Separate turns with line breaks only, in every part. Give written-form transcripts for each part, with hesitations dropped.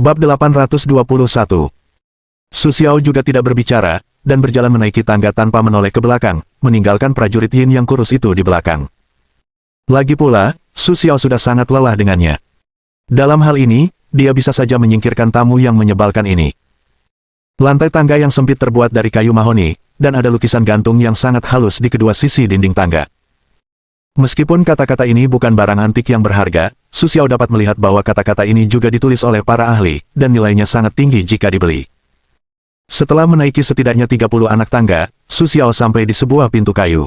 Bab 821. Su Xiao juga tidak berbicara, dan berjalan menaiki tangga tanpa menoleh ke belakang, meninggalkan prajurit Yin yang kurus itu di belakang. Lagi pula, Su Xiao sudah sangat lelah dengannya. Dalam hal ini, dia bisa saja menyingkirkan tamu yang menyebalkan ini. Lantai tangga yang sempit terbuat dari kayu mahoni, dan ada lukisan gantung yang sangat halus di kedua sisi dinding tangga. Meskipun kata-kata ini bukan barang antik yang berharga, Su Xiao dapat melihat bahwa kata-kata ini juga ditulis oleh para ahli, dan nilainya sangat tinggi jika dibeli. Setelah menaiki setidaknya 30 anak tangga, Su Xiao sampai di sebuah pintu kayu.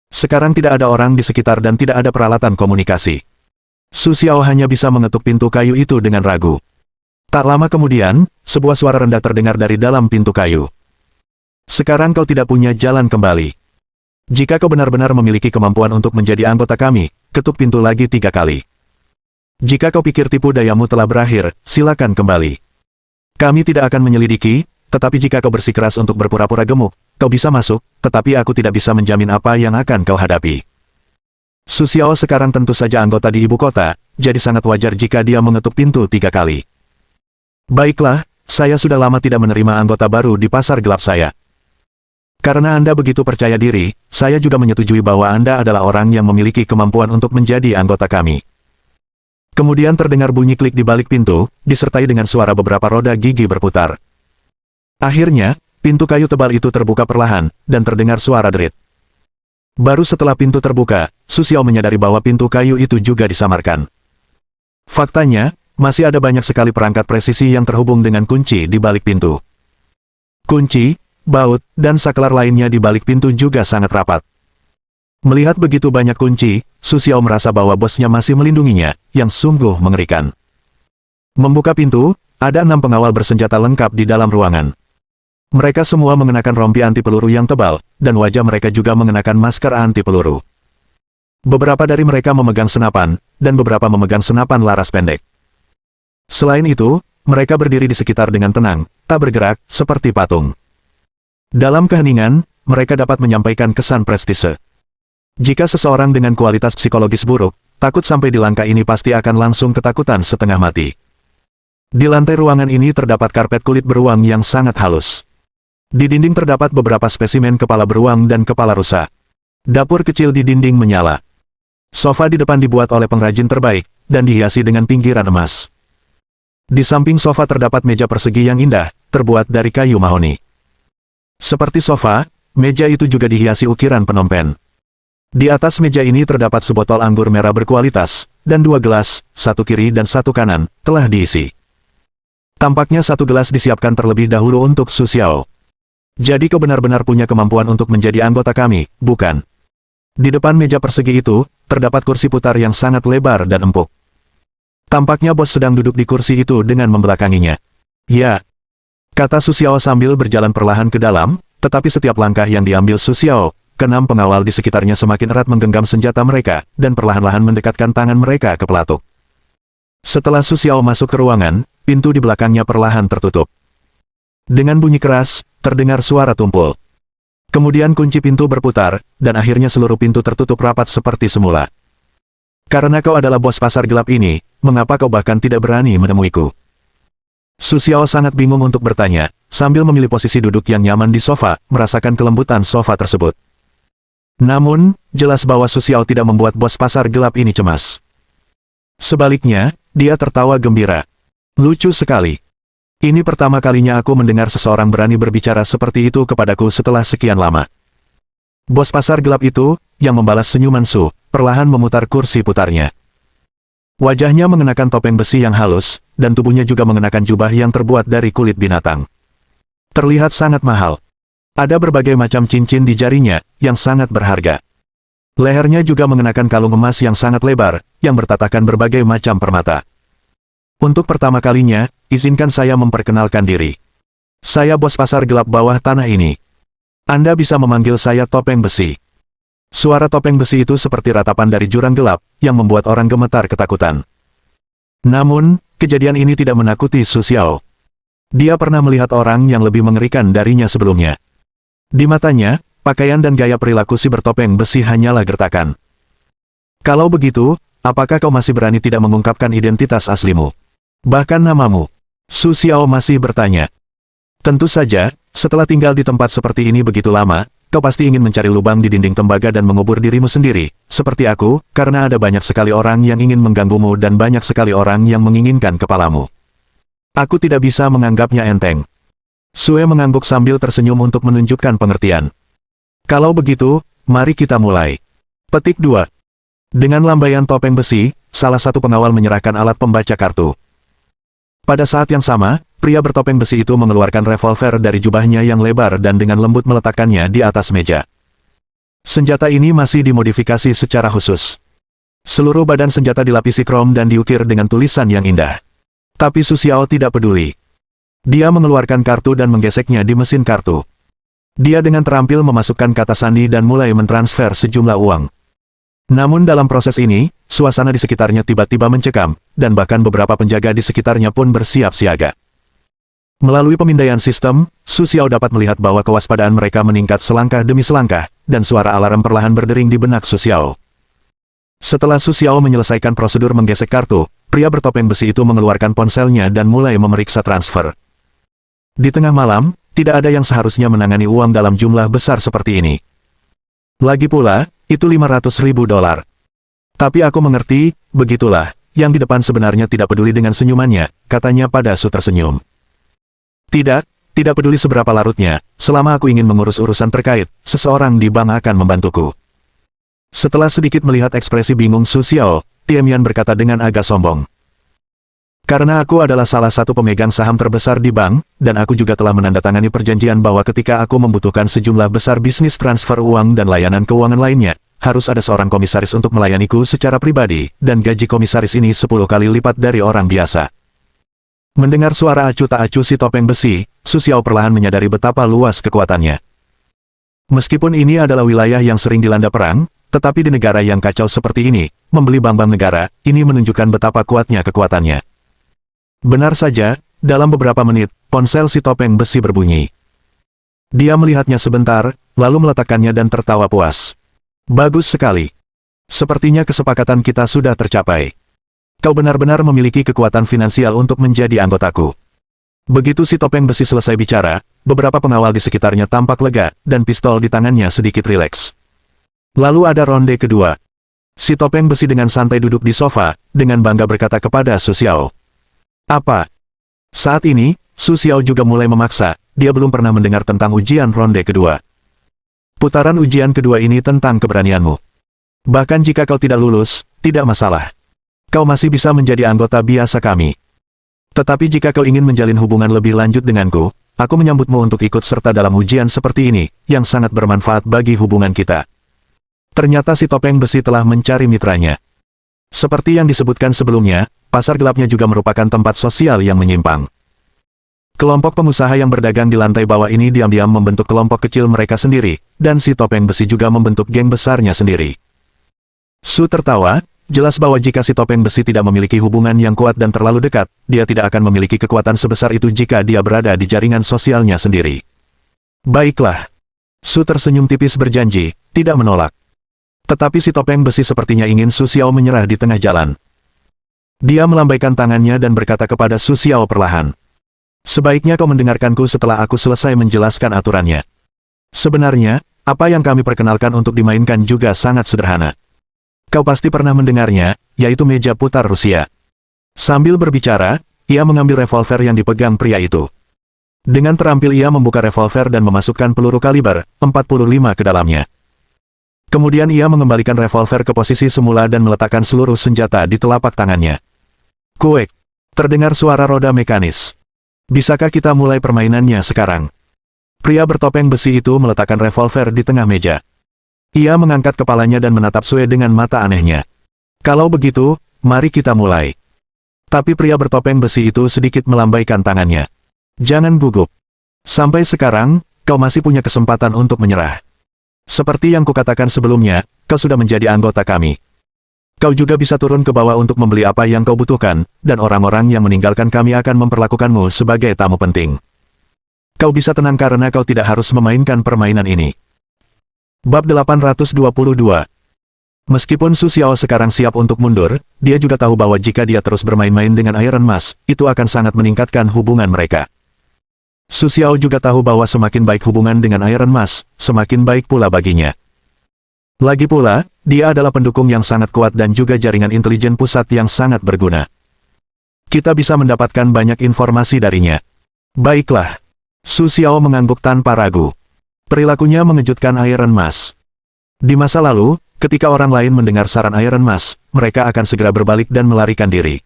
Sekarang tidak ada orang di sekitar dan tidak ada peralatan komunikasi. Su Xiao hanya bisa mengetuk pintu kayu itu dengan ragu. Tak lama kemudian, sebuah suara rendah terdengar dari dalam pintu kayu. Sekarang kau tidak punya jalan kembali. Jika kau benar-benar memiliki kemampuan untuk menjadi anggota kami, ketuk pintu lagi 3 kali. Jika kau pikir tipu dayamu telah berakhir, silakan kembali. Kami tidak akan menyelidiki, tetapi jika kau bersikeras untuk berpura-pura gemuk, kau bisa masuk, tetapi aku tidak bisa menjamin apa yang akan kau hadapi. Su Xiao sekarang tentu saja anggota di ibu kota, jadi sangat wajar jika dia mengetuk pintu 3 kali. Baiklah, saya sudah lama tidak menerima anggota baru di pasar gelap saya. Karena Anda begitu percaya diri, saya juga menyetujui bahwa Anda adalah orang yang memiliki kemampuan untuk menjadi anggota kami. Kemudian terdengar bunyi klik di balik pintu, disertai dengan suara beberapa roda gigi berputar. Akhirnya, pintu kayu tebal itu terbuka perlahan, dan terdengar suara derit. Baru setelah pintu terbuka, Su Xiao menyadari bahwa pintu kayu itu juga disamarkan. Faktanya, masih ada banyak sekali perangkat presisi yang terhubung dengan kunci di balik pintu. Kunci, baut, dan saklar lainnya di balik pintu juga sangat rapat. Melihat begitu banyak kunci, Su Xiao merasa bahwa bosnya masih melindunginya, yang sungguh mengerikan. Membuka pintu, ada 6 pengawal bersenjata lengkap di dalam ruangan. Mereka semua mengenakan rompi anti peluru yang tebal, dan wajah mereka juga mengenakan masker anti peluru. Beberapa dari mereka memegang senapan, dan beberapa memegang senapan laras pendek. Selain itu, mereka berdiri di sekitar dengan tenang, tak bergerak, seperti patung. Dalam keheningan, mereka dapat menyampaikan kesan prestise. Jika seseorang dengan kualitas psikologis buruk, takut sampai di langkah ini pasti akan langsung ketakutan setengah mati. Di lantai ruangan ini terdapat karpet kulit beruang yang sangat halus. Di dinding terdapat beberapa spesimen kepala beruang dan kepala rusa. Dapur kecil di dinding menyala. Sofa di depan dibuat oleh pengrajin terbaik, dan dihiasi dengan pinggiran emas. Di samping sofa terdapat meja persegi yang indah, terbuat dari kayu mahoni. Seperti sofa, meja itu juga dihiasi ukiran penompen. Di atas meja ini terdapat sebotol anggur merah berkualitas, dan 2 gelas, 1 kiri dan 1 kanan, telah diisi. Tampaknya 1 gelas disiapkan terlebih dahulu untuk Su Xiao. Jadi kau benar-benar punya kemampuan untuk menjadi anggota kami, bukan? Di depan meja persegi itu, terdapat kursi putar yang sangat lebar dan empuk. Tampaknya bos sedang duduk di kursi itu dengan membelakanginya. Ya, kata Su Xiao sambil berjalan perlahan ke dalam, tetapi setiap langkah yang diambil Su Xiao, ke-6 pengawal di sekitarnya semakin erat menggenggam senjata mereka, dan perlahan-lahan mendekatkan tangan mereka ke pelatuk. Setelah Su Xiao masuk ke ruangan, pintu di belakangnya perlahan tertutup. Dengan bunyi keras, terdengar suara tumpul. Kemudian kunci pintu berputar, dan akhirnya seluruh pintu tertutup rapat seperti semula. Karena kau adalah bos pasar gelap ini, mengapa kau bahkan tidak berani menemuiku? Su Xiao sangat bingung untuk bertanya, sambil memilih posisi duduk yang nyaman di sofa, merasakan kelembutan sofa tersebut. Namun, jelas bahwa Su Xiao tidak membuat bos pasar gelap ini cemas. Sebaliknya, dia tertawa gembira. Lucu sekali. Ini pertama kalinya aku mendengar seseorang berani berbicara seperti itu kepadaku setelah sekian lama. Bos pasar gelap itu, yang membalas senyuman Su, perlahan memutar kursi putarnya. Wajahnya mengenakan topeng besi yang halus, dan tubuhnya juga mengenakan jubah yang terbuat dari kulit binatang. Terlihat sangat mahal. Ada berbagai macam cincin di jarinya, yang sangat berharga. Lehernya juga mengenakan kalung emas yang sangat lebar, yang bertatahkan berbagai macam permata. Untuk pertama kalinya, izinkan saya memperkenalkan diri. Saya bos pasar gelap bawah tanah ini. Anda bisa memanggil saya topeng besi. Suara topeng besi itu seperti ratapan dari jurang gelap, yang membuat orang gemetar ketakutan. Namun, kejadian ini tidak menakuti Su Xiao. Dia pernah melihat orang yang lebih mengerikan darinya sebelumnya. Di matanya, pakaian dan gaya perilaku si bertopeng besi hanyalah gertakan. Kalau begitu, apakah kau masih berani tidak mengungkapkan identitas aslimu? Bahkan namamu. Su Xiao masih bertanya. Tentu saja, setelah tinggal di tempat seperti ini begitu lama, kau pasti ingin mencari lubang di dinding tembaga dan mengubur dirimu sendiri, seperti aku, karena ada banyak sekali orang yang ingin mengganggumu dan banyak sekali orang yang menginginkan kepalamu. Aku tidak bisa menganggapnya enteng. Sue mengangguk sambil tersenyum untuk menunjukkan pengertian. Kalau begitu, mari kita mulai. Petik 2. Dengan lambaian topeng besi, salah satu pengawal menyerahkan alat pembaca kartu. Pada saat yang sama, pria bertopeng besi itu mengeluarkan revolver dari jubahnya yang lebar dan dengan lembut meletakkannya di atas meja. Senjata ini masih dimodifikasi secara khusus. Seluruh badan senjata dilapisi krom dan diukir dengan tulisan yang indah. Tapi Su Xiao tidak peduli. Dia mengeluarkan kartu dan menggeseknya di mesin kartu. Dia dengan terampil memasukkan kata sandi dan mulai mentransfer sejumlah uang. Namun dalam proses ini, suasana di sekitarnya tiba-tiba mencekam, dan bahkan beberapa penjaga di sekitarnya pun bersiap siaga. Melalui pemindaian sistem, Su Xiao dapat melihat bahwa kewaspadaan mereka meningkat selangkah demi selangkah, dan suara alarm perlahan berdering di benak Su Xiao. Setelah Su Xiao menyelesaikan prosedur menggesek kartu, pria bertopeng besi itu mengeluarkan ponselnya dan mulai memeriksa transfer. Di tengah malam, tidak ada yang seharusnya menangani uang dalam jumlah besar seperti ini. Lagi pula, itu $500.000. Tapi aku mengerti, begitulah, yang di depan sebenarnya tidak peduli dengan senyumannya, katanya pada Su tersenyum. Tidak peduli seberapa larutnya, selama aku ingin mengurus urusan terkait, seseorang di bank akan membantuku. Setelah sedikit melihat ekspresi bingung Su Xiao, Tiemian berkata dengan agak sombong. Karena aku adalah salah satu pemegang saham terbesar di bank, dan aku juga telah menandatangani perjanjian bahwa ketika aku membutuhkan sejumlah besar bisnis transfer uang dan layanan keuangan lainnya, harus ada seorang komisaris untuk melayaniku secara pribadi, dan gaji komisaris ini 10 kali lipat dari orang biasa. Mendengar suara acuh tak acuh si topeng besi, Su Xiao perlahan menyadari betapa luas kekuatannya. Meskipun ini adalah wilayah yang sering dilanda perang, tetapi di negara yang kacau seperti ini, membeli bank-bank negara, ini menunjukkan betapa kuatnya kekuatannya. Benar saja, dalam beberapa menit, ponsel si topeng besi berbunyi. Dia melihatnya sebentar, lalu meletakkannya dan tertawa puas. Bagus sekali. Sepertinya kesepakatan kita sudah tercapai. Kau benar-benar memiliki kekuatan finansial untuk menjadi anggotaku. Begitu si topeng besi selesai bicara, beberapa pengawal di sekitarnya tampak lega, dan pistol di tangannya sedikit rileks. Lalu ada ronde kedua. Si topeng besi dengan santai duduk di sofa, dengan bangga berkata kepada Su Xiao. Apa? Saat ini, Su Xiao juga mulai memaksa, dia belum pernah mendengar tentang ujian ronde kedua. Putaran ujian kedua ini tentang keberanianmu. Bahkan jika kau tidak lulus, tidak masalah. Kau masih bisa menjadi anggota biasa kami. Tetapi jika kau ingin menjalin hubungan lebih lanjut denganku, aku menyambutmu untuk ikut serta dalam ujian seperti ini, yang sangat bermanfaat bagi hubungan kita. Ternyata si topeng besi telah mencari mitranya. Seperti yang disebutkan sebelumnya, pasar gelapnya juga merupakan tempat sosial yang menyimpang. Kelompok pengusaha yang berdagang di lantai bawah ini diam-diam membentuk kelompok kecil mereka sendiri, dan si topeng besi juga membentuk geng besarnya sendiri. Su tertawa, jelas bahwa jika si topeng besi tidak memiliki hubungan yang kuat dan terlalu dekat, dia tidak akan memiliki kekuatan sebesar itu jika dia berada di jaringan sosialnya sendiri. Baiklah. Su tersenyum tipis berjanji, tidak menolak. Tetapi si topeng besi sepertinya ingin Su Xiao menyerah di tengah jalan. Dia melambaikan tangannya dan berkata kepada Su Xiao perlahan. Sebaiknya kau mendengarkanku setelah aku selesai menjelaskan aturannya. Sebenarnya, apa yang kami perkenalkan untuk dimainkan juga sangat sederhana. Kau pasti pernah mendengarnya, yaitu meja putar Rusia. Sambil berbicara, ia mengambil revolver yang dipegang pria itu. Dengan terampil ia membuka revolver dan memasukkan peluru kaliber 45 ke dalamnya. Kemudian ia mengembalikan revolver ke posisi semula dan meletakkan seluruh senjata di telapak tangannya. Kuek. Terdengar suara roda mekanis. Bisakah kita mulai permainannya sekarang? Pria bertopeng besi itu meletakkan revolver di tengah meja. Ia mengangkat kepalanya dan menatap Sue dengan mata anehnya. Kalau begitu, mari kita mulai. Tapi pria bertopeng besi itu sedikit melambaikan tangannya. Jangan gugup. Sampai sekarang, kau masih punya kesempatan untuk menyerah. Seperti yang kukatakan sebelumnya, kau sudah menjadi anggota kami. Kau juga bisa turun ke bawah untuk membeli apa yang kau butuhkan, dan orang-orang yang meninggalkan kami akan memperlakukanmu sebagai tamu penting. Kau bisa tenang karena kau tidak harus memainkan permainan ini. Bab 822. Meskipun Su Xiao sekarang siap untuk mundur, dia juga tahu bahwa jika dia terus bermain-main dengan Iron Mask, itu akan sangat meningkatkan hubungan mereka. Su Xiao juga tahu bahwa semakin baik hubungan dengan Iron Mask, semakin baik pula baginya. Lagi pula, dia adalah pendukung yang sangat kuat dan juga jaringan intelijen pusat yang sangat berguna. Kita bisa mendapatkan banyak informasi darinya. Baiklah. Su Xiao mengangguk tanpa ragu. Perilakunya mengejutkan Iron Mask. Di masa lalu, ketika orang lain mendengar saran Iron Mask, mereka akan segera berbalik dan melarikan diri.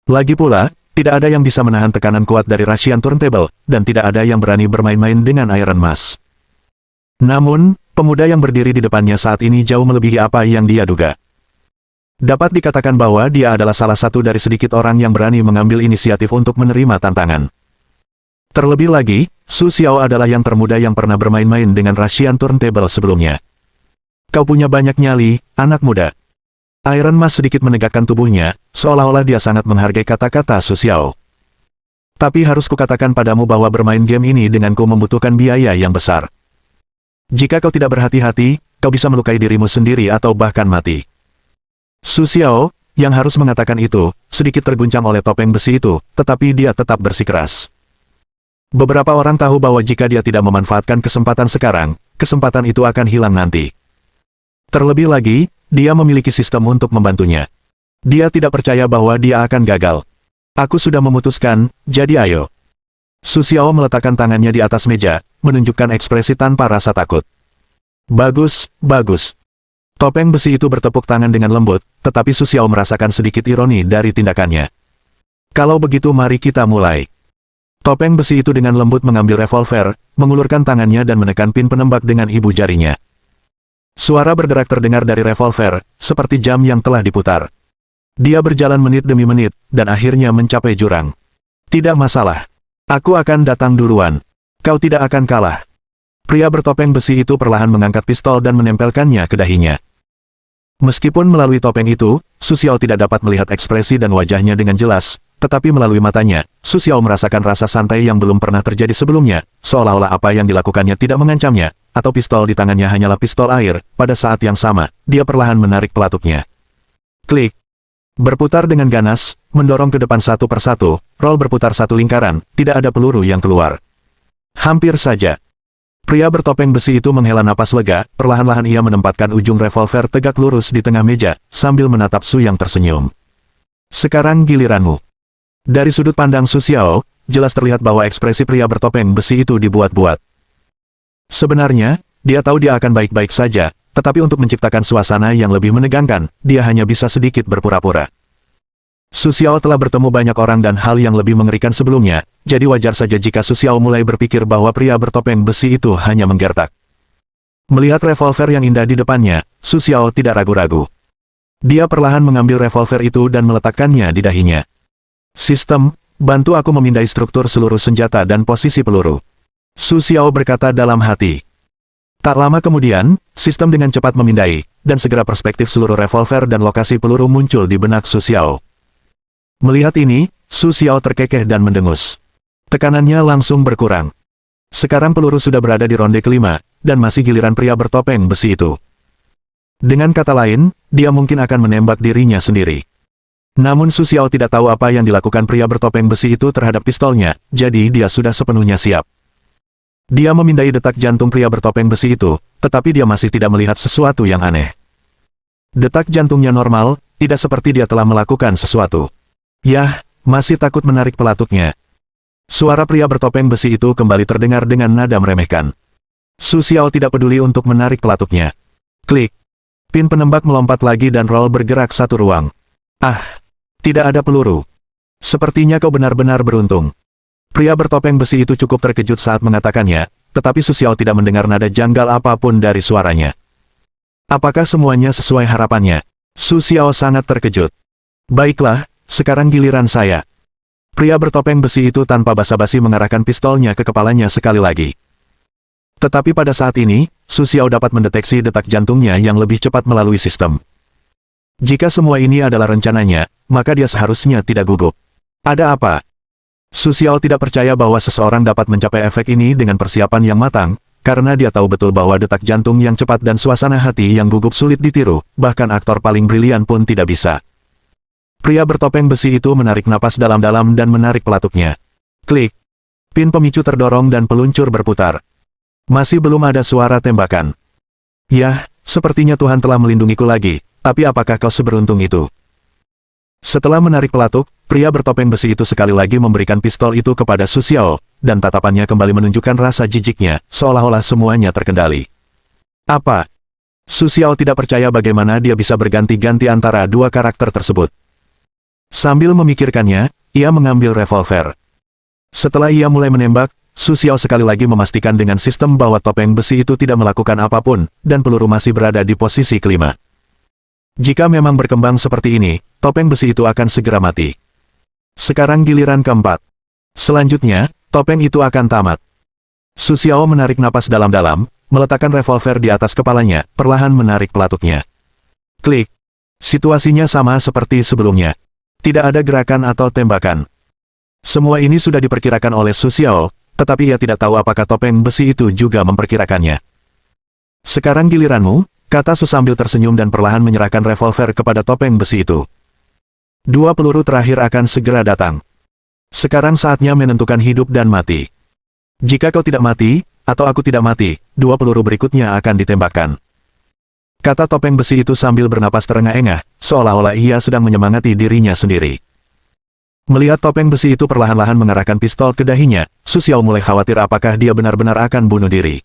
Lagi pula, tidak ada yang bisa menahan tekanan kuat dari Russian Turntable, dan tidak ada yang berani bermain-main dengan Iron Mask. Namun, pemuda yang berdiri di depannya saat ini jauh melebihi apa yang dia duga. Dapat dikatakan bahwa dia adalah salah satu dari sedikit orang yang berani mengambil inisiatif untuk menerima tantangan. Terlebih lagi, Su Xiao adalah yang termuda yang pernah bermain-main dengan Russian Turntable sebelumnya. Kau punya banyak nyali, anak muda. Iron Mask sedikit menegakkan tubuhnya, seolah-olah dia sangat menghargai kata-kata Su Xiao. Tapi harus kukatakan padamu bahwa bermain game ini denganku membutuhkan biaya yang besar. Jika kau tidak berhati-hati, kau bisa melukai dirimu sendiri atau bahkan mati. Su Xiao, yang harus mengatakan itu, sedikit terguncang oleh topeng besi itu, tetapi dia tetap bersikeras. Beberapa orang tahu bahwa jika dia tidak memanfaatkan kesempatan sekarang, kesempatan itu akan hilang nanti. Terlebih lagi, dia memiliki sistem untuk membantunya. Dia tidak percaya bahwa dia akan gagal. Aku sudah memutuskan, jadi ayo. Su Xiao meletakkan tangannya di atas meja, menunjukkan ekspresi tanpa rasa takut. Bagus, bagus. Topeng besi itu bertepuk tangan dengan lembut, tetapi Su Xiao merasakan sedikit ironi dari tindakannya. Kalau begitu mari kita mulai. Topeng besi itu dengan lembut mengambil revolver, mengulurkan tangannya dan menekan pin penembak dengan ibu jarinya. Suara bergerak terdengar dari revolver, seperti jam yang telah diputar. Dia berjalan menit demi menit, dan akhirnya mencapai jurang. Tidak masalah. Aku akan datang duluan. Kau tidak akan kalah. Pria bertopeng besi itu perlahan mengangkat pistol dan menempelkannya ke dahinya. Meskipun melalui topeng itu, Su Xiao tidak dapat melihat ekspresi dan wajahnya dengan jelas, tetapi melalui matanya, Su Xiao merasakan rasa santai yang belum pernah terjadi sebelumnya, seolah-olah apa yang dilakukannya tidak mengancamnya, atau pistol di tangannya hanyalah pistol air. Pada saat yang sama, dia perlahan menarik pelatuknya. Klik. Berputar dengan ganas, mendorong ke depan satu persatu, roll berputar satu lingkaran, tidak ada peluru yang keluar. Hampir saja. Pria bertopeng besi itu menghela napas lega, perlahan-lahan ia menempatkan ujung revolver tegak lurus di tengah meja, sambil menatap Su yang tersenyum. Sekarang giliranmu. Dari sudut pandang Su Xiao, jelas terlihat bahwa ekspresi pria bertopeng besi itu dibuat-buat. Sebenarnya, dia tahu dia akan baik-baik saja, tetapi untuk menciptakan suasana yang lebih menegangkan, dia hanya bisa sedikit berpura-pura. Su Xiao telah bertemu banyak orang dan hal yang lebih mengerikan sebelumnya, jadi wajar saja jika Su Xiao mulai berpikir bahwa pria bertopeng besi itu hanya menggertak. Melihat revolver yang indah di depannya, Su Xiao tidak ragu-ragu. Dia perlahan mengambil revolver itu dan meletakkannya di dahinya. Sistem, bantu aku memindai struktur seluruh senjata dan posisi peluru. Su Xiao berkata dalam hati. Tak lama kemudian, sistem dengan cepat memindai, dan segera perspektif seluruh revolver dan lokasi peluru muncul di benak Su Xiao. Melihat ini, Su Xiao terkekeh dan mendengus. Tekanannya langsung berkurang. Sekarang peluru sudah berada di ronde kelima, dan masih giliran pria bertopeng besi itu. Dengan kata lain, dia mungkin akan menembak dirinya sendiri. Namun Su Xiao tidak tahu apa yang dilakukan pria bertopeng besi itu terhadap pistolnya, jadi dia sudah sepenuhnya siap. Dia memindai detak jantung pria bertopeng besi itu, tetapi dia masih tidak melihat sesuatu yang aneh. Detak jantungnya normal, tidak seperti dia telah melakukan sesuatu. Yah, masih takut menarik pelatuknya. Suara pria bertopeng besi itu kembali terdengar dengan nada meremehkan. Su Xiao tidak peduli untuk menarik pelatuknya. Klik. Pin penembak melompat lagi dan roll bergerak satu ruang. Ah, tidak ada peluru. Sepertinya kau benar-benar beruntung. Pria bertopeng besi itu cukup terkejut saat mengatakannya, tetapi Su Xiao tidak mendengar nada janggal apapun dari suaranya. Apakah semuanya sesuai harapannya? Su Xiao sangat terkejut. Baiklah, sekarang giliran saya. Pria bertopeng besi itu tanpa basa-basi mengarahkan pistolnya ke kepalanya sekali lagi. Tetapi pada saat ini, Su Xiao dapat mendeteksi detak jantungnya yang lebih cepat melalui sistem. Jika semua ini adalah rencananya, maka dia seharusnya tidak gugup. Ada apa? Su Xiao tidak percaya bahwa seseorang dapat mencapai efek ini dengan persiapan yang matang, karena dia tahu betul bahwa detak jantung yang cepat dan suasana hati yang gugup sulit ditiru, bahkan aktor paling brilian pun tidak bisa. Pria bertopeng besi itu menarik napas dalam-dalam dan menarik pelatuknya. Klik. Pin pemicu terdorong dan peluncur berputar. Masih belum ada suara tembakan. Yah, sepertinya Tuhan telah melindungiku lagi, tapi apakah kau seberuntung itu? Setelah menarik pelatuk, pria bertopeng besi itu sekali lagi memberikan pistol itu kepada Su Xiao, dan tatapannya kembali menunjukkan rasa jijiknya, seolah-olah semuanya terkendali. Apa? Su Xiao tidak percaya bagaimana dia bisa berganti-ganti antara dua karakter tersebut. Sambil memikirkannya, ia mengambil revolver. Setelah ia mulai menembak, Su Xiao sekali lagi memastikan dengan sistem bahwa topeng besi itu tidak melakukan apapun, dan peluru masih berada di posisi kelima. Jika memang berkembang seperti ini, topeng besi itu akan segera mati. Sekarang giliran keempat. Selanjutnya, topeng itu akan tamat. Su Xiao menarik napas dalam-dalam, meletakkan revolver di atas kepalanya, perlahan menarik pelatuknya. Klik. Situasinya sama seperti sebelumnya. Tidak ada gerakan atau tembakan. Semua ini sudah diperkirakan oleh Su Xiao, tetapi ia tidak tahu apakah topeng besi itu juga memperkirakannya. Sekarang giliranmu, kata Su sambil tersenyum dan perlahan menyerahkan revolver kepada topeng besi itu. Dua peluru terakhir akan segera datang. Sekarang saatnya menentukan hidup dan mati. Jika kau tidak mati, atau aku tidak mati, dua peluru berikutnya akan ditembakkan. Kata topeng besi itu sambil bernapas terengah-engah, seolah-olah ia sedang menyemangati dirinya sendiri. Melihat topeng besi itu perlahan-lahan mengarahkan pistol ke dahinya, Su Xiao mulai khawatir apakah dia benar-benar akan bunuh diri.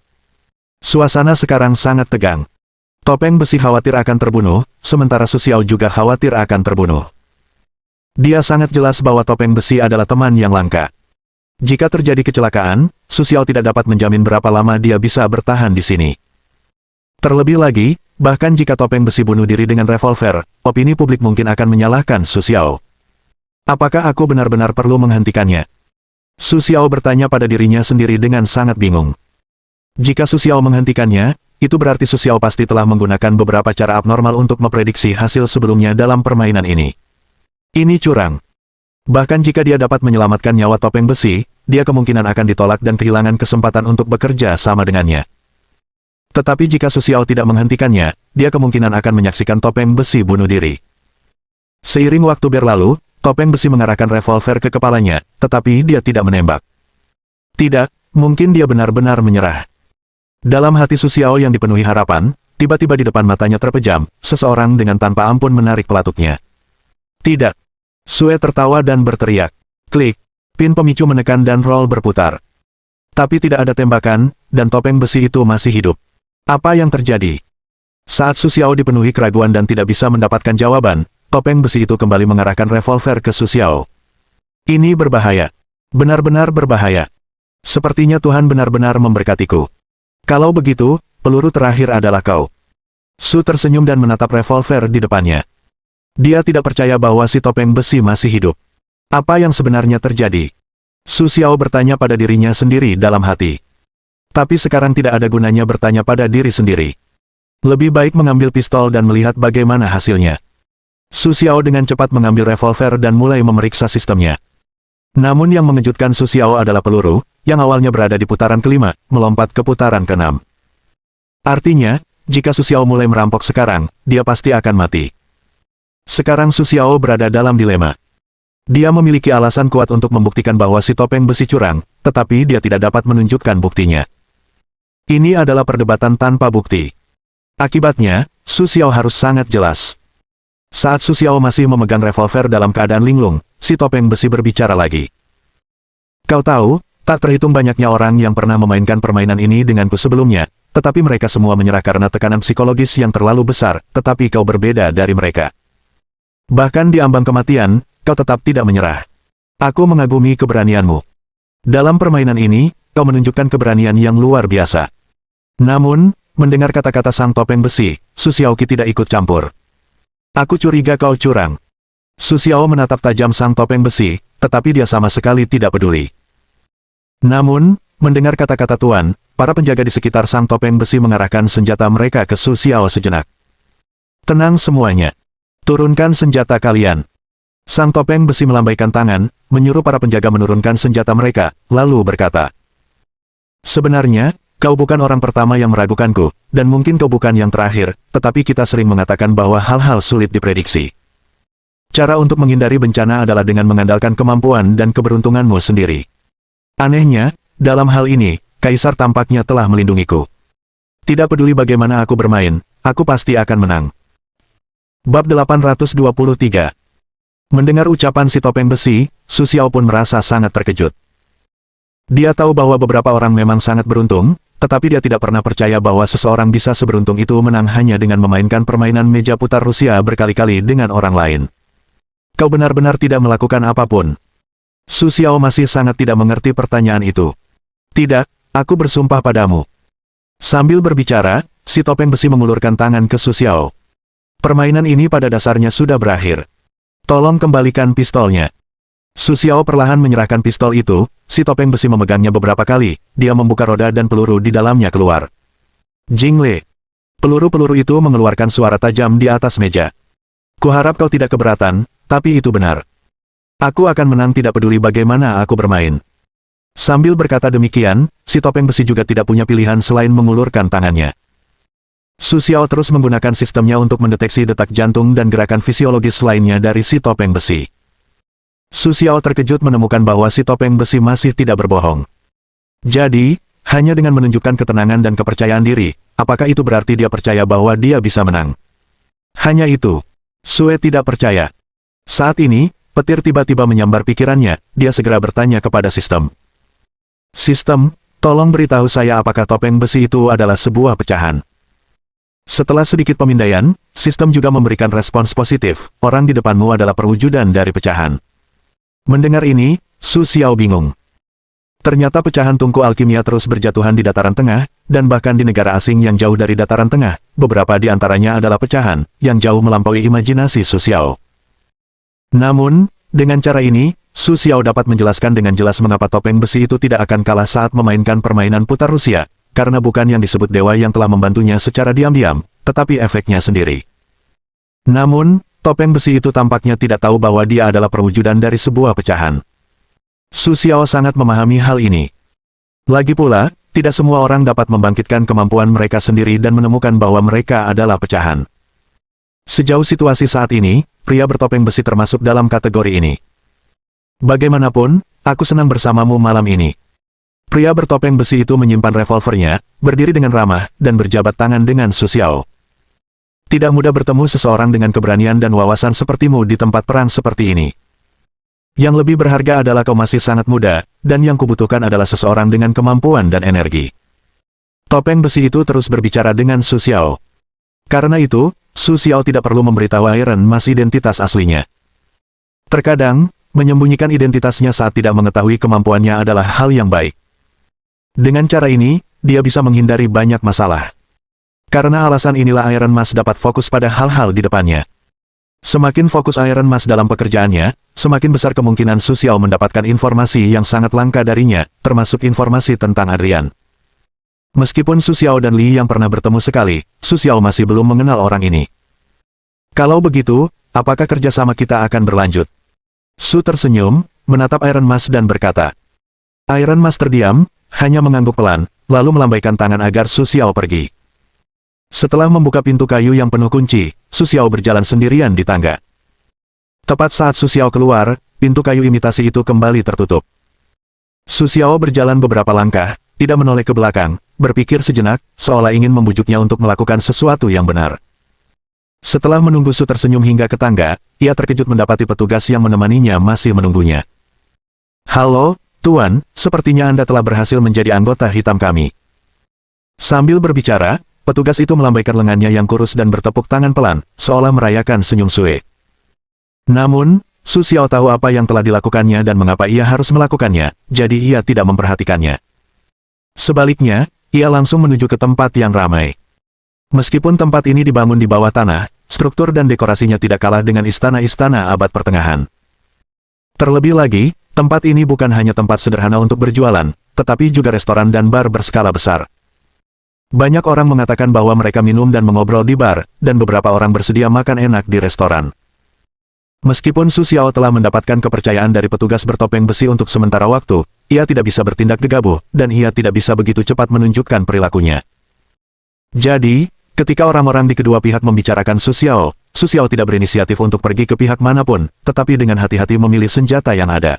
Suasana sekarang sangat tegang. Topeng besi khawatir akan terbunuh, sementara Su Xiao juga khawatir akan terbunuh. Dia sangat jelas bahwa topeng besi adalah teman yang langka. Jika terjadi kecelakaan, Su Xiao tidak dapat menjamin berapa lama dia bisa bertahan di sini. Terlebih lagi, bahkan jika topeng besi bunuh diri dengan revolver, opini publik mungkin akan menyalahkan Su Xiao. Apakah aku benar-benar perlu menghentikannya? Su Xiao bertanya pada dirinya sendiri dengan sangat bingung. Jika Su Xiao menghentikannya, itu berarti Su Xiao pasti telah menggunakan beberapa cara abnormal untuk memprediksi hasil sebelumnya dalam permainan ini. Ini curang. Bahkan jika dia dapat menyelamatkan nyawa topeng besi, dia kemungkinan akan ditolak dan kehilangan kesempatan untuk bekerja sama dengannya. Tetapi jika Su Xiao tidak menghentikannya, dia kemungkinan akan menyaksikan topeng besi bunuh diri. Seiring waktu berlalu, topeng besi mengarahkan revolver ke kepalanya, tetapi dia tidak menembak. Tidak, mungkin dia benar-benar menyerah. Dalam hati Su Xiao yang dipenuhi harapan, tiba-tiba di depan matanya terpejam, seseorang dengan tanpa ampun menarik pelatuknya. Tidak. Sue tertawa dan berteriak. Klik. Pin pemicu menekan dan roll berputar. Tapi tidak ada tembakan, dan topeng besi itu masih hidup. Apa yang terjadi? Saat Su Xiao dipenuhi keraguan dan tidak bisa mendapatkan jawaban, topeng besi itu kembali mengarahkan revolver ke Su Xiao. Ini berbahaya. Benar-benar berbahaya. Sepertinya Tuhan benar-benar memberkatiku. Kalau begitu, peluru terakhir adalah kau. Su tersenyum dan menatap revolver di depannya. Dia tidak percaya bahwa si topeng besi masih hidup. Apa yang sebenarnya terjadi? Su Xiao bertanya pada dirinya sendiri dalam hati. Tapi sekarang tidak ada gunanya bertanya pada diri sendiri. Lebih baik mengambil pistol dan melihat bagaimana hasilnya. Su Xiao dengan cepat mengambil revolver dan mulai memeriksa sistemnya. Namun yang mengejutkan Su Xiao adalah peluru, yang awalnya berada di putaran kelima, melompat ke putaran keenam. Artinya, jika Su Xiao mulai merampok sekarang, dia pasti akan mati. Sekarang Su Xiao berada dalam dilema. Dia memiliki alasan kuat untuk membuktikan bahwa si topeng besi curang, tetapi dia tidak dapat menunjukkan buktinya. Ini adalah perdebatan tanpa bukti. Akibatnya, Su Xiao harus sangat jelas. Saat Su Xiao masih memegang revolver dalam keadaan linglung, si topeng besi berbicara lagi. Kau tahu, tak terhitung banyaknya orang yang pernah memainkan permainan ini denganku sebelumnya, tetapi mereka semua menyerah karena tekanan psikologis yang terlalu besar, tetapi kau berbeda dari mereka. Bahkan di ambang kematian, kau tetap tidak menyerah. Aku mengagumi keberanianmu. Dalam permainan ini, kau menunjukkan keberanian yang luar biasa. Namun, mendengar kata-kata sang topeng besi, Su Xiaoqi tidak ikut campur. Aku curiga kau curang. Su Xiao menatap tajam sang topeng besi, tetapi dia sama sekali tidak peduli. Namun, mendengar kata-kata Tuan, para penjaga di sekitar sang topeng besi mengarahkan senjata mereka ke Su Xiao sejenak. Tenang semuanya. Turunkan senjata kalian. Sang topeng besi melambaikan tangan, menyuruh para penjaga menurunkan senjata mereka, lalu berkata. Sebenarnya, Kau bukan orang pertama yang meragukanku, dan mungkin kau bukan yang terakhir, tetapi kita sering mengatakan bahwa hal-hal sulit diprediksi. Cara untuk menghindari bencana adalah dengan mengandalkan kemampuan dan keberuntunganmu sendiri. Anehnya, dalam hal ini, Kaisar tampaknya telah melindungiku. Tidak peduli bagaimana aku bermain, aku pasti akan menang. Bab 823. Mendengar ucapan si topeng besi, Su Xiao pun merasa sangat terkejut. Dia tahu bahwa beberapa orang memang sangat beruntung, tetapi dia tidak pernah percaya bahwa seseorang bisa seberuntung itu menang hanya dengan memainkan permainan meja putar Rusia berkali-kali dengan orang lain. Kau benar-benar tidak melakukan apapun. Su Xiao masih sangat tidak mengerti pertanyaan itu. Tidak, aku bersumpah padamu. Sambil berbicara, si topeng besi mengulurkan tangan ke Su Xiao. Permainan ini pada dasarnya sudah berakhir. Tolong kembalikan pistolnya. Su Xiao perlahan menyerahkan pistol itu, si topeng besi memegangnya beberapa kali, dia membuka roda dan peluru di dalamnya keluar. Jingle. Peluru-peluru itu mengeluarkan suara tajam di atas meja. Kuharap kau tidak keberatan, tapi itu benar. Aku akan menang tidak peduli bagaimana aku bermain. Sambil berkata demikian, si topeng besi juga tidak punya pilihan selain mengulurkan tangannya. Su Xiao terus menggunakan sistemnya untuk mendeteksi detak jantung dan gerakan fisiologis lainnya dari si topeng besi. Su Xiao terkejut menemukan bahwa si topeng besi masih tidak berbohong. Jadi, hanya dengan menunjukkan ketenangan dan kepercayaan diri, apakah itu berarti dia percaya bahwa dia bisa menang? Hanya itu. Sue tidak percaya. Saat ini, petir tiba-tiba menyambar pikirannya, dia segera bertanya kepada sistem. Sistem, tolong beritahu saya apakah topeng besi itu adalah sebuah pecahan. Setelah sedikit pemindaian, sistem juga memberikan respons positif, orang di depanmu adalah perwujudan dari pecahan. Mendengar ini, Su Xiao bingung. Ternyata pecahan tungku alkimia terus berjatuhan di dataran tengah, dan bahkan di negara asing yang jauh dari dataran tengah, beberapa di antaranya adalah pecahan, yang jauh melampaui imajinasi Su Xiao. Namun, dengan cara ini, Su Xiao dapat menjelaskan dengan jelas mengapa topeng besi itu tidak akan kalah saat memainkan permainan putar Rusia, karena bukan yang disebut dewa yang telah membantunya secara diam-diam, tetapi efeknya sendiri. Namun, topeng besi itu tampaknya tidak tahu bahwa dia adalah perwujudan dari sebuah pecahan. Su Xiao sangat memahami hal ini. Lagi pula, tidak semua orang dapat membangkitkan kemampuan mereka sendiri dan menemukan bahwa mereka adalah pecahan. Sejauh situasi saat ini, pria bertopeng besi termasuk dalam kategori ini. Bagaimanapun, aku senang bersamamu malam ini. Pria bertopeng besi itu menyimpan revolvernya, berdiri dengan ramah, dan berjabat tangan dengan Su Xiao. Tidak mudah bertemu seseorang dengan keberanian dan wawasan sepertimu di tempat perang seperti ini. Yang lebih berharga adalah kau masih sangat muda, dan yang kubutuhkan adalah seseorang dengan kemampuan dan energi. Topeng besi itu terus berbicara dengan Su Xiao. Karena itu, Su Xiao tidak perlu memberitahu Iron Mas identitas aslinya. Terkadang, menyembunyikan identitasnya saat tidak mengetahui kemampuannya adalah hal yang baik. Dengan cara ini, dia bisa menghindari banyak masalah. Karena alasan inilah Iron Mas dapat fokus pada hal-hal di depannya. Semakin fokus Iron Mas dalam pekerjaannya, semakin besar kemungkinan Su Xiao mendapatkan informasi yang sangat langka darinya, termasuk informasi tentang Adrian. Meskipun Su Xiao dan Li yang pernah bertemu sekali, Su Xiao masih belum mengenal orang ini. Kalau begitu, apakah kerjasama kita akan berlanjut? Su tersenyum, menatap Iron Mas dan berkata. Iron Mas terdiam, hanya mengangguk pelan, lalu melambaikan tangan agar Su Xiao pergi. Setelah membuka pintu kayu yang penuh kunci, Su Xiao berjalan sendirian di tangga. Tepat saat Su Xiao keluar, pintu kayu imitasi itu kembali tertutup. Su Xiao berjalan beberapa langkah, tidak menoleh ke belakang, berpikir sejenak, seolah ingin membujuknya untuk melakukan sesuatu yang benar. Setelah menunggu Su tersenyum hingga ke tangga, ia terkejut mendapati petugas yang menemaninya masih menunggunya. Halo, Tuan, sepertinya Anda telah berhasil menjadi anggota hitam kami. Sambil berbicara, petugas itu melambaikan lengannya yang kurus dan bertepuk tangan pelan, seolah merayakan senyum Sue. Namun, Su Xiao tahu apa yang telah dilakukannya dan mengapa ia harus melakukannya, jadi ia tidak memperhatikannya. Sebaliknya, ia langsung menuju ke tempat yang ramai. Meskipun tempat ini dibangun di bawah tanah, struktur dan dekorasinya tidak kalah dengan istana-istana abad pertengahan. Terlebih lagi, tempat ini bukan hanya tempat sederhana untuk berjualan, tetapi juga restoran dan bar berskala besar. Banyak orang mengatakan bahwa mereka minum dan mengobrol di bar, dan beberapa orang bersedia makan enak di restoran. Meskipun Su Xiao telah mendapatkan kepercayaan dari petugas bertopeng besi untuk sementara waktu, ia tidak bisa bertindak gegabah, dan ia tidak bisa begitu cepat menunjukkan perilakunya. Jadi, ketika orang-orang di kedua pihak membicarakan Su Xiao tidak berinisiatif untuk pergi ke pihak manapun, tetapi dengan hati-hati memilih senjata yang ada.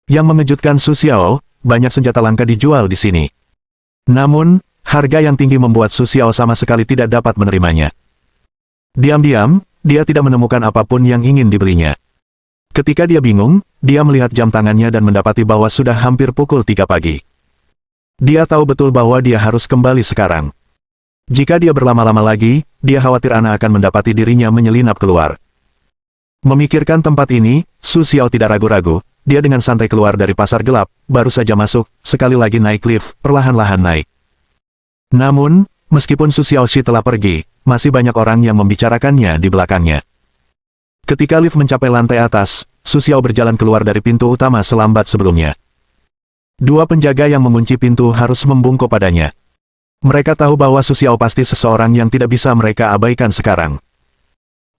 Yang mengejutkan Su Xiao, banyak senjata langka dijual di sini. Namun, harga yang tinggi membuat Su Xiao sama sekali tidak dapat menerimanya. Diam-diam, dia tidak menemukan apapun yang ingin dibelinya. Ketika dia bingung, dia melihat jam tangannya dan mendapati bahwa sudah hampir pukul 3 pagi. Dia tahu betul bahwa dia harus kembali sekarang. Jika dia berlama-lama lagi, dia khawatir Ana akan mendapati dirinya menyelinap keluar. Memikirkan tempat ini, Su Xiao tidak ragu-ragu, dia dengan santai keluar dari pasar gelap, baru saja masuk, sekali lagi naik lift, perlahan-lahan naik. Namun, meskipun Su Xiaoxi telah pergi, masih banyak orang yang membicarakannya di belakangnya. Ketika lift mencapai lantai atas, Su Xiao berjalan keluar dari pintu utama selambat sebelumnya. Dua penjaga yang mengunci pintu harus membungkuk padanya. Mereka tahu bahwa Su Xiao pasti seseorang yang tidak bisa mereka abaikan sekarang.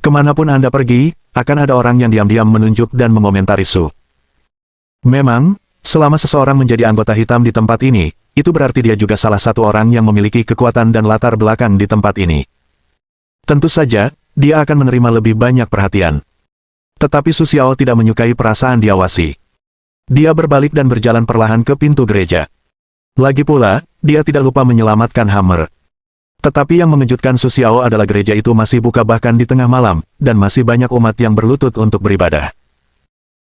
Kemanapun Anda pergi, akan ada orang yang diam-diam menunjuk dan mengomentari Su. Memang, selama seseorang menjadi anggota hitam di tempat ini, itu berarti dia juga salah satu orang yang memiliki kekuatan dan latar belakang di tempat ini. Tentu saja, dia akan menerima lebih banyak perhatian. Tetapi Su Xiao tidak menyukai perasaan diawasi. Dia berbalik dan berjalan perlahan ke pintu gereja. Lagi pula, dia tidak lupa menyelamatkan Hammer. Tetapi yang mengejutkan Su Xiao adalah gereja itu masih buka bahkan di tengah malam, dan masih banyak umat yang berlutut untuk beribadah.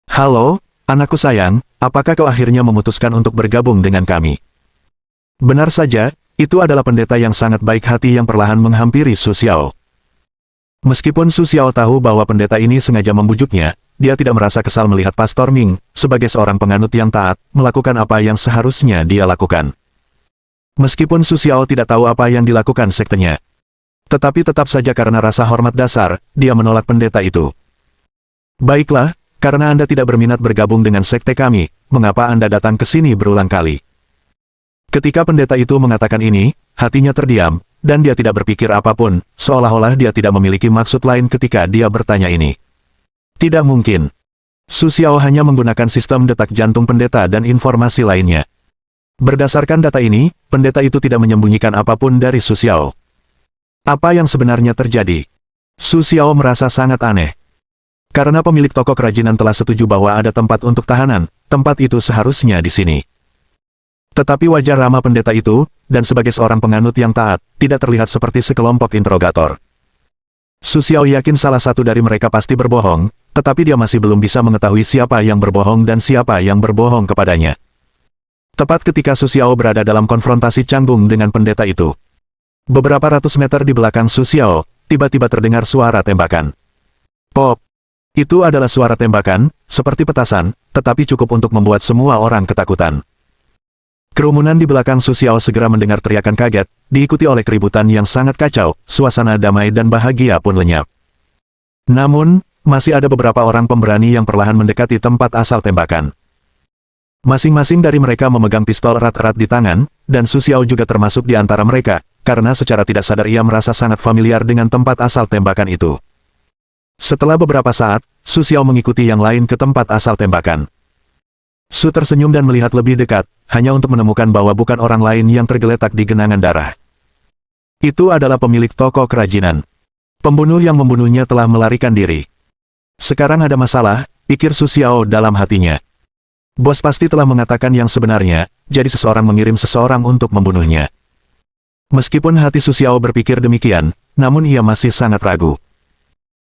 Halo, anakku sayang, apakah kau akhirnya memutuskan untuk bergabung dengan kami? Benar saja, itu adalah pendeta yang sangat baik hati yang perlahan menghampiri Su Xiao. Meskipun Su Xiao tahu bahwa pendeta ini sengaja membujuknya, dia tidak merasa kesal melihat Pastor Ming, sebagai seorang penganut yang taat, melakukan apa yang seharusnya dia lakukan. Meskipun Su Xiao tidak tahu apa yang dilakukan sektenya. Tetapi tetap saja karena rasa hormat dasar, dia menolak pendeta itu. Baiklah, karena Anda tidak berminat bergabung dengan sekte kami, mengapa Anda datang ke sini berulang kali? Ketika pendeta itu mengatakan ini, hatinya terdiam, dan dia tidak berpikir apapun, seolah-olah dia tidak memiliki maksud lain ketika dia bertanya ini. Tidak mungkin. Su Xiao hanya menggunakan sistem detak jantung pendeta dan informasi lainnya. Berdasarkan data ini, pendeta itu tidak menyembunyikan apapun dari Su Xiao. Apa yang sebenarnya terjadi? Su Xiao merasa sangat aneh. Karena pemilik toko kerajinan telah setuju bahwa ada tempat untuk tahanan, tempat itu seharusnya di sini. Tetapi wajah ramah pendeta itu, dan sebagai seorang penganut yang taat, tidak terlihat seperti sekelompok interrogator. Su Xiao yakin salah satu dari mereka pasti berbohong, tetapi dia masih belum bisa mengetahui siapa yang berbohong dan siapa yang berbohong kepadanya. Tepat ketika Su Xiao berada dalam konfrontasi canggung dengan pendeta itu. Beberapa ratus meter di belakang Su Xiao, tiba-tiba terdengar suara tembakan. Pop! Itu adalah suara tembakan, seperti petasan, tetapi cukup untuk membuat semua orang ketakutan. Kerumunan di belakang Su Xiao segera mendengar teriakan kaget, diikuti oleh keributan yang sangat kacau, suasana damai dan bahagia pun lenyap. Namun, masih ada beberapa orang pemberani yang perlahan mendekati tempat asal tembakan. Masing-masing dari mereka memegang pistol erat-erat di tangan, dan Su Xiao juga termasuk di antara mereka, karena secara tidak sadar ia merasa sangat familiar dengan tempat asal tembakan itu. Setelah beberapa saat, Su Xiao mengikuti yang lain ke tempat asal tembakan. Su tersenyum dan melihat lebih dekat, hanya untuk menemukan bahwa bukan orang lain yang tergeletak di genangan darah. Itu adalah pemilik toko kerajinan. Pembunuh yang membunuhnya telah melarikan diri. Sekarang ada masalah, pikir Su Xiao dalam hatinya. Bos pasti telah mengatakan yang sebenarnya, jadi seseorang mengirim seseorang untuk membunuhnya. Meskipun hati Su Xiao berpikir demikian, namun ia masih sangat ragu.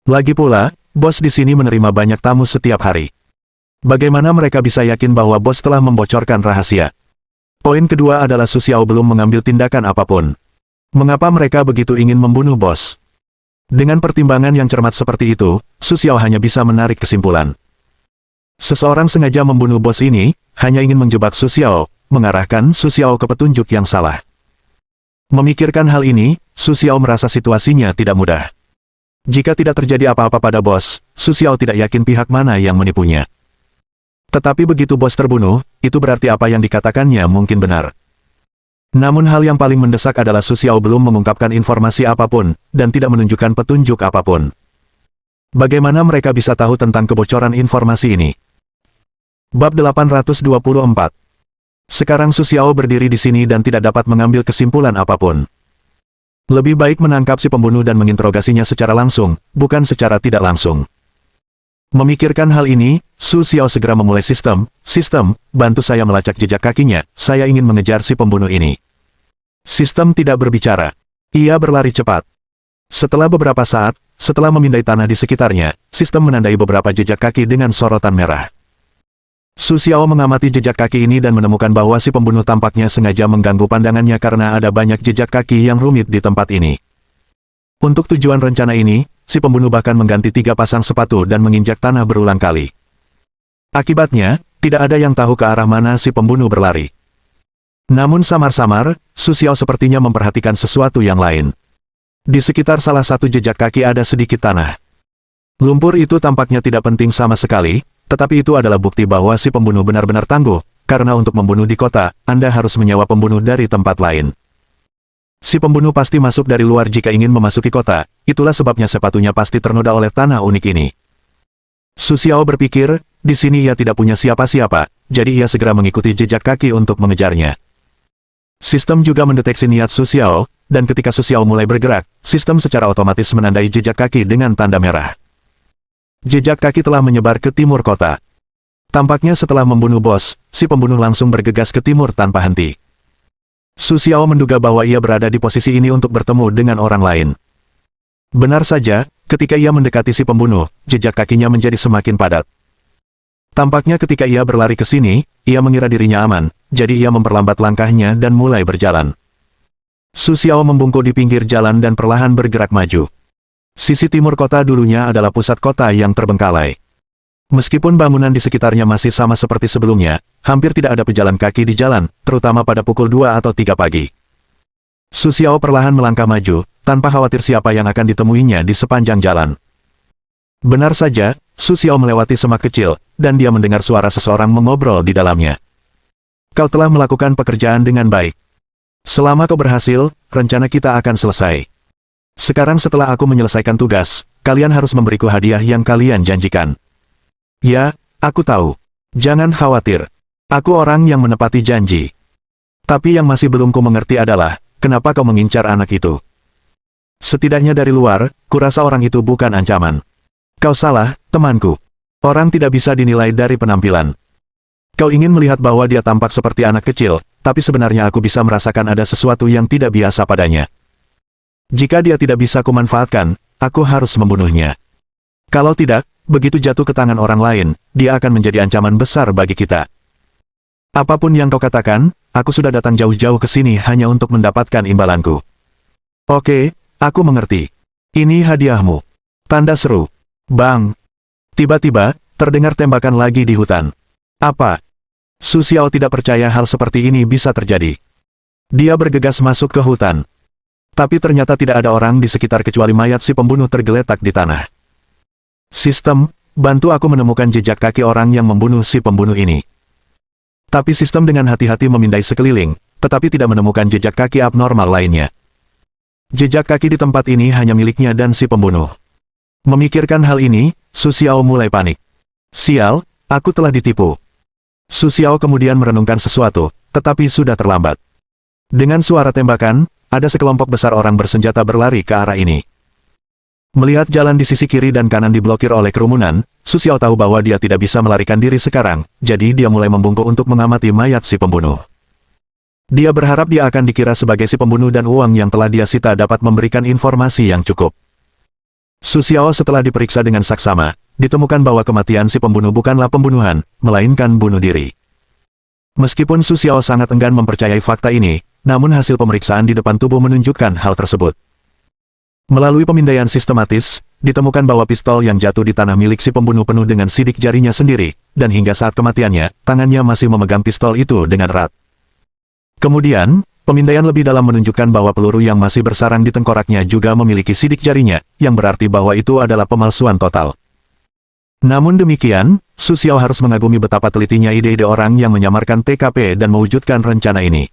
Lagi pula, bos di sini menerima banyak tamu setiap hari. Bagaimana mereka bisa yakin bahwa bos telah membocorkan rahasia? Poin kedua adalah Su Xiao belum mengambil tindakan apapun. Mengapa mereka begitu ingin membunuh bos? Dengan pertimbangan yang cermat seperti itu, Su Xiao hanya bisa menarik kesimpulan. Seseorang sengaja membunuh bos ini, hanya ingin menjebak Su Xiao, mengarahkan Su Xiao ke petunjuk yang salah. Memikirkan hal ini, Su Xiao merasa situasinya tidak mudah. Jika tidak terjadi apa-apa pada bos, Su Xiao tidak yakin pihak mana yang menipunya. Tetapi begitu bos terbunuh, itu berarti apa yang dikatakannya mungkin benar. Namun hal yang paling mendesak adalah Su Xiao belum mengungkapkan informasi apapun, dan tidak menunjukkan petunjuk apapun. Bagaimana mereka bisa tahu tentang kebocoran informasi ini? Bab 824. Sekarang Su Xiao berdiri di sini dan tidak dapat mengambil kesimpulan apapun. Lebih baik menangkap si pembunuh dan menginterogasinya secara langsung, bukan secara tidak langsung. Memikirkan hal ini, Su Xiao segera memulai sistem, bantu saya melacak jejak kakinya, saya ingin mengejar si pembunuh ini. Sistem tidak berbicara. Ia berlari cepat. Setelah beberapa saat, setelah memindai tanah di sekitarnya, sistem menandai beberapa jejak kaki dengan sorotan merah. Su Xiao mengamati jejak kaki ini dan menemukan bahwa si pembunuh tampaknya sengaja mengganggu pandangannya karena ada banyak jejak kaki yang rumit di tempat ini. Untuk tujuan rencana ini, si pembunuh bahkan mengganti 3 pasang sepatu dan menginjak tanah berulang kali. Akibatnya, tidak ada yang tahu ke arah mana si pembunuh berlari. Namun samar-samar, Su Xiao sepertinya memperhatikan sesuatu yang lain. Di sekitar salah satu jejak kaki ada sedikit tanah. Lumpur itu tampaknya tidak penting sama sekali, tetapi itu adalah bukti bahwa si pembunuh benar-benar tangguh, karena untuk membunuh di kota, Anda harus menyewa pembunuh dari tempat lain. Si pembunuh pasti masuk dari luar jika ingin memasuki kota, itulah sebabnya sepatunya pasti ternoda oleh tanah unik ini. Su Xiao berpikir, di sini ia tidak punya siapa-siapa, jadi ia segera mengikuti jejak kaki untuk mengejarnya. Sistem juga mendeteksi niat Su Xiao, dan ketika Su Xiao mulai bergerak, sistem secara otomatis menandai jejak kaki dengan tanda merah. Jejak kaki telah menyebar ke timur kota. Tampaknya setelah membunuh bos, si pembunuh langsung bergegas ke timur tanpa henti. Su Xiao menduga bahwa ia berada di posisi ini untuk bertemu dengan orang lain. Benar saja, ketika ia mendekati si pembunuh, jejak kakinya menjadi semakin padat. Tampaknya ketika ia berlari ke sini, ia mengira dirinya aman, jadi ia memperlambat langkahnya dan mulai berjalan. Su Xiao membungkuk di pinggir jalan dan perlahan bergerak maju. Sisi timur kota dulunya adalah pusat kota yang terbengkalai. Meskipun bangunan di sekitarnya masih sama seperti sebelumnya, hampir tidak ada pejalan kaki di jalan, terutama pada pukul 2 atau 3 pagi. Su Xiao perlahan melangkah maju, tanpa khawatir siapa yang akan ditemuinya di sepanjang jalan. Benar saja, Su Xiao melewati semak kecil, dan dia mendengar suara seseorang mengobrol di dalamnya. Kau telah melakukan pekerjaan dengan baik. Selama kau berhasil, rencana kita akan selesai. Sekarang setelah aku menyelesaikan tugas, kalian harus memberiku hadiah yang kalian janjikan. Ya, aku tahu. Jangan khawatir. Aku orang yang menepati janji. Tapi yang masih belum ku mengerti adalah, kenapa kau mengincar anak itu? Setidaknya dari luar, kurasa orang itu bukan ancaman. Kau salah, temanku. Orang tidak bisa dinilai dari penampilan. Kau ingin melihat bahwa dia tampak seperti anak kecil, tapi sebenarnya aku bisa merasakan ada sesuatu yang tidak biasa padanya. Jika dia tidak bisa kumanfaatkan, aku harus membunuhnya. Kalau tidak, begitu jatuh ke tangan orang lain, dia akan menjadi ancaman besar bagi kita. Apapun yang kau katakan, aku sudah datang jauh-jauh ke sini hanya untuk mendapatkan imbalanku. Oke, aku mengerti. Ini hadiahmu. Tanda seru. Bang! Tiba-tiba, terdengar tembakan lagi di hutan. Apa? Su Xiao tidak percaya hal seperti ini bisa terjadi. Dia bergegas masuk ke hutan. Tapi ternyata tidak ada orang di sekitar kecuali mayat si pembunuh tergeletak di tanah. Sistem, bantu aku menemukan jejak kaki orang yang membunuh si pembunuh ini. Tapi sistem dengan hati-hati memindai sekeliling, tetapi tidak menemukan jejak kaki abnormal lainnya. Jejak kaki di tempat ini hanya miliknya dan si pembunuh. Memikirkan hal ini, Su Xiao mulai panik. Sial, aku telah ditipu. Su Xiao kemudian merenungkan sesuatu, tetapi sudah terlambat. Dengan suara tembakan, ada sekelompok besar orang bersenjata berlari ke arah ini. Melihat jalan di sisi kiri dan kanan diblokir oleh kerumunan, Su Xiao tahu bahwa dia tidak bisa melarikan diri sekarang, jadi dia mulai membungkuk untuk mengamati mayat si pembunuh. Dia berharap dia akan dikira sebagai si pembunuh dan uang yang telah dia sita dapat memberikan informasi yang cukup. Su Xiao setelah diperiksa dengan saksama, ditemukan bahwa kematian si pembunuh bukanlah pembunuhan, melainkan bunuh diri. Meskipun Su Xiao sangat enggan mempercayai fakta ini, namun hasil pemeriksaan di depan tubuh menunjukkan hal tersebut. Melalui pemindaian sistematis, ditemukan bahwa pistol yang jatuh di tanah milik si pembunuh penuh dengan sidik jarinya sendiri, dan hingga saat kematiannya, tangannya masih memegang pistol itu dengan erat. Kemudian, pemindaian lebih dalam menunjukkan bahwa peluru yang masih bersarang di tengkoraknya juga memiliki sidik jarinya, yang berarti bahwa itu adalah pemalsuan total. Namun demikian, Su Xiao harus mengagumi betapa telitinya ide-ide orang yang menyamarkan TKP dan mewujudkan rencana ini.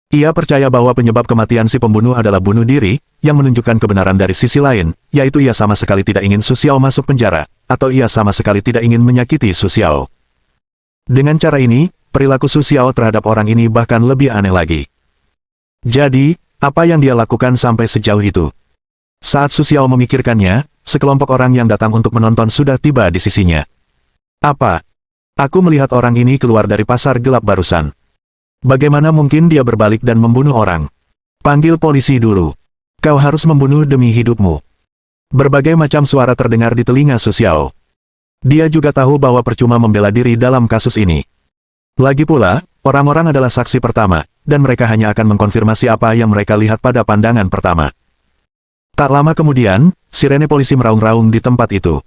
Ia percaya bahwa penyebab kematian si pembunuh adalah bunuh diri, yang menunjukkan kebenaran dari sisi lain, yaitu ia sama sekali tidak ingin Su Xiao masuk penjara, atau ia sama sekali tidak ingin menyakiti Su Xiao. Dengan cara ini, perilaku Su Xiao terhadap orang ini bahkan lebih aneh lagi. Jadi, apa yang dia lakukan sampai sejauh itu? Saat Su Xiao memikirkannya, sekelompok orang yang datang untuk menonton sudah tiba di sisinya. Apa? Aku melihat orang ini keluar dari pasar gelap barusan. Bagaimana mungkin dia berbalik dan membunuh orang? Panggil polisi dulu. Kau harus membunuh demi hidupmu. Berbagai macam suara terdengar di telinga Su Xiao. Dia juga tahu bahwa percuma membela diri dalam kasus ini. Lagi pula, orang-orang adalah saksi pertama, dan mereka hanya akan mengkonfirmasi apa yang mereka lihat pada pandangan pertama. Tak lama kemudian, sirene polisi meraung-raung di tempat itu.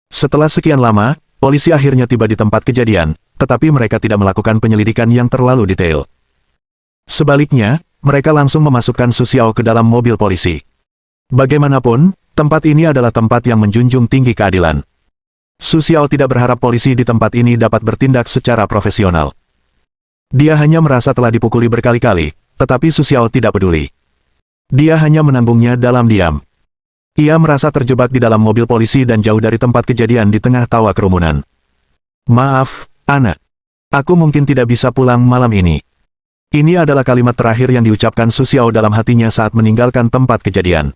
Setelah sekian lama, polisi akhirnya tiba di tempat kejadian, tetapi mereka tidak melakukan penyelidikan yang terlalu detail. Sebaliknya, mereka langsung memasukkan Su Xiao ke dalam mobil polisi. Bagaimanapun, tempat ini adalah tempat yang menjunjung tinggi keadilan. Su Xiao tidak berharap polisi di tempat ini dapat bertindak secara profesional. Dia hanya merasa telah dipukuli berkali-kali, tetapi Su Xiao tidak peduli. Dia hanya menanggungnya dalam diam. Ia merasa terjebak di dalam mobil polisi dan jauh dari tempat kejadian di tengah tawa kerumunan. Maaf, anak. Aku mungkin tidak bisa pulang malam ini. Ini adalah kalimat terakhir yang diucapkan Su Xiao dalam hatinya saat meninggalkan tempat kejadian.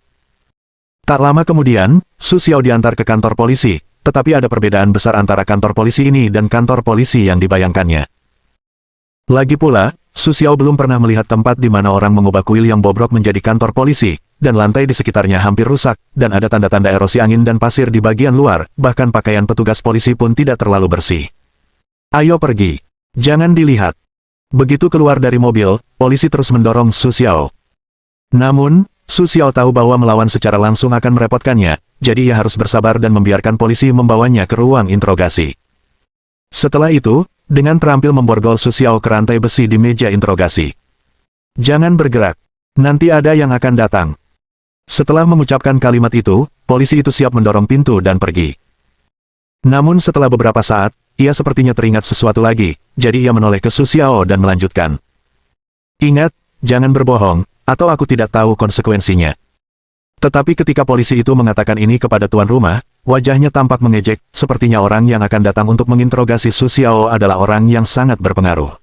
Tak lama kemudian, Su Xiao diantar ke kantor polisi. Tetapi ada perbedaan besar antara kantor polisi ini dan kantor polisi yang dibayangkannya. Lagi pula, Su Xiao belum pernah melihat tempat di mana orang mengubah kuil yang bobrok menjadi kantor polisi, dan lantai di sekitarnya hampir rusak, dan ada tanda-tanda erosi angin dan pasir di bagian luar, bahkan pakaian petugas polisi pun tidak terlalu bersih. Ayo pergi. Jangan dilihat. Begitu keluar dari mobil, polisi terus mendorong Su Xiao. Namun, Su Xiao tahu bahwa melawan secara langsung akan merepotkannya, jadi ia harus bersabar dan membiarkan polisi membawanya ke ruang interogasi. Setelah itu, dengan terampil memborgol Su Xiao ke rantai besi di meja interogasi. Jangan bergerak, nanti ada yang akan datang. Setelah mengucapkan kalimat itu, polisi itu siap mendorong pintu dan pergi. Namun setelah beberapa saat, ia sepertinya teringat sesuatu lagi, jadi ia menoleh ke Su Xiao dan melanjutkan. Ingat, jangan berbohong, atau aku tidak tahu konsekuensinya. Tetapi ketika polisi itu mengatakan ini kepada tuan rumah, wajahnya tampak mengejek, sepertinya orang yang akan datang untuk menginterogasi Su Xiao adalah orang yang sangat berpengaruh.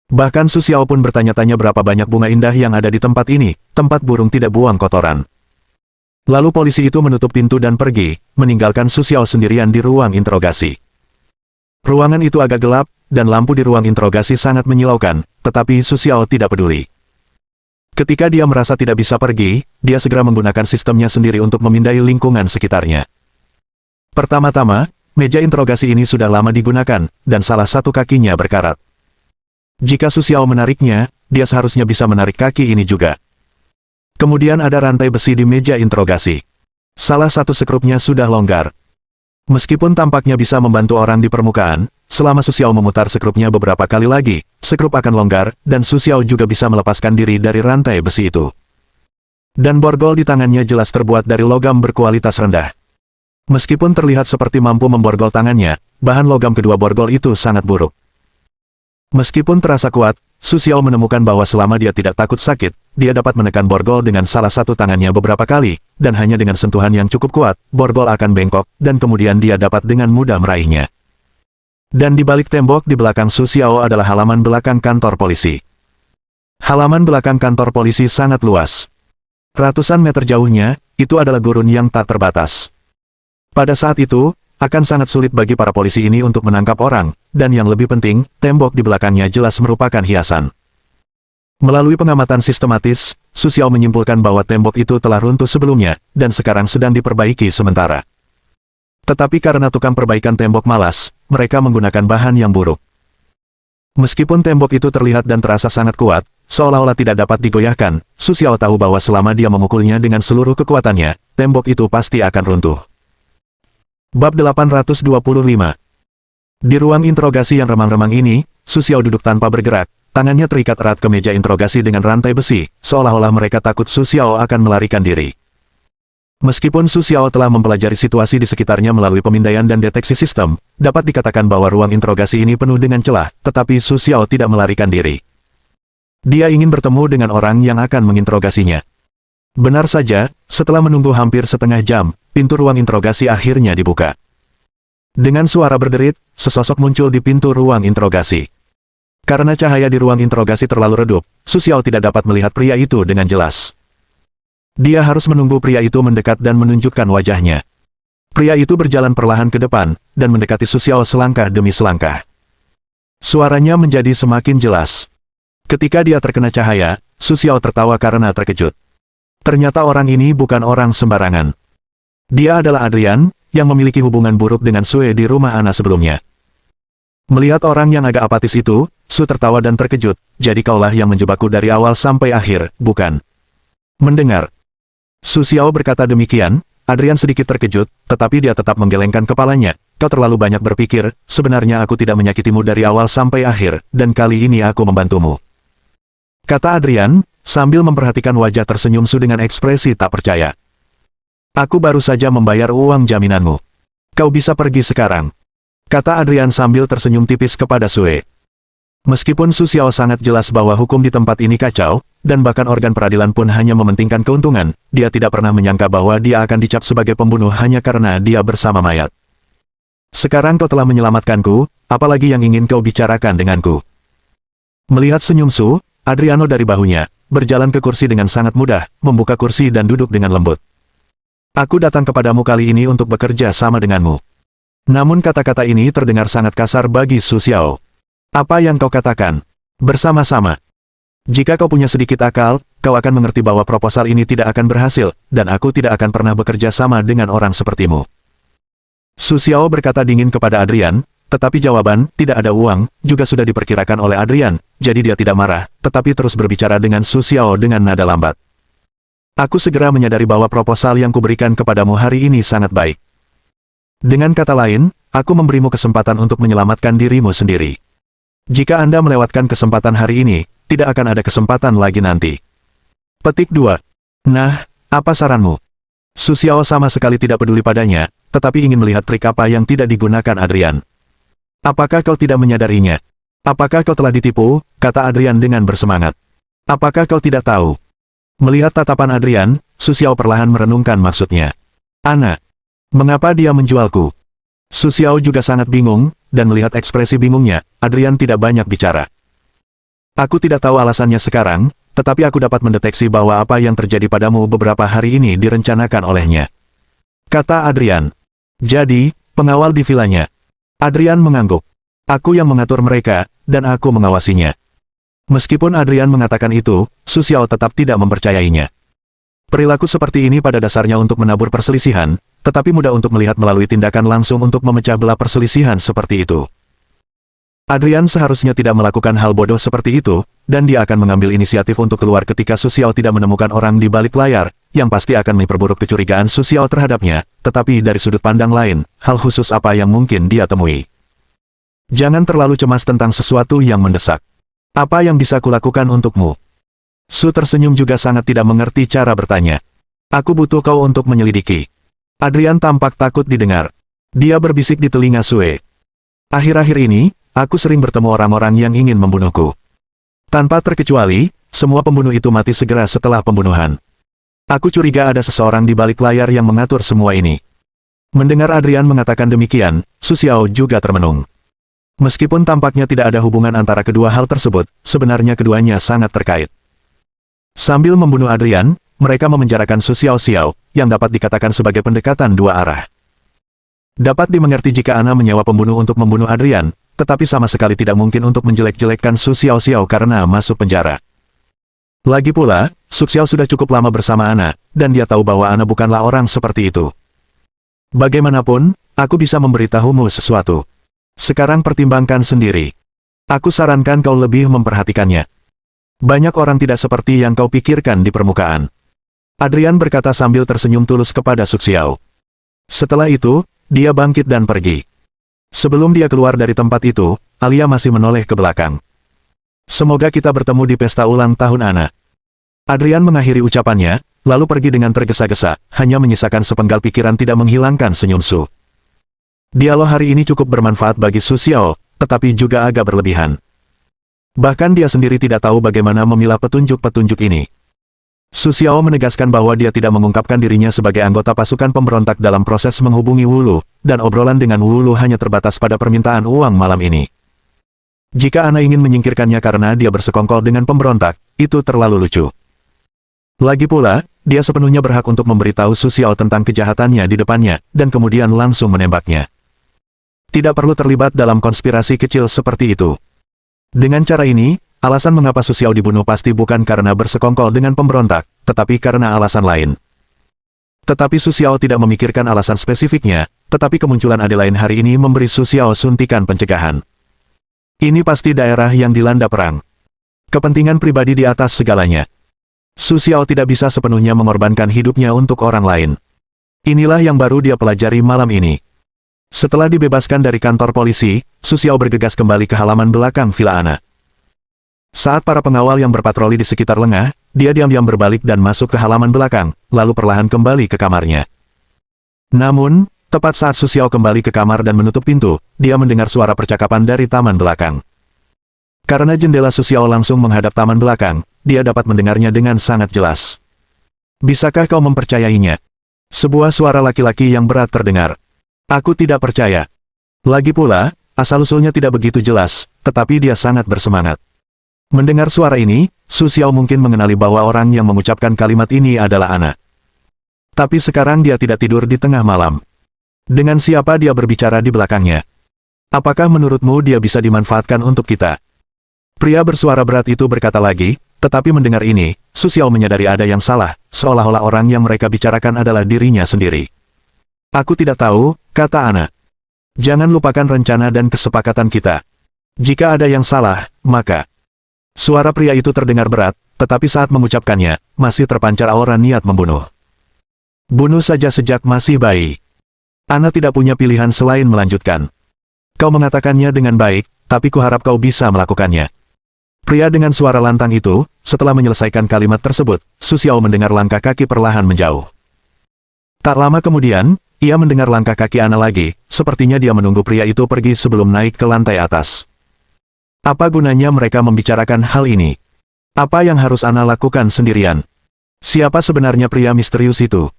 Bahkan Su Xiao pun bertanya-tanya berapa banyak bunga indah yang ada di tempat ini, tempat burung tidak buang kotoran. Lalu polisi itu menutup pintu dan pergi, meninggalkan Su Xiao sendirian di ruang interogasi. Ruangan itu agak gelap, dan lampu di ruang interogasi sangat menyilaukan, tetapi Su Xiao tidak peduli. Ketika dia merasa tidak bisa pergi, dia segera menggunakan sistemnya sendiri untuk memindai lingkungan sekitarnya. Pertama-tama, meja interogasi ini sudah lama digunakan, dan salah satu kakinya berkarat. Jika Su Xiao menariknya, dia seharusnya bisa menarik kaki ini juga. Kemudian ada rantai besi di meja interogasi. Salah satu sekrupnya sudah longgar. Meskipun tampaknya bisa membantu orang di permukaan, selama Su Xiao memutar sekrupnya beberapa kali lagi, sekrup akan longgar, dan Su Xiao juga bisa melepaskan diri dari rantai besi itu. Dan borgol di tangannya jelas terbuat dari logam berkualitas rendah. Meskipun terlihat seperti mampu memborgol tangannya, bahan logam kedua borgol itu sangat buruk. Meskipun terasa kuat, Su Xiao menemukan bahwa selama dia tidak takut sakit, dia dapat menekan borgol dengan salah satu tangannya beberapa kali, dan hanya dengan sentuhan yang cukup kuat, borgol akan bengkok, dan kemudian dia dapat dengan mudah meraihnya. Dan di balik tembok di belakang Su Xiao adalah halaman belakang kantor polisi. Halaman belakang kantor polisi sangat luas. Ratusan meter jauhnya, itu adalah gurun yang tak terbatas. Pada saat itu, akan sangat sulit bagi para polisi ini untuk menangkap orang, dan yang lebih penting, tembok di belakangnya jelas merupakan hiasan. Melalui pengamatan sistematis, Su Xiao menyimpulkan bahwa tembok itu telah runtuh sebelumnya, dan sekarang sedang diperbaiki sementara. Tetapi karena tukang perbaikan tembok malas, mereka menggunakan bahan yang buruk. Meskipun tembok itu terlihat dan terasa sangat kuat, seolah-olah tidak dapat digoyahkan, Su Xiao tahu bahwa selama dia memukulnya dengan seluruh kekuatannya, tembok itu pasti akan runtuh. Bab 825. Di ruang interogasi yang remang-remang ini, Su Xiao duduk tanpa bergerak, tangannya terikat erat ke meja interogasi dengan rantai besi, seolah-olah mereka takut Su Xiao akan melarikan diri. Meskipun Su Xiao telah mempelajari situasi di sekitarnya melalui pemindaian dan deteksi sistem, dapat dikatakan bahwa ruang interogasi ini penuh dengan celah, tetapi Su Xiao tidak melarikan diri. Dia ingin bertemu dengan orang yang akan menginterogasinya. Benar saja, setelah menunggu hampir setengah jam, pintu ruang interogasi akhirnya dibuka. Dengan suara berderit, sesosok muncul di pintu ruang interogasi. Karena cahaya di ruang interogasi terlalu redup, Su Xiao tidak dapat melihat pria itu dengan jelas. Dia harus menunggu pria itu mendekat dan menunjukkan wajahnya. Pria itu berjalan perlahan ke depan, dan mendekati Su Xiao selangkah demi selangkah. Suaranya menjadi semakin jelas. Ketika dia terkena cahaya, Su Xiao tertawa karena terkejut. Ternyata orang ini bukan orang sembarangan. Dia adalah Adrian, yang memiliki hubungan buruk dengan Sue di rumah Ana sebelumnya. Melihat orang yang agak apatis itu, Su tertawa dan terkejut, jadi kaulah yang menjebakku dari awal sampai akhir, bukan? Mendengar Su Xiao berkata demikian, Adrian sedikit terkejut, tetapi dia tetap menggelengkan kepalanya. Kau terlalu banyak berpikir, sebenarnya aku tidak menyakitimu dari awal sampai akhir, dan kali ini aku membantumu. Kata Adrian, sambil memperhatikan wajah tersenyum Su dengan ekspresi tak percaya. Aku baru saja membayar uang jaminanmu. Kau bisa pergi sekarang. Kata Adrian sambil tersenyum tipis kepada Sue. Meskipun Su Xiao sangat jelas bahwa hukum di tempat ini kacau, dan bahkan organ peradilan pun hanya mementingkan keuntungan, dia tidak pernah menyangka bahwa dia akan dicap sebagai pembunuh hanya karena dia bersama mayat. Sekarang kau telah menyelamatkanku, apalagi yang ingin kau bicarakan denganku? Melihat senyum Su, Adriano dari bahunya, berjalan ke kursi dengan sangat mudah, membuka kursi dan duduk dengan lembut. Aku datang kepadamu kali ini untuk bekerja sama denganmu. Namun kata-kata ini terdengar sangat kasar bagi Su Xiao. Apa yang kau katakan? Bersama-sama. Jika kau punya sedikit akal, kau akan mengerti bahwa proposal ini tidak akan berhasil, dan aku tidak akan pernah bekerja sama dengan orang sepertimu. Su Xiao berkata dingin kepada Adrian, tetapi jawaban, tidak ada uang, juga sudah diperkirakan oleh Adrian, jadi dia tidak marah, tetapi terus berbicara dengan Su Xiao dengan nada lambat. Aku segera menyadari bahwa proposal yang kuberikan kepadamu hari ini sangat baik. Dengan kata lain, aku memberimu kesempatan untuk menyelamatkan dirimu sendiri. Jika Anda melewatkan kesempatan hari ini, tidak akan ada kesempatan lagi nanti. Petik 2. Nah, apa saranmu? Su Xiao sama sekali tidak peduli padanya, tetapi ingin melihat trik apa yang tidak digunakan Adrian. Apakah kau tidak menyadarinya? Apakah kau telah ditipu? Kata Adrian dengan bersemangat. Apakah kau tidak tahu? Melihat tatapan Adrian, Su Xiao perlahan merenungkan maksudnya. Ana, mengapa dia menjualku? Su Xiao juga sangat bingung, dan melihat ekspresi bingungnya, Adrian tidak banyak bicara. Aku tidak tahu alasannya sekarang, tetapi aku dapat mendeteksi bahwa apa yang terjadi padamu beberapa hari ini direncanakan olehnya. Kata Adrian. Jadi, pengawal di vilanya. Adrian mengangguk. Aku yang mengatur mereka, dan aku mengawasinya. Meskipun Adrian mengatakan itu, Su Xiao tetap tidak mempercayainya. Perilaku seperti ini pada dasarnya untuk menabur perselisihan, tetapi mudah untuk melihat melalui tindakan langsung untuk memecah belah perselisihan seperti itu. Adrian seharusnya tidak melakukan hal bodoh seperti itu, dan dia akan mengambil inisiatif untuk keluar ketika Su Xiao tidak menemukan orang di balik layar, yang pasti akan memperburuk kecurigaan Su Xiao terhadapnya, tetapi dari sudut pandang lain, hal khusus apa yang mungkin dia temui. Jangan terlalu cemas tentang sesuatu yang mendesak. Apa yang bisa kulakukan untukmu? Su tersenyum juga sangat tidak mengerti cara bertanya. Aku butuh kau untuk menyelidiki. Adrian tampak takut didengar. Dia berbisik di telinga Sue. Akhir-akhir ini, aku sering bertemu orang-orang yang ingin membunuhku. Tanpa terkecuali, semua pembunuh itu mati segera setelah pembunuhan. Aku curiga ada seseorang di balik layar yang mengatur semua ini. Mendengar Adrian mengatakan demikian, Su Xiao juga termenung. Meskipun tampaknya tidak ada hubungan antara kedua hal tersebut, sebenarnya keduanya sangat terkait. Sambil membunuh Adrian, mereka memenjarakan Su Xiao, yang dapat dikatakan sebagai pendekatan dua arah. Dapat dimengerti jika Ana menyewa pembunuh untuk membunuh Adrian, tetapi sama sekali tidak mungkin untuk menjelek-jelekkan Su Xiao karena masuk penjara. Lagi pula, Su Xiao sudah cukup lama bersama Ana, dan dia tahu bahwa Ana bukanlah orang seperti itu. Bagaimanapun, aku bisa memberitahumu sesuatu. Sekarang pertimbangkan sendiri. Aku sarankan kau lebih memperhatikannya. Banyak orang tidak seperti yang kau pikirkan di permukaan. Adrian berkata sambil tersenyum tulus kepada Su Xiao. Setelah itu, dia bangkit dan pergi. Sebelum dia keluar dari tempat itu, Alia masih menoleh ke belakang. Semoga kita bertemu di pesta ulang tahun Ana. Adrian mengakhiri ucapannya, lalu pergi dengan tergesa-gesa, hanya menyisakan sepenggal pikiran tidak menghilangkan senyum Su. Dialog hari ini cukup bermanfaat bagi Su Xiao, tetapi juga agak berlebihan. Bahkan dia sendiri tidak tahu bagaimana memilah petunjuk-petunjuk ini. Su Xiao menegaskan bahwa dia tidak mengungkapkan dirinya sebagai anggota pasukan pemberontak dalam proses menghubungi Wulu, dan obrolan dengan Wulu hanya terbatas pada permintaan uang malam ini. Jika Ana ingin menyingkirkannya karena dia bersekongkol dengan pemberontak, itu terlalu lucu. Lagi pula, dia sepenuhnya berhak untuk memberitahu Su Xiao tentang kejahatannya di depannya, dan kemudian langsung menembaknya. Tidak perlu terlibat dalam konspirasi kecil seperti itu. Dengan cara ini, alasan mengapa Su Xiao dibunuh pasti bukan karena bersekongkol dengan pemberontak, tetapi karena alasan lain. Tetapi Su Xiao tidak memikirkan alasan spesifiknya, tetapi kemunculan ade lain hari ini memberi Su Xiao suntikan pencegahan. Ini pasti daerah yang dilanda perang. Kepentingan pribadi di atas segalanya. Su Xiao tidak bisa sepenuhnya mengorbankan hidupnya untuk orang lain. Inilah yang baru dia pelajari malam ini. Setelah dibebaskan dari kantor polisi, Su Xiao bergegas kembali ke halaman belakang Villa Ana. Saat para pengawal yang berpatroli di sekitar lengah, dia diam-diam berbalik dan masuk ke halaman belakang, lalu perlahan kembali ke kamarnya. Namun, tepat saat Su Xiao kembali ke kamar dan menutup pintu, dia mendengar suara percakapan dari taman belakang. Karena jendela Su Xiao langsung menghadap taman belakang, dia dapat mendengarnya dengan sangat jelas. Bisakah kau mempercayainya? Sebuah suara laki-laki yang berat terdengar. Aku tidak percaya. Lagi pula, asal-usulnya tidak begitu jelas, tetapi dia sangat bersemangat. Mendengar suara ini, Su Xiao mungkin mengenali bahwa orang yang mengucapkan kalimat ini adalah Ana. Tapi sekarang dia tidak tidur di tengah malam. Dengan siapa dia berbicara di belakangnya? Apakah menurutmu dia bisa dimanfaatkan untuk kita? Pria bersuara berat itu berkata lagi, tetapi mendengar ini, Su Xiao menyadari ada yang salah, seolah-olah orang yang mereka bicarakan adalah dirinya sendiri. Aku tidak tahu, kata Ana. Jangan lupakan rencana dan kesepakatan kita. Jika ada yang salah, maka... Suara pria itu terdengar berat, tetapi saat mengucapkannya, masih terpancar aura niat membunuh. Bunuh saja sejak masih bayi. Ana tidak punya pilihan selain melanjutkan. Kau mengatakannya dengan baik, tapi kuharap kau bisa melakukannya. Pria dengan suara lantang itu, setelah menyelesaikan kalimat tersebut, Su Xiao mendengar langkah kaki perlahan menjauh. Tak lama kemudian, ia mendengar langkah kaki Ana lagi, sepertinya dia menunggu pria itu pergi sebelum naik ke lantai atas. Apa gunanya mereka membicarakan hal ini? Apa yang harus Ana lakukan sendirian? Siapa sebenarnya pria misterius itu?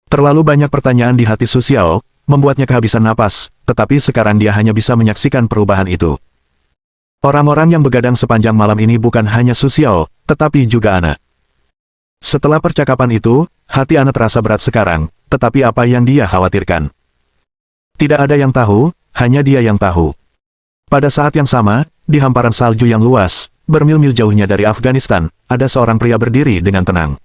Terlalu banyak pertanyaan di hati Su Xiao, membuatnya kehabisan napas, tetapi sekarang dia hanya bisa menyaksikan perubahan itu. Orang-orang yang begadang sepanjang malam ini bukan hanya Su Xiao, tetapi juga Ana. Setelah percakapan itu, hati Ana terasa berat sekarang, tetapi apa yang dia khawatirkan? Tidak ada yang tahu, hanya dia yang tahu. Pada saat yang sama, di hamparan salju yang luas, bermil-mil jauhnya dari Afghanistan, ada seorang pria berdiri dengan tenang.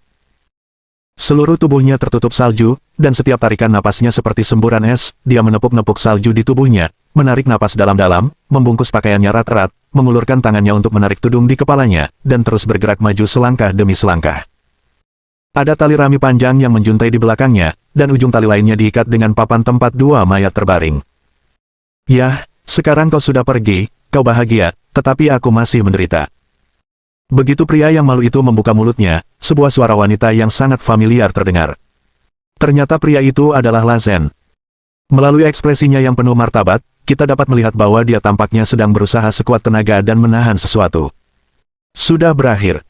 Seluruh tubuhnya tertutup salju, dan setiap tarikan napasnya seperti semburan es, dia menepuk-nepuk salju di tubuhnya, menarik napas dalam-dalam, membungkus pakaiannya erat-erat, mengulurkan tangannya untuk menarik tudung di kepalanya, dan terus bergerak maju selangkah demi selangkah. Ada tali rami panjang yang menjuntai di belakangnya, dan ujung tali lainnya diikat dengan papan tempat dua mayat terbaring. Yah, sekarang kau sudah pergi, kau bahagia, tetapi aku masih menderita. Begitu pria yang malu itu membuka mulutnya, sebuah suara wanita yang sangat familiar terdengar. Ternyata pria itu adalah La Zhen. Melalui ekspresinya yang penuh martabat, kita dapat melihat bahwa dia tampaknya sedang berusaha sekuat tenaga dan menahan sesuatu. Sudah berakhir.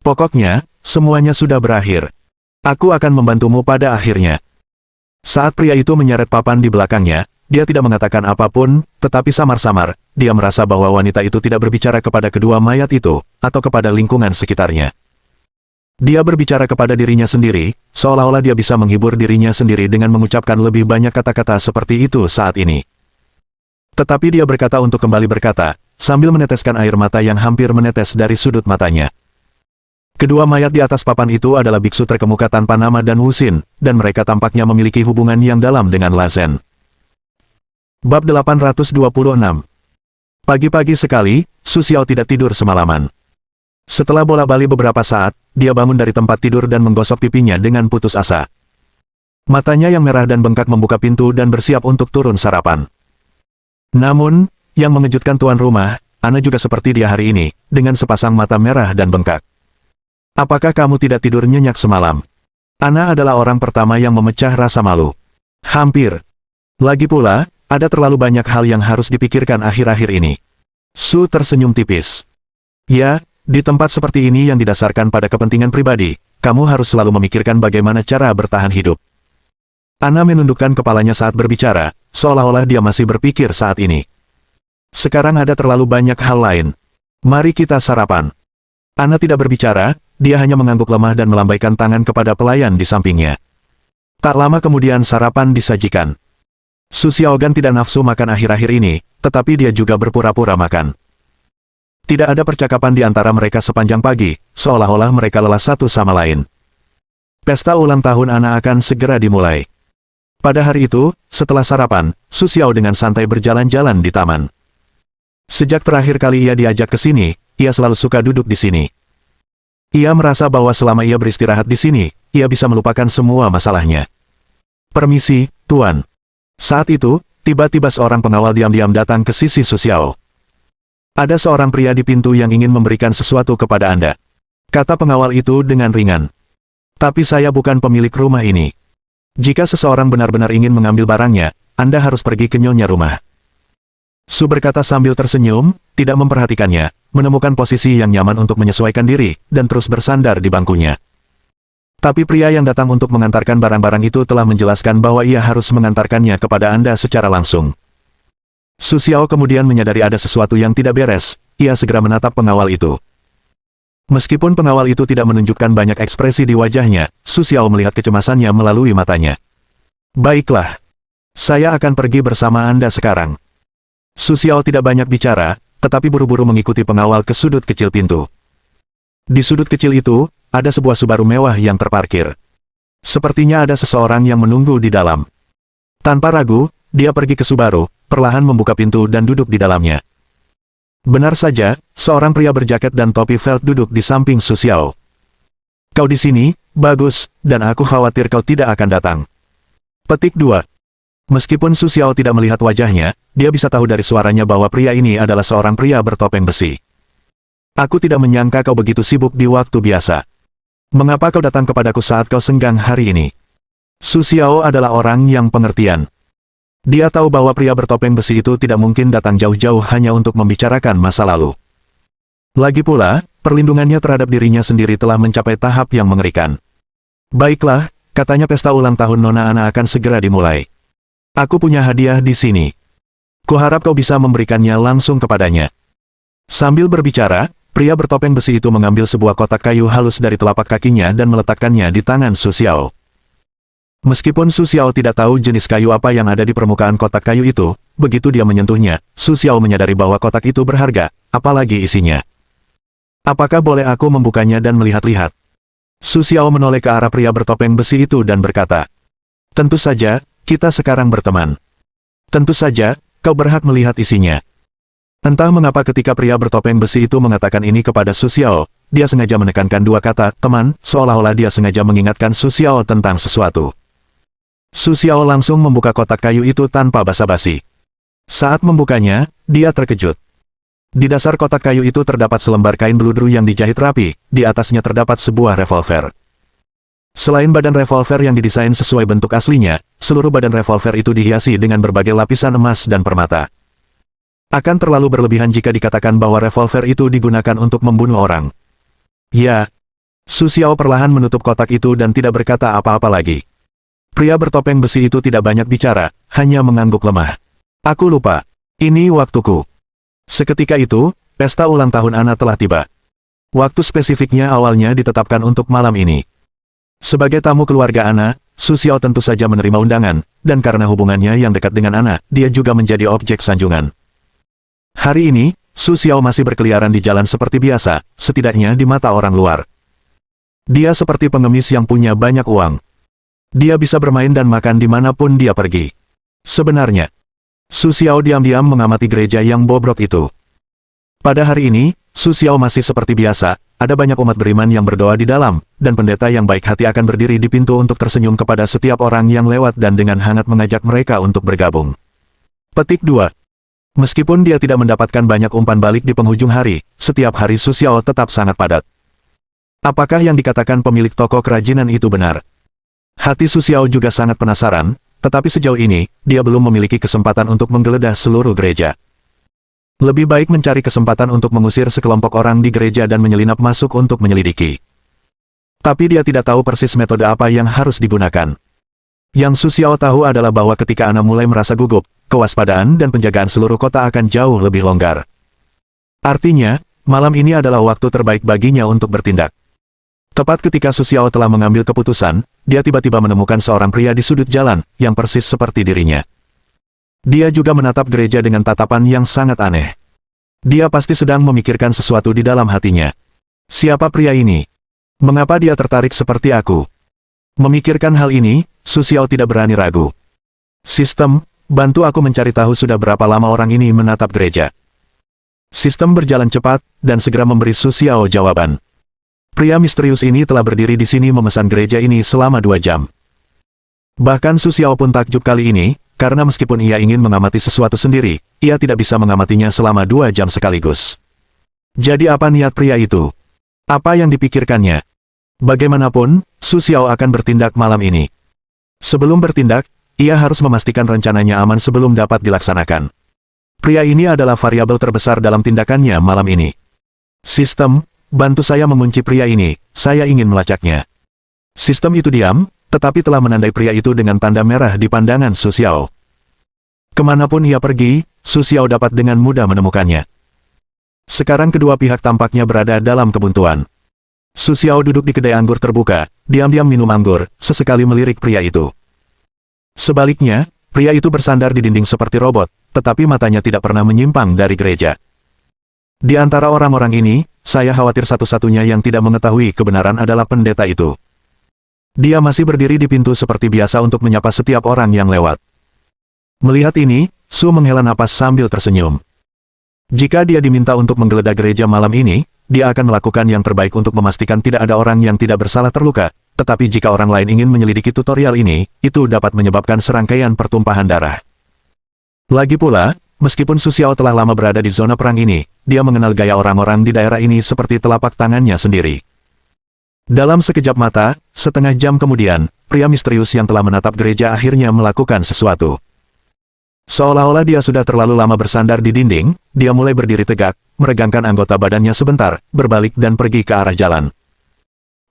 Pokoknya, semuanya sudah berakhir. Aku akan membantumu pada akhirnya. Saat pria itu menyeret papan di belakangnya, dia tidak mengatakan apapun, tetapi samar-samar, dia merasa bahwa wanita itu tidak berbicara kepada kedua mayat itu, atau kepada lingkungan sekitarnya. Dia berbicara kepada dirinya sendiri, seolah-olah dia bisa menghibur dirinya sendiri dengan mengucapkan lebih banyak kata-kata seperti itu saat ini. Tetapi dia berkata untuk kembali berkata, sambil meneteskan air mata yang hampir menetes dari sudut matanya. Kedua mayat di atas papan itu adalah biksu terkemuka tanpa nama dan Wuxin, dan mereka tampaknya memiliki hubungan yang dalam dengan La Zhen. Bab 826. Pagi-pagi sekali, Su Xiao tidak tidur semalaman. Setelah bola-bali beberapa saat, dia bangun dari tempat tidur dan menggosok pipinya dengan putus asa. Matanya yang merah dan bengkak membuka pintu dan bersiap untuk turun sarapan. Namun, yang mengejutkan tuan rumah, Ana juga seperti dia hari ini, dengan sepasang mata merah dan bengkak. Apakah kamu tidak tidur nyenyak semalam? Ana adalah orang pertama yang memecah rasa malu. Hampir. Lagi pula, ada terlalu banyak hal yang harus dipikirkan akhir-akhir ini. Su tersenyum tipis. Ya, di tempat seperti ini yang didasarkan pada kepentingan pribadi, kamu harus selalu memikirkan bagaimana cara bertahan hidup. Ana menundukkan kepalanya saat berbicara, seolah-olah dia masih berpikir saat ini. Sekarang ada terlalu banyak hal lain. Mari kita sarapan. Ana tidak berbicara, dia hanya mengangguk lemah dan melambaikan tangan kepada pelayan di sampingnya. Tak lama kemudian sarapan disajikan. Su Xiaogan tidak nafsu makan akhir-akhir ini, tetapi dia juga berpura-pura makan. Tidak ada percakapan di antara mereka sepanjang pagi, seolah-olah mereka lelah satu sama lain. Pesta ulang tahun Ana akan segera dimulai. Pada hari itu, setelah sarapan, Su Xiao dengan santai berjalan-jalan di taman. Sejak terakhir kali ia diajak ke sini, ia selalu suka duduk di sini. Ia merasa bahwa selama ia beristirahat di sini, ia bisa melupakan semua masalahnya. Permisi, Tuan. Saat itu, tiba-tiba seorang pengawal diam-diam datang ke sisi Su Xiao. Ada seorang pria di pintu yang ingin memberikan sesuatu kepada Anda. Kata pengawal itu dengan ringan. Tapi saya bukan pemilik rumah ini. Jika seseorang benar-benar ingin mengambil barangnya, Anda harus pergi ke nyonya rumah. Su berkata sambil tersenyum, tidak memperhatikannya, menemukan posisi yang nyaman untuk menyesuaikan diri, dan terus bersandar di bangkunya. Tapi pria yang datang untuk mengantarkan barang-barang itu telah menjelaskan bahwa ia harus mengantarkannya kepada Anda secara langsung. Su Xiao kemudian menyadari ada sesuatu yang tidak beres, ia segera menatap pengawal itu. Meskipun pengawal itu tidak menunjukkan banyak ekspresi di wajahnya, Su Xiao melihat kecemasannya melalui matanya. Baiklah. Saya akan pergi bersama Anda sekarang. Su Xiao tidak banyak bicara, tetapi buru-buru mengikuti pengawal ke sudut kecil pintu. Di sudut kecil itu, ada sebuah Subaru mewah yang terparkir. Sepertinya ada seseorang yang menunggu di dalam. Tanpa ragu, dia pergi ke Subaru, perlahan membuka pintu dan duduk di dalamnya. Benar saja, seorang pria berjaket dan topi felt duduk di samping Su Xiao. Kau di sini, bagus, dan aku khawatir kau tidak akan datang. Petik 2. Meskipun Su Xiao tidak melihat wajahnya, dia bisa tahu dari suaranya bahwa pria ini adalah seorang pria bertopeng besi. Aku tidak menyangka kau begitu sibuk di waktu biasa. Mengapa kau datang kepadaku saat kau senggang hari ini? Su Xiao adalah orang yang pengertian. Dia tahu bahwa pria bertopeng besi itu tidak mungkin datang jauh-jauh hanya untuk membicarakan masa lalu. Lagi pula, perlindungannya terhadap dirinya sendiri telah mencapai tahap yang mengerikan. Baiklah, katanya pesta ulang tahun Nona Ana akan segera dimulai. Aku punya hadiah di sini. Kuharap kau bisa memberikannya langsung kepadanya. Sambil berbicara, pria bertopeng besi itu mengambil sebuah kotak kayu halus dari telapak kakinya dan meletakkannya di tangan Su Xiao. Meskipun Su Xiao tidak tahu jenis kayu apa yang ada di permukaan kotak kayu itu, begitu dia menyentuhnya, Su Xiao menyadari bahwa kotak itu berharga, apalagi isinya. Apakah boleh aku membukanya dan melihat-lihat? Su Xiao menoleh ke arah pria bertopeng besi itu dan berkata, tentu saja, kita sekarang berteman. Tentu saja, kau berhak melihat isinya. Entah mengapa ketika pria bertopeng besi itu mengatakan ini kepada Su Xiao, dia sengaja menekankan dua kata, teman, seolah-olah dia sengaja mengingatkan Su Xiao tentang sesuatu. Su Xiao langsung membuka kotak kayu itu tanpa basa-basi. Saat membukanya, dia terkejut. Di dasar kotak kayu itu terdapat selembar kain beludru yang dijahit rapi, di atasnya terdapat sebuah revolver. Selain badan revolver yang didesain sesuai bentuk aslinya, seluruh badan revolver itu dihiasi dengan berbagai lapisan emas dan permata. Akan terlalu berlebihan jika dikatakan bahwa revolver itu digunakan untuk membunuh orang. Ya. Su Xiao perlahan menutup kotak itu dan tidak berkata apa-apa lagi. Pria bertopeng besi itu tidak banyak bicara, hanya mengangguk lemah. Aku lupa. Ini waktuku. Seketika itu, pesta ulang tahun Ana telah tiba. Waktu spesifiknya awalnya ditetapkan untuk malam ini. Sebagai tamu keluarga Ana, Su Xiao tentu saja menerima undangan, dan karena hubungannya yang dekat dengan Ana, dia juga menjadi objek sanjungan. Hari ini, Su Xiao masih berkeliaran di jalan seperti biasa, setidaknya di mata orang luar. Dia seperti pengemis yang punya banyak uang. Dia bisa bermain dan makan dimanapun dia pergi. Sebenarnya, Su Xiao diam-diam mengamati gereja yang bobrok itu. Pada hari ini, Su Xiao masih seperti biasa, ada banyak umat beriman yang berdoa di dalam, dan pendeta yang baik hati akan berdiri di pintu untuk tersenyum kepada setiap orang yang lewat dan dengan hangat mengajak mereka untuk bergabung. Petik 2. Meskipun dia tidak mendapatkan banyak umpan balik di penghujung hari, setiap hari Su Xiao tetap sangat padat. Apakah yang dikatakan pemilik toko kerajinan itu benar? Hati Su Xiao juga sangat penasaran, tetapi sejauh ini, dia belum memiliki kesempatan untuk menggeledah seluruh gereja. Lebih baik mencari kesempatan untuk mengusir sekelompok orang di gereja dan menyelinap masuk untuk menyelidiki. Tapi dia tidak tahu persis metode apa yang harus digunakan. Yang Su Xiao tahu adalah bahwa ketika Ana mulai merasa gugup, kewaspadaan dan penjagaan seluruh kota akan jauh lebih longgar. Artinya, malam ini adalah waktu terbaik baginya untuk bertindak. Tepat ketika Su Xiao telah mengambil keputusan, dia tiba-tiba menemukan seorang pria di sudut jalan, yang persis seperti dirinya. Dia juga menatap gereja dengan tatapan yang sangat aneh. Dia pasti sedang memikirkan sesuatu di dalam hatinya. Siapa pria ini? Mengapa dia tertarik seperti aku? Memikirkan hal ini, Su Xiao tidak berani ragu. Sistem, bantu aku mencari tahu sudah berapa lama orang ini menatap gereja. Sistem berjalan cepat, dan segera memberi Su Xiao jawaban. Pria misterius ini telah berdiri di sini memesan gereja ini selama 2 jam. Bahkan Su Xiao pun takjub kali ini, karena meskipun ia ingin mengamati sesuatu sendiri, ia tidak bisa mengamatinya selama 2 jam sekaligus. Jadi apa niat pria itu? Apa yang dipikirkannya? Bagaimanapun, Su Xiao akan bertindak malam ini. Sebelum bertindak, ia harus memastikan rencananya aman sebelum dapat dilaksanakan. Pria ini adalah variabel terbesar dalam tindakannya malam ini. Sistem, bantu saya mengunci pria ini, saya ingin melacaknya. Sistem itu diam, tetapi telah menandai pria itu dengan tanda merah di pandangan Su Xiao. Kemanapun ia pergi, Su Xiao dapat dengan mudah menemukannya. Sekarang kedua pihak tampaknya berada dalam kebuntuan. Su Xiao duduk di kedai anggur terbuka, diam-diam minum anggur, sesekali melirik pria itu. Sebaliknya, pria itu bersandar di dinding seperti robot, tetapi matanya tidak pernah menyimpang dari gereja. Di antara orang-orang ini, saya khawatir satu-satunya yang tidak mengetahui kebenaran adalah pendeta itu. Dia masih berdiri di pintu seperti biasa untuk menyapa setiap orang yang lewat. Melihat ini, Su menghela napas sambil tersenyum. Jika dia diminta untuk menggeledah gereja malam ini, dia akan melakukan yang terbaik untuk memastikan tidak ada orang yang tidak bersalah terluka, tetapi jika orang lain ingin menyelidiki tutorial ini, itu dapat menyebabkan serangkaian pertumpahan darah. Lagi pula, meskipun Su Xiao telah lama berada di zona perang ini, dia mengenal gaya orang-orang di daerah ini seperti telapak tangannya sendiri. Dalam sekejap mata, setengah jam kemudian, pria misterius yang telah menatap gereja akhirnya melakukan sesuatu. Seolah-olah dia sudah terlalu lama bersandar di dinding, dia mulai berdiri tegak, meregangkan anggota badannya sebentar, berbalik dan pergi ke arah jalan.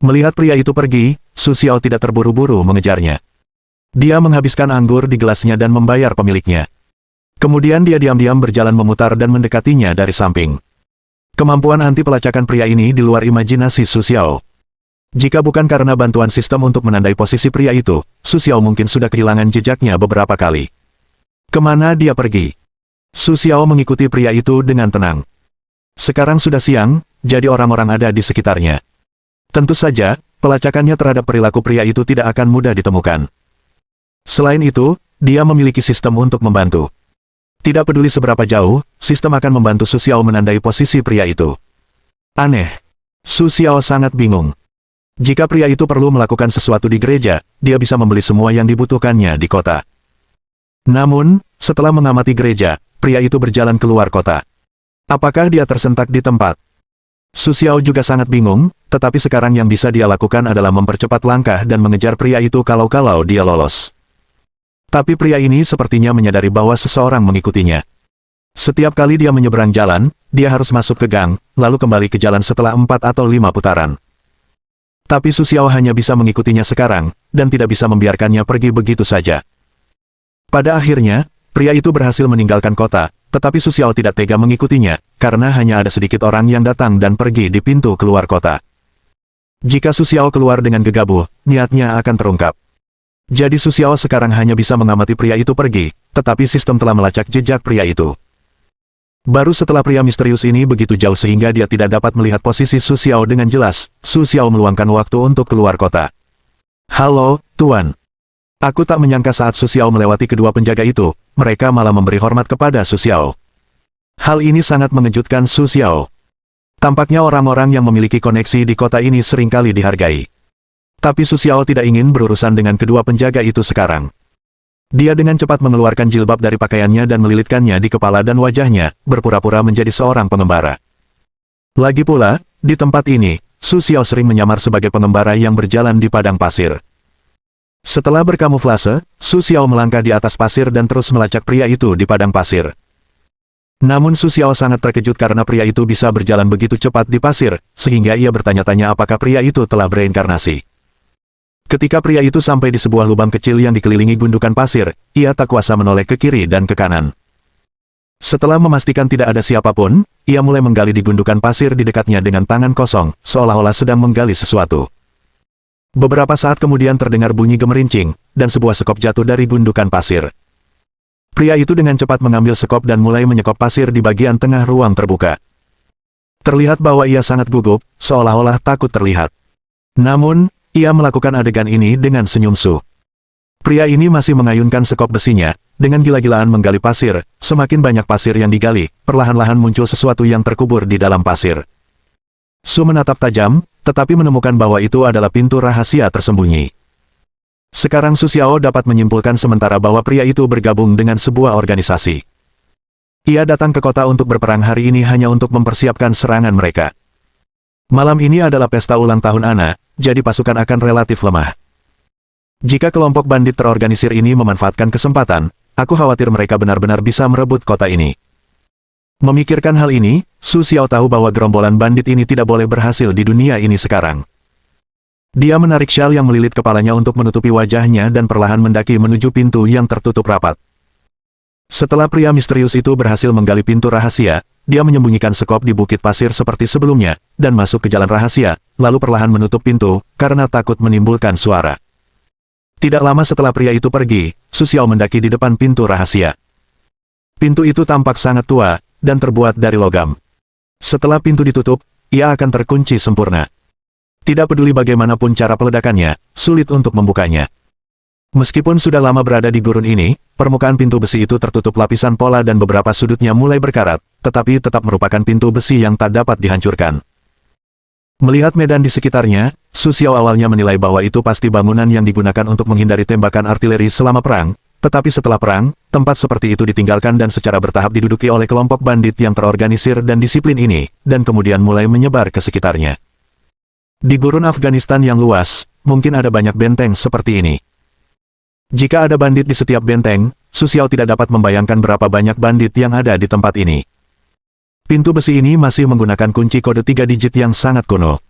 Melihat pria itu pergi, Su Xiao tidak terburu-buru mengejarnya. Dia menghabiskan anggur di gelasnya dan membayar pemiliknya. Kemudian dia diam-diam berjalan memutar dan mendekatinya dari samping. Kemampuan anti pelacakan pria ini di luar imajinasi Su Xiao. Jika bukan karena bantuan sistem untuk menandai posisi pria itu, Su Xiao mungkin sudah kehilangan jejaknya beberapa kali. Kemana dia pergi? Su Xiao mengikuti pria itu dengan tenang. Sekarang sudah siang, jadi orang-orang ada di sekitarnya. Tentu saja, pelacakannya terhadap perilaku pria itu tidak akan mudah ditemukan. Selain itu, dia memiliki sistem untuk membantu. Tidak peduli seberapa jauh, sistem akan membantu Su Xiao menandai posisi pria itu. Aneh. Su Xiao sangat bingung. Jika pria itu perlu melakukan sesuatu di gereja, dia bisa membeli semua yang dibutuhkannya di kota. Namun, setelah mengamati gereja, pria itu berjalan keluar kota. Apakah dia tersentak di tempat? Su Xiao juga sangat bingung, tetapi sekarang yang bisa dia lakukan adalah mempercepat langkah dan mengejar pria itu kalau-kalau dia lolos. Tapi pria ini sepertinya menyadari bahwa seseorang mengikutinya. Setiap kali dia menyeberang jalan, dia harus masuk ke gang, lalu kembali ke jalan setelah 4 atau 5 putaran. Tapi Su Xiao hanya bisa mengikutinya sekarang, dan tidak bisa membiarkannya pergi begitu saja. Pada akhirnya, pria itu berhasil meninggalkan kota, tetapi Su Xiao tidak tega mengikutinya, karena hanya ada sedikit orang yang datang dan pergi di pintu keluar kota. Jika Su Xiao keluar dengan gegabah, niatnya akan terungkap. Jadi Su Xiao sekarang hanya bisa mengamati pria itu pergi, tetapi sistem telah melacak jejak pria itu. Baru setelah pria misterius ini begitu jauh sehingga dia tidak dapat melihat posisi Su Xiao dengan jelas, Su Xiao meluangkan waktu untuk keluar kota. Halo, Tuan. Aku tak menyangka saat Su Xiao melewati kedua penjaga itu, mereka malah memberi hormat kepada Su Xiao. Hal ini sangat mengejutkan Su Xiao. Tampaknya orang-orang yang memiliki koneksi di kota ini seringkali dihargai. Tapi Su Xiao tidak ingin berurusan dengan kedua penjaga itu sekarang. Dia dengan cepat mengeluarkan jilbab dari pakaiannya dan melilitkannya di kepala dan wajahnya, berpura-pura menjadi seorang pengembara. Lagi pula, di tempat ini, Su Xiao sering menyamar sebagai pengembara yang berjalan di padang pasir. Setelah berkamuflase, Su Xiao melangkah di atas pasir dan terus melacak pria itu di padang pasir. Namun Su Xiao sangat terkejut karena pria itu bisa berjalan begitu cepat di pasir, sehingga ia bertanya-tanya apakah pria itu telah bereinkarnasi. Ketika pria itu sampai di sebuah lubang kecil yang dikelilingi gundukan pasir, ia tak kuasa menoleh ke kiri dan ke kanan. Setelah memastikan tidak ada siapapun, ia mulai menggali di gundukan pasir di dekatnya dengan tangan kosong, seolah-olah sedang menggali sesuatu. Beberapa saat kemudian terdengar bunyi gemerincing, dan sebuah sekop jatuh dari gundukan pasir. Pria itu dengan cepat mengambil sekop dan mulai menyekop pasir di bagian tengah ruang terbuka. Terlihat bahwa ia sangat gugup, seolah-olah takut terlihat. Namun, ia melakukan adegan ini dengan senyum su. Pria ini masih mengayunkan sekop besinya, dengan gila-gilaan menggali pasir. Semakin banyak pasir yang digali, perlahan-lahan muncul sesuatu yang terkubur di dalam pasir. Su menatap tajam, tetapi menemukan bahwa itu adalah pintu rahasia tersembunyi. Sekarang Su Xiao dapat menyimpulkan sementara bahwa pria itu bergabung dengan sebuah organisasi. Ia datang ke kota untuk berperang hari ini hanya untuk mempersiapkan serangan mereka. Malam ini adalah pesta ulang tahun Ana, jadi pasukan akan relatif lemah. Jika kelompok bandit terorganisir ini memanfaatkan kesempatan, aku khawatir mereka benar-benar bisa merebut kota ini. Memikirkan hal ini, Su Xiao tahu bahwa gerombolan bandit ini tidak boleh berhasil di dunia ini sekarang. Dia menarik syal yang melilit kepalanya untuk menutupi wajahnya dan perlahan mendaki menuju pintu yang tertutup rapat. Setelah pria misterius itu berhasil menggali pintu rahasia, dia menyembunyikan sekop di bukit pasir seperti sebelumnya, dan masuk ke jalan rahasia, lalu perlahan menutup pintu, karena takut menimbulkan suara. Tidak lama setelah pria itu pergi, Su Xiao mendaki di depan pintu rahasia. Pintu itu tampak sangat tua, dan terbuat dari logam. Setelah pintu ditutup, ia akan terkunci sempurna. Tidak peduli bagaimanapun cara peledakannya, sulit untuk membukanya. Meskipun sudah lama berada di gurun ini, permukaan pintu besi itu tertutup lapisan pola dan beberapa sudutnya mulai berkarat, tetapi tetap merupakan pintu besi yang tak dapat dihancurkan. Melihat medan di sekitarnya, Su Xiao awalnya menilai bahwa itu pasti bangunan yang digunakan untuk menghindari tembakan artileri selama perang, tetapi setelah perang, tempat seperti itu ditinggalkan dan secara bertahap diduduki oleh kelompok bandit yang terorganisir dan disiplin ini, dan kemudian mulai menyebar ke sekitarnya. Di gurun Afghanistan yang luas, mungkin ada banyak benteng seperti ini. Jika ada bandit di setiap benteng, Su Xiao tidak dapat membayangkan berapa banyak bandit yang ada di tempat ini. Pintu besi ini masih menggunakan kunci kode 3 digit yang sangat kuno.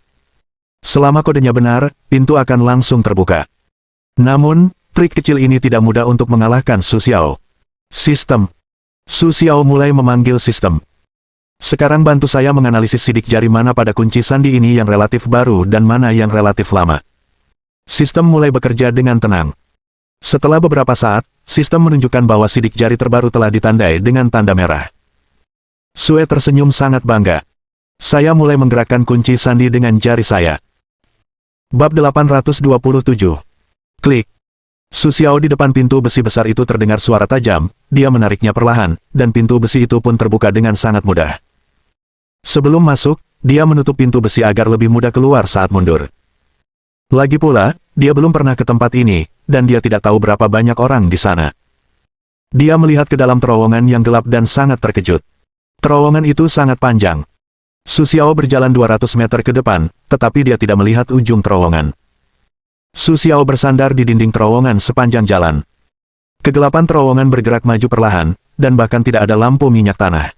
Selama kodenya benar, pintu akan langsung terbuka. Namun, trik kecil ini tidak mudah untuk mengalahkan Su Xiao. Sistem. Su Xiao mulai memanggil sistem. Sekarang bantu saya menganalisis sidik jari mana pada kunci sandi ini yang relatif baru dan mana yang relatif lama. Sistem mulai bekerja dengan tenang. Setelah beberapa saat, sistem menunjukkan bahwa sidik jari terbaru telah ditandai dengan tanda merah. Sue tersenyum sangat bangga. Saya mulai menggerakkan kunci sandi dengan jari saya. Bab 827. Klik. Su Xiao di depan pintu besi besar itu terdengar suara tajam, dia menariknya perlahan, dan pintu besi itu pun terbuka dengan sangat mudah. Sebelum masuk, dia menutup pintu besi agar lebih mudah keluar saat mundur. Lagi pula, dia belum pernah ke tempat ini, dan dia tidak tahu berapa banyak orang di sana. Dia melihat ke dalam terowongan yang gelap dan sangat terkejut. Terowongan itu sangat panjang. Su Xiao berjalan 200 meter ke depan, tetapi dia tidak melihat ujung terowongan. Su Xiao bersandar di dinding terowongan sepanjang jalan. Kegelapan terowongan bergerak maju perlahan, dan bahkan tidak ada lampu minyak tanah.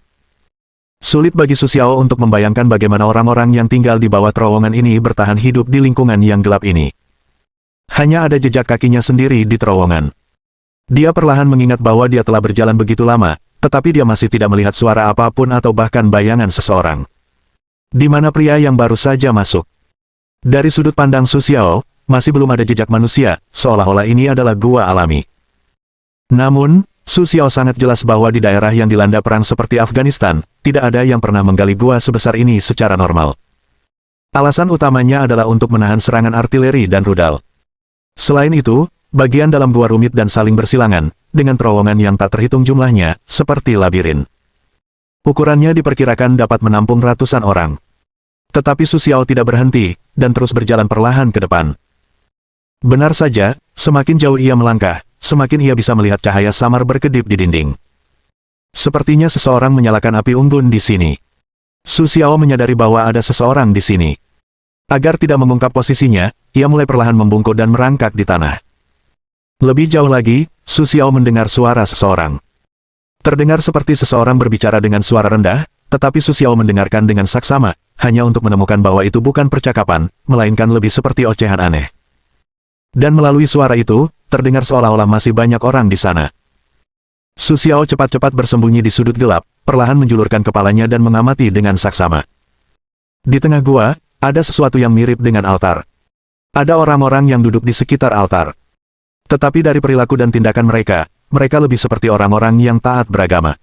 Sulit bagi Su Xiao untuk membayangkan bagaimana orang-orang yang tinggal di bawah terowongan ini bertahan hidup di lingkungan yang gelap ini. Hanya ada jejak kakinya sendiri di terowongan. Dia perlahan mengingat bahwa dia telah berjalan begitu lama, tetapi dia masih tidak melihat suara apapun atau bahkan bayangan seseorang. Di mana pria yang baru saja masuk? Dari sudut pandang Su Xiao, masih belum ada jejak manusia, seolah-olah ini adalah gua alami. Namun, Su Xiao sangat jelas bahwa di daerah yang dilanda perang seperti Afghanistan, tidak ada yang pernah menggali gua sebesar ini secara normal. Alasan utamanya adalah untuk menahan serangan artileri dan rudal. Selain itu, bagian dalam gua rumit dan saling bersilangan, dengan terowongan yang tak terhitung jumlahnya, seperti labirin. Ukurannya diperkirakan dapat menampung ratusan orang. Tetapi Su Xiao tidak berhenti, dan terus berjalan perlahan ke depan. Benar saja, semakin jauh ia melangkah, semakin ia bisa melihat cahaya samar berkedip di dinding. Sepertinya seseorang menyalakan api unggun di sini. Su Xiao menyadari bahwa ada seseorang di sini. Agar tidak mengungkap posisinya, ia mulai perlahan membungkuk dan merangkak di tanah. Lebih jauh lagi, Su Xiao mendengar suara seseorang. Terdengar seperti seseorang berbicara dengan suara rendah, tetapi Su Xiao mendengarkan dengan saksama, hanya untuk menemukan bahwa itu bukan percakapan, melainkan lebih seperti ocehan aneh. Dan melalui suara itu, terdengar seolah-olah masih banyak orang di sana. Su Xiao cepat-cepat bersembunyi di sudut gelap, perlahan menjulurkan kepalanya dan mengamati dengan saksama. Di tengah gua, ada sesuatu yang mirip dengan altar. Ada orang-orang yang duduk di sekitar altar. Tetapi dari perilaku dan tindakan mereka, mereka lebih seperti orang-orang yang taat beragama.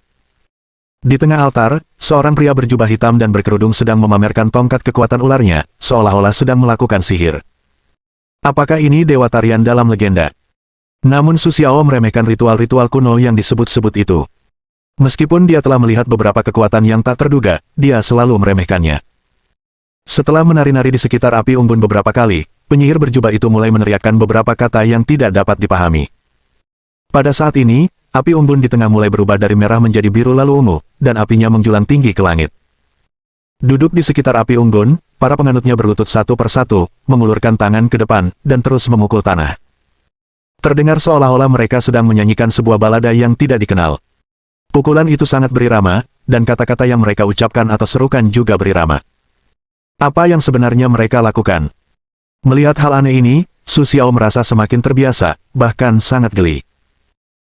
Di tengah altar, seorang pria berjubah hitam dan berkerudung sedang memamerkan tongkat kekuatan ularnya, seolah-olah sedang melakukan sihir. Apakah ini dewa tarian dalam legenda? Namun Su Xiao meremehkan ritual-ritual kuno yang disebut-sebut itu. Meskipun dia telah melihat beberapa kekuatan yang tak terduga, dia selalu meremehkannya. Setelah menari-nari di sekitar api unggun beberapa kali, penyihir berjubah itu mulai meneriakkan beberapa kata yang tidak dapat dipahami. Pada saat ini, api unggun di tengah mulai berubah dari merah menjadi biru lalu ungu, dan apinya menjulang tinggi ke langit. Duduk di sekitar api unggun, para penganutnya berlutut satu persatu, mengulurkan tangan ke depan, dan terus memukul tanah. Terdengar seolah-olah mereka sedang menyanyikan sebuah balada yang tidak dikenal. Pukulan itu sangat berirama, dan kata-kata yang mereka ucapkan atau serukan juga berirama. Apa yang sebenarnya mereka lakukan? Melihat hal aneh ini, Su Xiao merasa semakin terbiasa, bahkan sangat geli.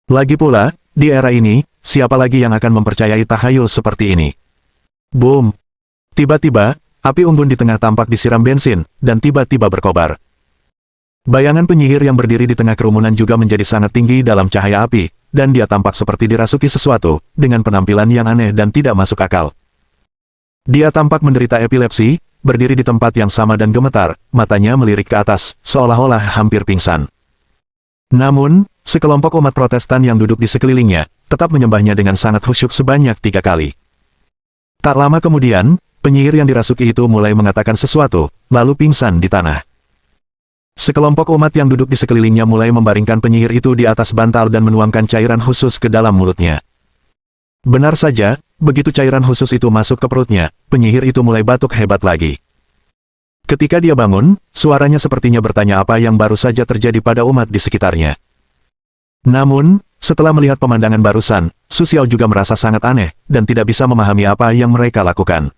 Lagi pula, di era ini, siapa lagi yang akan mempercayai tahayul seperti ini? Boom! Tiba-tiba, api unggun di tengah tampak disiram bensin, dan tiba-tiba berkobar. Bayangan penyihir yang berdiri di tengah kerumunan juga menjadi sangat tinggi dalam cahaya api, dan dia tampak seperti dirasuki sesuatu, dengan penampilan yang aneh dan tidak masuk akal. Dia tampak menderita epilepsi, berdiri di tempat yang sama dan gemetar, matanya melirik ke atas, seolah-olah hampir pingsan. Namun, sekelompok umat Protestan yang duduk di sekelilingnya, tetap menyembahnya dengan sangat khusyuk sebanyak 3 kali. Tak lama kemudian, penyihir yang dirasuki itu mulai mengatakan sesuatu, lalu pingsan di tanah. Sekelompok umat yang duduk di sekelilingnya mulai membaringkan penyihir itu di atas bantal dan menuangkan cairan khusus ke dalam mulutnya. Benar saja, begitu cairan khusus itu masuk ke perutnya, penyihir itu mulai batuk hebat lagi. Ketika dia bangun, suaranya sepertinya bertanya apa yang baru saja terjadi pada umat di sekitarnya. Namun, setelah melihat pemandangan barusan, Su Xiao juga merasa sangat aneh, dan tidak bisa memahami apa yang mereka lakukan.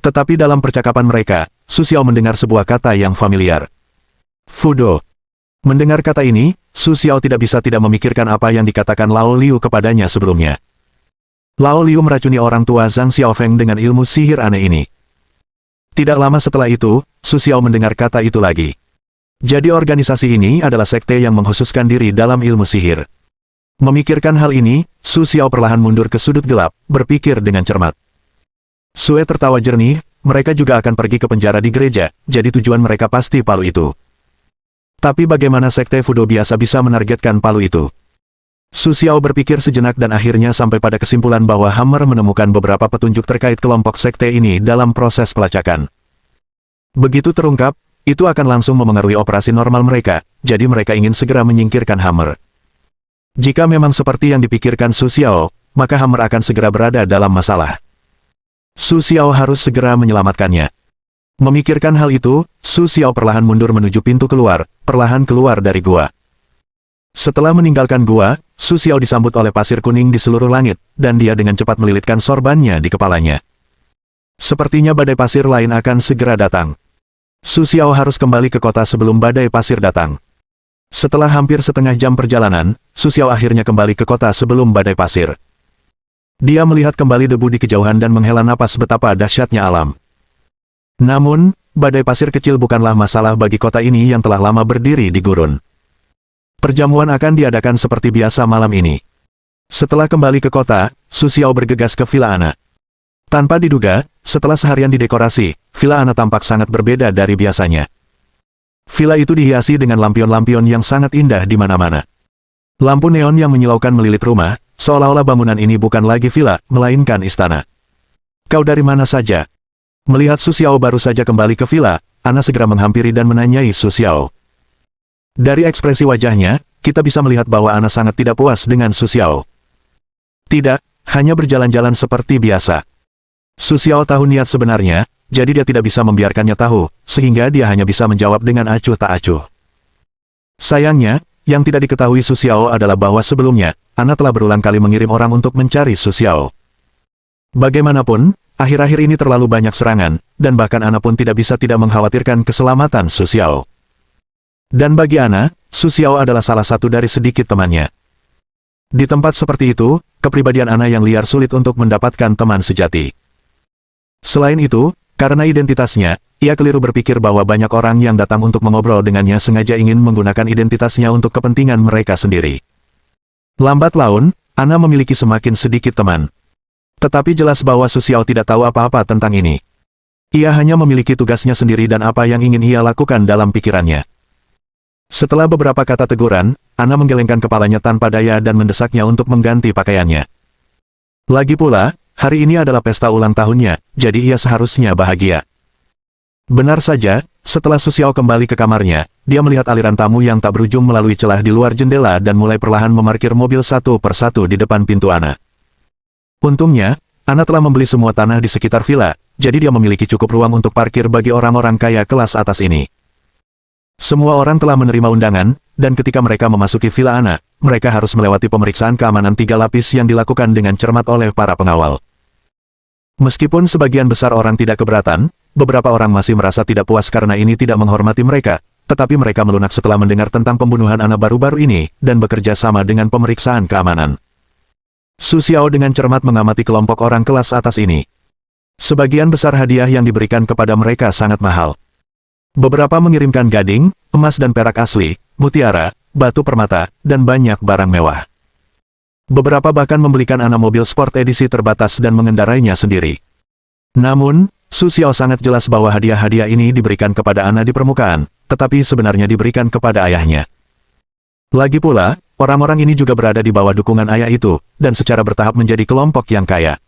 Tetapi dalam percakapan mereka, Su Xiao mendengar sebuah kata yang familiar. Fudo. Mendengar kata ini, Su Xiao tidak bisa tidak memikirkan apa yang dikatakan Lao Liu kepadanya sebelumnya. Lao Liu meracuni orang tua Zhang Xiaofeng dengan ilmu sihir aneh ini. Tidak lama setelah itu, Su Xiao mendengar kata itu lagi. Jadi organisasi ini adalah sekte yang mengkhususkan diri dalam ilmu sihir. Memikirkan hal ini, Su Xiao perlahan mundur ke sudut gelap, berpikir dengan cermat. Sue tertawa jernih, mereka juga akan pergi ke penjara di gereja, jadi tujuan mereka pasti palu itu. Tapi bagaimana sekte Fudo biasa bisa menargetkan palu itu? Su Xiao berpikir sejenak dan akhirnya sampai pada kesimpulan bahwa Hammer menemukan beberapa petunjuk terkait kelompok sekte ini dalam proses pelacakan. Begitu terungkap, itu akan langsung memengaruhi operasi normal mereka, jadi mereka ingin segera menyingkirkan Hammer. Jika memang seperti yang dipikirkan Su Xiao, maka Hammer akan segera berada dalam masalah. Su Xiao harus segera menyelamatkannya. Memikirkan hal itu, Su Xiao perlahan mundur menuju pintu keluar, perlahan keluar dari gua. Setelah meninggalkan gua, Su Xiao disambut oleh pasir kuning di seluruh langit, dan dia dengan cepat melilitkan sorbannya di kepalanya. Sepertinya badai pasir lain akan segera datang. Su Xiao harus kembali ke kota sebelum badai pasir datang. Setelah hampir setengah jam perjalanan, Su Xiao akhirnya kembali ke kota sebelum badai pasir. Dia melihat kembali debu di kejauhan dan menghela napas betapa dahsyatnya alam. Namun, badai pasir kecil bukanlah masalah bagi kota ini yang telah lama berdiri di gurun. Perjamuan akan diadakan seperti biasa malam ini. Setelah kembali ke kota, Su Xiao bergegas ke Villa Ana. Tanpa diduga, setelah seharian didekorasi, Villa Ana tampak sangat berbeda dari biasanya. Villa itu dihiasi dengan lampion-lampion yang sangat indah di mana-mana. Lampu neon yang menyilaukan melilit rumah, seolah-olah bangunan ini bukan lagi villa, melainkan istana. Kau dari mana saja? Melihat Su Xiao baru saja kembali ke villa, Ana segera menghampiri dan menanyai Su Xiao. Dari ekspresi wajahnya, kita bisa melihat bahwa Ana sangat tidak puas dengan Su Xiao. Tidak, hanya berjalan-jalan seperti biasa. Su Xiao tahu niat sebenarnya, jadi dia tidak bisa membiarkannya tahu, sehingga dia hanya bisa menjawab dengan acuh tak acuh. Sayangnya, yang tidak diketahui Su Xiao adalah bahwa sebelumnya, Ana telah berulang kali mengirim orang untuk mencari Su Xiao. Bagaimanapun, akhir-akhir ini terlalu banyak serangan, dan bahkan Ana pun tidak bisa tidak mengkhawatirkan keselamatan Su Xiao. Dan bagi Ana, Su Xiao adalah salah satu dari sedikit temannya. Di tempat seperti itu, kepribadian Ana yang liar sulit untuk mendapatkan teman sejati. Selain itu, karena identitasnya, ia keliru berpikir bahwa banyak orang yang datang untuk mengobrol dengannya sengaja ingin menggunakan identitasnya untuk kepentingan mereka sendiri. Lambat laun, Ana memiliki semakin sedikit teman. Tetapi jelas bahwa Su Xiao tidak tahu apa-apa tentang ini. Ia hanya memiliki tugasnya sendiri dan apa yang ingin ia lakukan dalam pikirannya. Setelah beberapa kata teguran, Ana menggelengkan kepalanya tanpa daya dan mendesaknya untuk mengganti pakaiannya. Lagi pula, hari ini adalah pesta ulang tahunnya, jadi ia seharusnya bahagia. Benar saja, setelah Su Xiao kembali ke kamarnya, dia melihat aliran tamu yang tak berujung melalui celah di luar jendela dan mulai perlahan memarkir mobil satu persatu di depan pintu Ana. Untungnya, Ana telah membeli semua tanah di sekitar villa, jadi dia memiliki cukup ruang untuk parkir bagi orang-orang kaya kelas atas ini. Semua orang telah menerima undangan, dan ketika mereka memasuki villa Ana, mereka harus melewati pemeriksaan keamanan 3 lapis yang dilakukan dengan cermat oleh para pengawal. Meskipun sebagian besar orang tidak keberatan, beberapa orang masih merasa tidak puas karena ini tidak menghormati mereka, tetapi mereka melunak setelah mendengar tentang pembunuhan Ana baru-baru ini, dan bekerja sama dengan pemeriksaan keamanan. Su Xiao dengan cermat mengamati kelompok orang kelas atas ini. Sebagian besar hadiah yang diberikan kepada mereka sangat mahal. Beberapa mengirimkan gading, emas dan perak asli, mutiara, batu permata, dan banyak barang mewah. Beberapa bahkan membelikan Ana mobil sport edisi terbatas dan mengendarainya sendiri. Namun, Su Xiao sangat jelas bahwa hadiah-hadiah ini diberikan kepada Ana di permukaan, tetapi sebenarnya diberikan kepada ayahnya. Lagi pula, orang-orang ini juga berada di bawah dukungan ayah itu, dan secara bertahap menjadi kelompok yang kaya.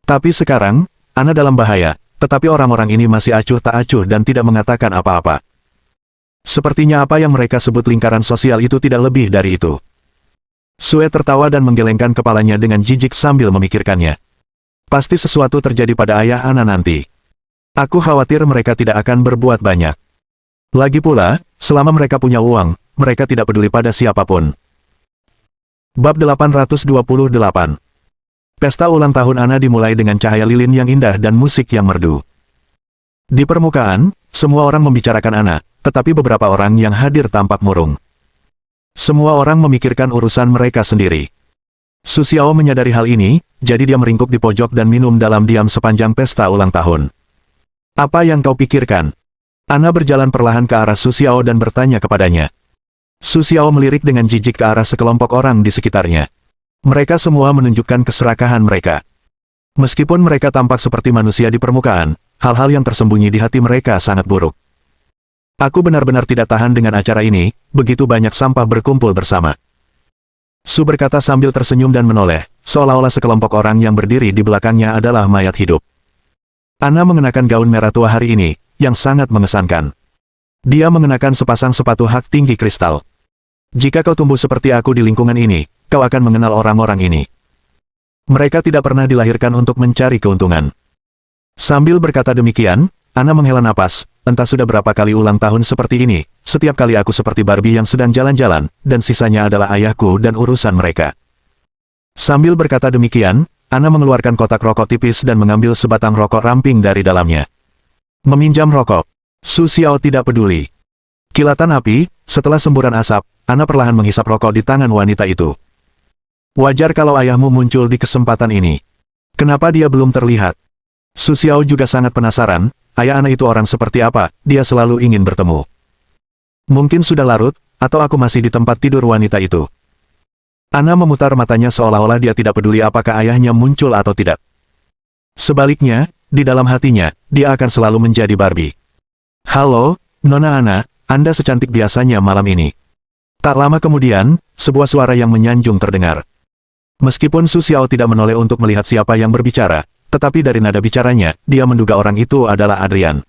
Tapi sekarang, Ana dalam bahaya, tetapi orang-orang ini masih acuh tak acuh dan tidak mengatakan apa-apa. Sepertinya apa yang mereka sebut lingkaran sosial itu tidak lebih dari itu. Sue tertawa dan menggelengkan kepalanya dengan jijik sambil memikirkannya. Pasti sesuatu terjadi pada ayah Ana nanti. Aku khawatir mereka tidak akan berbuat banyak. Lagi pula, selama mereka punya uang, mereka tidak peduli pada siapapun. Bab 828. Pesta ulang tahun Ana dimulai dengan cahaya lilin yang indah dan musik yang merdu. Di permukaan, semua orang membicarakan Ana, tetapi beberapa orang yang hadir tampak murung. Semua orang memikirkan urusan mereka sendiri. Su Xiao menyadari hal ini, jadi dia meringkuk di pojok dan minum dalam diam sepanjang pesta ulang tahun. Apa yang kau pikirkan? Ana berjalan perlahan ke arah Su Xiao dan bertanya kepadanya. Su Xiao melirik dengan jijik ke arah sekelompok orang di sekitarnya. Mereka semua menunjukkan keserakahan mereka. Meskipun mereka tampak seperti manusia di permukaan, hal-hal yang tersembunyi di hati mereka sangat buruk. Aku benar-benar tidak tahan dengan acara ini, begitu banyak sampah berkumpul bersama. Su berkata sambil tersenyum dan menoleh, seolah-olah sekelompok orang yang berdiri di belakangnya adalah mayat hidup. Ana mengenakan gaun merah tua hari ini, yang sangat mengesankan. Dia mengenakan sepasang sepatu hak tinggi kristal. Jika kau tumbuh seperti aku di lingkungan ini, kau akan mengenal orang-orang ini. Mereka tidak pernah dilahirkan untuk mencari keuntungan. Sambil berkata demikian, Ana menghela napas, entah sudah berapa kali ulang tahun seperti ini, setiap kali aku seperti Barbie yang sedang jalan-jalan, dan sisanya adalah ayahku dan urusan mereka. Sambil berkata demikian, Ana mengeluarkan kotak rokok tipis dan mengambil sebatang rokok ramping dari dalamnya. Meminjam rokok. Su Xiao tidak peduli. Kilatan api, setelah semburan asap, Ana perlahan menghisap rokok di tangan wanita itu. Wajar kalau ayahmu muncul di kesempatan ini. Kenapa dia belum terlihat? Su Xiao juga sangat penasaran, ayah Ana itu orang seperti apa, dia selalu ingin bertemu. Mungkin sudah larut, atau aku masih di tempat tidur wanita itu. Ana memutar matanya seolah-olah dia tidak peduli apakah ayahnya muncul atau tidak. Sebaliknya, di dalam hatinya, dia akan selalu menjadi Barbie. Halo, Nona Ana, Anda secantik biasanya malam ini. Tak lama kemudian, sebuah suara yang menyanjung terdengar. Meskipun Su Xiao tidak menoleh untuk melihat siapa yang berbicara, tetapi dari nada bicaranya, dia menduga orang itu adalah Adrian.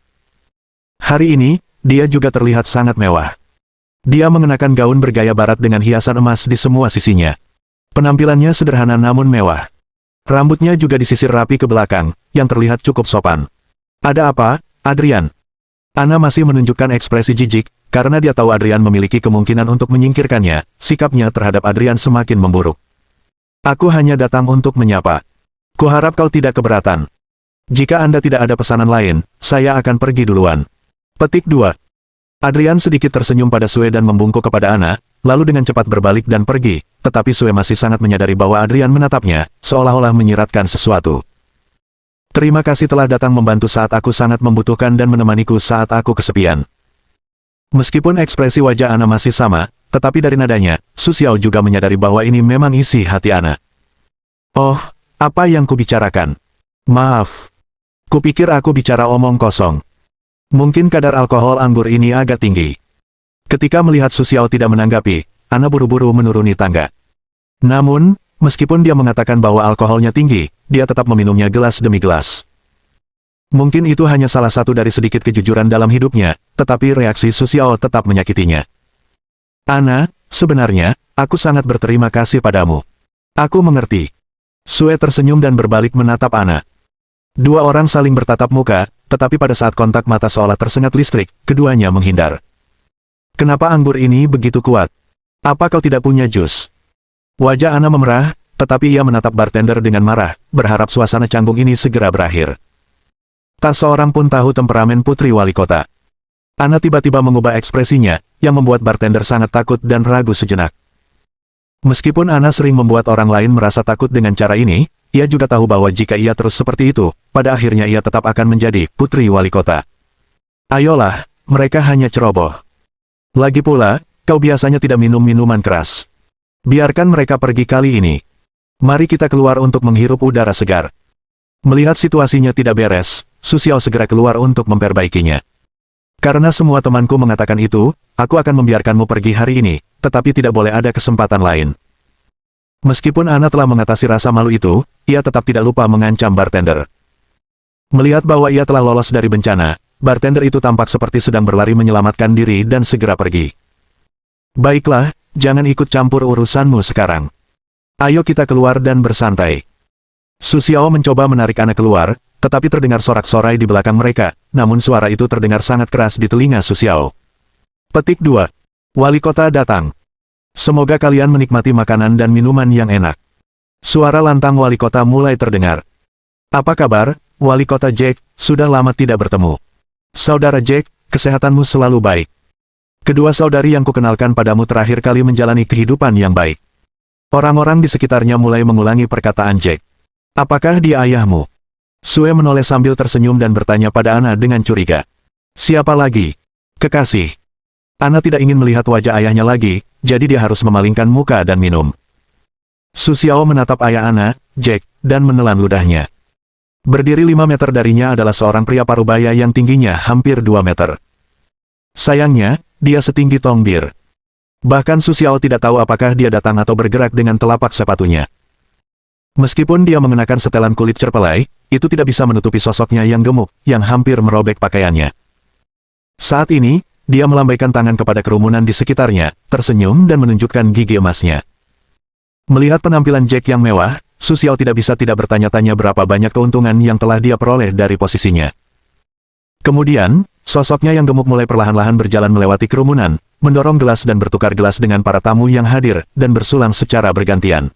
Hari ini, dia juga terlihat sangat mewah. Dia mengenakan gaun bergaya barat dengan hiasan emas di semua sisinya. Penampilannya sederhana namun mewah. Rambutnya juga disisir rapi ke belakang, yang terlihat cukup sopan. Ada apa, Adrian? Ana masih menunjukkan ekspresi jijik, karena dia tahu Adrian memiliki kemungkinan untuk menyingkirkannya, sikapnya terhadap Adrian semakin memburuk. Aku hanya datang untuk menyapa. Kuharap kau tidak keberatan. Jika Anda tidak ada pesanan lain, saya akan pergi duluan. Petik 2. Adrian sedikit tersenyum pada Sue dan membungkuk kepada Ana, lalu dengan cepat berbalik dan pergi, tetapi Sue masih sangat menyadari bahwa Adrian menatapnya, seolah-olah menyiratkan sesuatu. Terima kasih telah datang membantu saat aku sangat membutuhkan dan menemaniku saat aku kesepian. Meskipun ekspresi wajah Ana masih sama, tetapi dari nadanya, Su Xiao juga menyadari bahwa ini memang isi hati Ana. Oh, apa yang kubicarakan? Maaf. Kupikir aku bicara omong kosong. Mungkin kadar alkohol anggur ini agak tinggi. Ketika melihat Su Xiao tidak menanggapi, Ana buru-buru menuruni tangga. Namun, meskipun dia mengatakan bahwa alkoholnya tinggi, dia tetap meminumnya gelas demi gelas. Mungkin itu hanya salah satu dari sedikit kejujuran dalam hidupnya, tetapi reaksi Su Xiao tetap menyakitinya. Ana, sebenarnya, aku sangat berterima kasih padamu. Aku mengerti. Sue tersenyum dan berbalik menatap Ana. Dua orang saling bertatap muka, tetapi pada saat kontak mata seolah tersengat listrik, keduanya menghindar. Kenapa anggur ini begitu kuat? Apa kau tidak punya jus? Wajah Ana memerah, tetapi ia menatap bartender dengan marah, berharap suasana canggung ini segera berakhir. Tak seorang pun tahu temperamen putri wali kota. Ana tiba-tiba mengubah ekspresinya, yang membuat bartender sangat takut dan ragu sejenak. Meskipun Ana sering membuat orang lain merasa takut dengan cara ini, ia juga tahu bahwa jika ia terus seperti itu, pada akhirnya ia tetap akan menjadi putri wali kota. Ayolah, mereka hanya ceroboh. Lagi pula, kau biasanya tidak minum minuman keras. Biarkan mereka pergi kali ini. Mari kita keluar untuk menghirup udara segar. Melihat situasinya tidak beres, Su Xiao segera keluar untuk memperbaikinya. Karena semua temanku mengatakan itu, aku akan membiarkanmu pergi hari ini, tetapi tidak boleh ada kesempatan lain. Meskipun Ana telah mengatasi rasa malu itu, ia tetap tidak lupa mengancam bartender. Melihat bahwa ia telah lolos dari bencana, bartender itu tampak seperti sedang berlari menyelamatkan diri dan segera pergi. Baiklah, jangan ikut campur urusanmu sekarang. Ayo kita keluar dan bersantai. Su Xiao mencoba menarik Ana keluar, tetapi terdengar sorak-sorai di belakang mereka, namun suara itu terdengar sangat keras di telinga Su Xiao. Petik 2. Wali kota datang. Semoga kalian menikmati makanan dan minuman yang enak. Suara lantang wali kota mulai terdengar. Apa kabar, wali kota Jack, sudah lama tidak bertemu. Saudara Jack, kesehatanmu selalu baik. Kedua saudari yang kukenalkan padamu terakhir kali menjalani kehidupan yang baik. Orang-orang di sekitarnya mulai mengulangi perkataan Jack. Apakah dia ayahmu? Sue menoleh sambil tersenyum dan bertanya pada Ana dengan curiga. Siapa lagi? Kekasih. Ana tidak ingin melihat wajah ayahnya lagi, jadi dia harus memalingkan muka dan minum. Su Xiao menatap ayah Ana, Jack, dan menelan ludahnya. Berdiri 5 meter darinya adalah seorang pria parubaya yang tingginya hampir 2 meter. Sayangnya, dia setinggi tong bir. Bahkan Su Xiao tidak tahu apakah dia datang atau bergerak dengan telapak sepatunya. Meskipun dia mengenakan setelan kulit cerpelai, itu tidak bisa menutupi sosoknya yang gemuk, yang hampir merobek pakaiannya. Saat ini, dia melambaikan tangan kepada kerumunan di sekitarnya, tersenyum dan menunjukkan gigi emasnya. Melihat penampilan Jack yang mewah, Su Xiao tidak bisa tidak bertanya-tanya berapa banyak keuntungan yang telah dia peroleh dari posisinya. Kemudian, sosoknya yang gemuk mulai perlahan-lahan berjalan melewati kerumunan, mendorong gelas dan bertukar gelas dengan para tamu yang hadir, dan bersulang secara bergantian.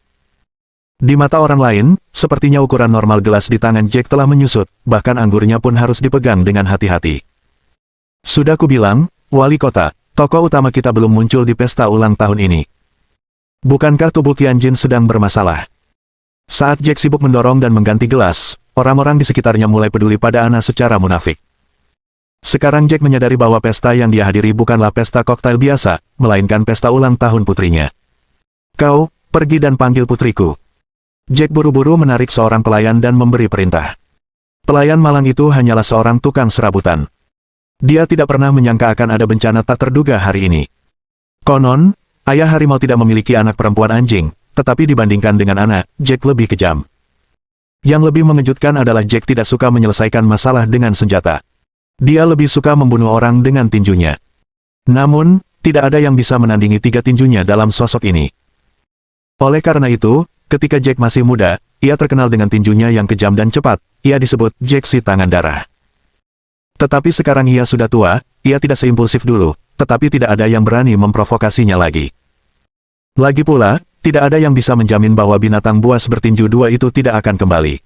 Di mata orang lain, sepertinya ukuran normal gelas di tangan Jack telah menyusut, bahkan anggurnya pun harus dipegang dengan hati-hati. Sudah kubilang, wali kota, tokoh utama kita belum muncul di pesta ulang tahun ini. Bukankah tubuh Qianjin sedang bermasalah? Saat Jack sibuk mendorong dan mengganti gelas, orang-orang di sekitarnya mulai peduli pada Ana secara munafik. Sekarang Jack menyadari bahwa pesta yang dia hadiri bukanlah pesta koktail biasa, melainkan pesta ulang tahun putrinya. Kau, pergi dan panggil putriku. Jack buru-buru menarik seorang pelayan dan memberi perintah. Pelayan malang itu hanyalah seorang tukang serabutan. Dia tidak pernah menyangka akan ada bencana tak terduga hari ini. Konon, ayah harimau tidak memiliki anak perempuan anjing, tetapi dibandingkan dengan Ana, Jack lebih kejam. Yang lebih mengejutkan adalah Jack tidak suka menyelesaikan masalah dengan senjata. Dia lebih suka membunuh orang dengan tinjunya. Namun, tidak ada yang bisa menandingi 3 tinjunya dalam sosok ini. Oleh karena itu, ketika Jack masih muda, ia terkenal dengan tinjunya yang kejam dan cepat, ia disebut Jack si tangan darah. Tetapi sekarang ia sudah tua, ia tidak seimpulsif dulu, tetapi tidak ada yang berani memprovokasinya lagi. Lagi pula, tidak ada yang bisa menjamin bahwa binatang buas bertinju dua itu tidak akan kembali.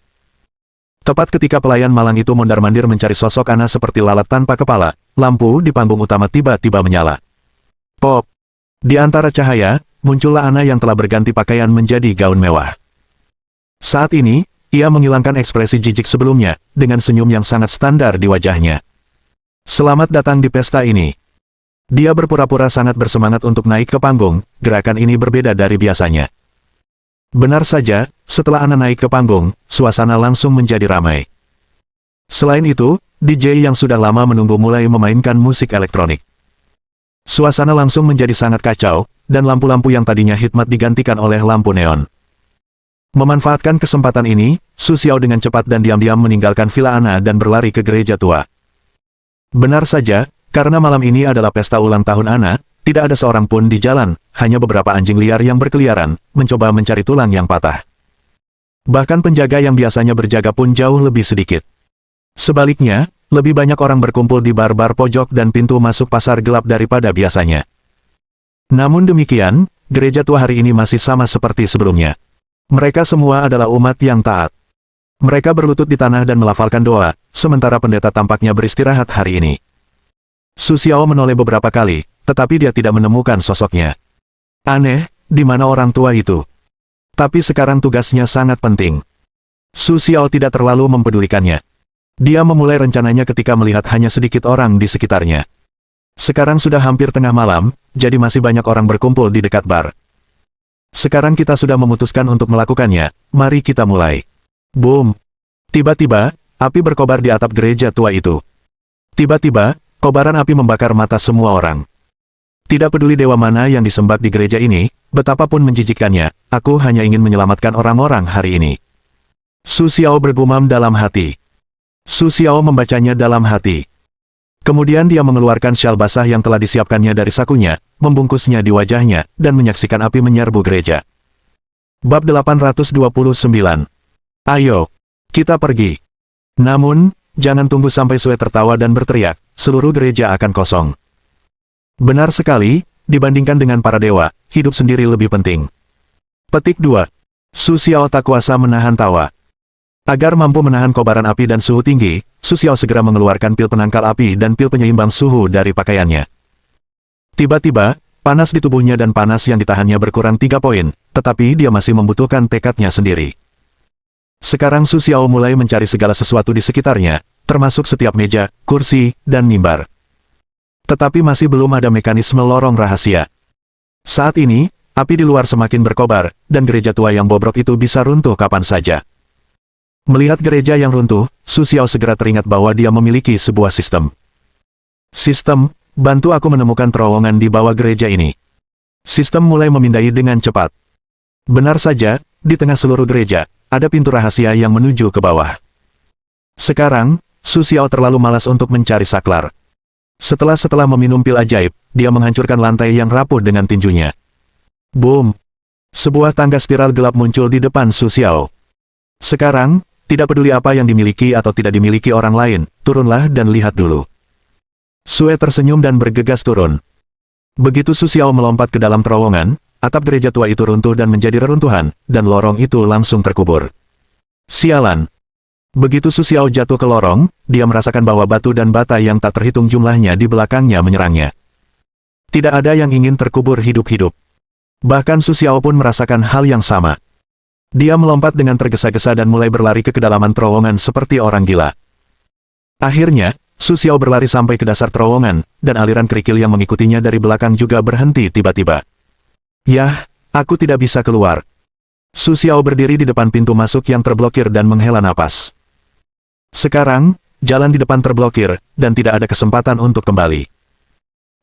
Tepat ketika pelayan malang itu mondar-mandir mencari sosok Ana seperti lalat tanpa kepala, lampu di panggung utama tiba-tiba menyala. Pop! Di antara cahaya, muncullah Ana yang telah berganti pakaian menjadi gaun mewah. Saat ini, ia menghilangkan ekspresi jijik sebelumnya, dengan senyum yang sangat standar di wajahnya. Selamat datang di pesta ini. Dia berpura-pura sangat bersemangat untuk naik ke panggung, gerakan ini berbeda dari biasanya. Benar saja, setelah Ana naik ke panggung, suasana langsung menjadi ramai. Selain itu, DJ yang sudah lama menunggu mulai memainkan musik elektronik. Suasana langsung menjadi sangat kacau, dan lampu-lampu yang tadinya hikmat digantikan oleh lampu neon. Memanfaatkan kesempatan ini, Su Xiao dengan cepat dan diam-diam meninggalkan villa Ana dan berlari ke gereja tua. Benar saja, karena malam ini adalah pesta ulang tahun Ana, tidak ada seorang pun di jalan, hanya beberapa anjing liar yang berkeliaran, mencoba mencari tulang yang patah. Bahkan penjaga yang biasanya berjaga pun jauh lebih sedikit. Sebaliknya, lebih banyak orang berkumpul di bar-bar pojok dan pintu masuk pasar gelap daripada biasanya. Namun demikian, gereja tua hari ini masih sama seperti sebelumnya. Mereka semua adalah umat yang taat. Mereka berlutut di tanah dan melafalkan doa, sementara pendeta tampaknya beristirahat hari ini. Su Xiao menoleh beberapa kali, tetapi dia tidak menemukan sosoknya. Aneh, di mana orang tua itu? Tapi sekarang tugasnya sangat penting. Su Xiao tidak terlalu mempedulikannya. Dia memulai rencananya ketika melihat hanya sedikit orang di sekitarnya. Sekarang sudah hampir tengah malam, jadi masih banyak orang berkumpul di dekat bar. Sekarang kita sudah memutuskan untuk melakukannya, mari kita mulai. Boom! Tiba-tiba, api berkobar di atap gereja tua itu. Tiba-tiba, kobaran api membakar mata semua orang. Tidak peduli dewa mana yang disembah di gereja ini, betapapun menjijikkannya, aku hanya ingin menyelamatkan orang-orang hari ini. Su Xiao bergumam dalam hati. Su Xiao membacanya dalam hati. Kemudian dia mengeluarkan syal basah yang telah disiapkannya dari sakunya, membungkusnya di wajahnya, dan menyaksikan api menyerbu gereja. Bab 829. Ayo, kita pergi. Namun, jangan tunggu sampai Sue tertawa dan berteriak, seluruh gereja akan kosong. Benar sekali, dibandingkan dengan para dewa, hidup sendiri lebih penting. Petik 2. Su Xiao tak kuasa menahan tawa. Agar mampu menahan kobaran api dan suhu tinggi, Su Xiao segera mengeluarkan pil penangkal api dan pil penyeimbang suhu dari pakaiannya. Tiba-tiba, panas di tubuhnya dan panas yang ditahannya berkurang 3 poin, tetapi dia masih membutuhkan tekadnya sendiri. Sekarang Su Xiao mulai mencari segala sesuatu di sekitarnya, termasuk setiap meja, kursi, dan mimbar. Tetapi masih belum ada mekanisme lorong rahasia. Saat ini, api di luar semakin berkobar, dan gereja tua yang bobrok itu bisa runtuh kapan saja. Melihat gereja yang runtuh, Su Xiao segera teringat bahwa dia memiliki sebuah sistem. Sistem, bantu aku menemukan terowongan di bawah gereja ini. Sistem mulai memindai dengan cepat. Benar saja, di tengah seluruh gereja, ada pintu rahasia yang menuju ke bawah. Sekarang, Su Xiao terlalu malas untuk mencari saklar. Setelah meminum pil ajaib, dia menghancurkan lantai yang rapuh dengan tinjunya. Boom! Sebuah tangga spiral gelap muncul di depan Su Xiao. Sekarang, tidak peduli apa yang dimiliki atau tidak dimiliki orang lain, turunlah dan lihat dulu. Sue tersenyum dan bergegas turun. Begitu Su Xiao melompat ke dalam terowongan, atap gereja tua itu runtuh dan menjadi reruntuhan, dan lorong itu langsung terkubur. Sialan! Begitu Su Xiao jatuh ke lorong, dia merasakan bahwa batu dan bata yang tak terhitung jumlahnya di belakangnya menyerangnya. Tidak ada yang ingin terkubur hidup-hidup. Bahkan Su Xiao pun merasakan hal yang sama. Dia melompat dengan tergesa-gesa dan mulai berlari ke kedalaman terowongan seperti orang gila. Akhirnya, Su Xiao berlari sampai ke dasar terowongan, dan aliran kerikil yang mengikutinya dari belakang juga berhenti tiba-tiba. Yah, aku tidak bisa keluar. Su Xiao berdiri di depan pintu masuk yang terblokir dan menghela napas. Sekarang, jalan di depan terblokir, dan tidak ada kesempatan untuk kembali.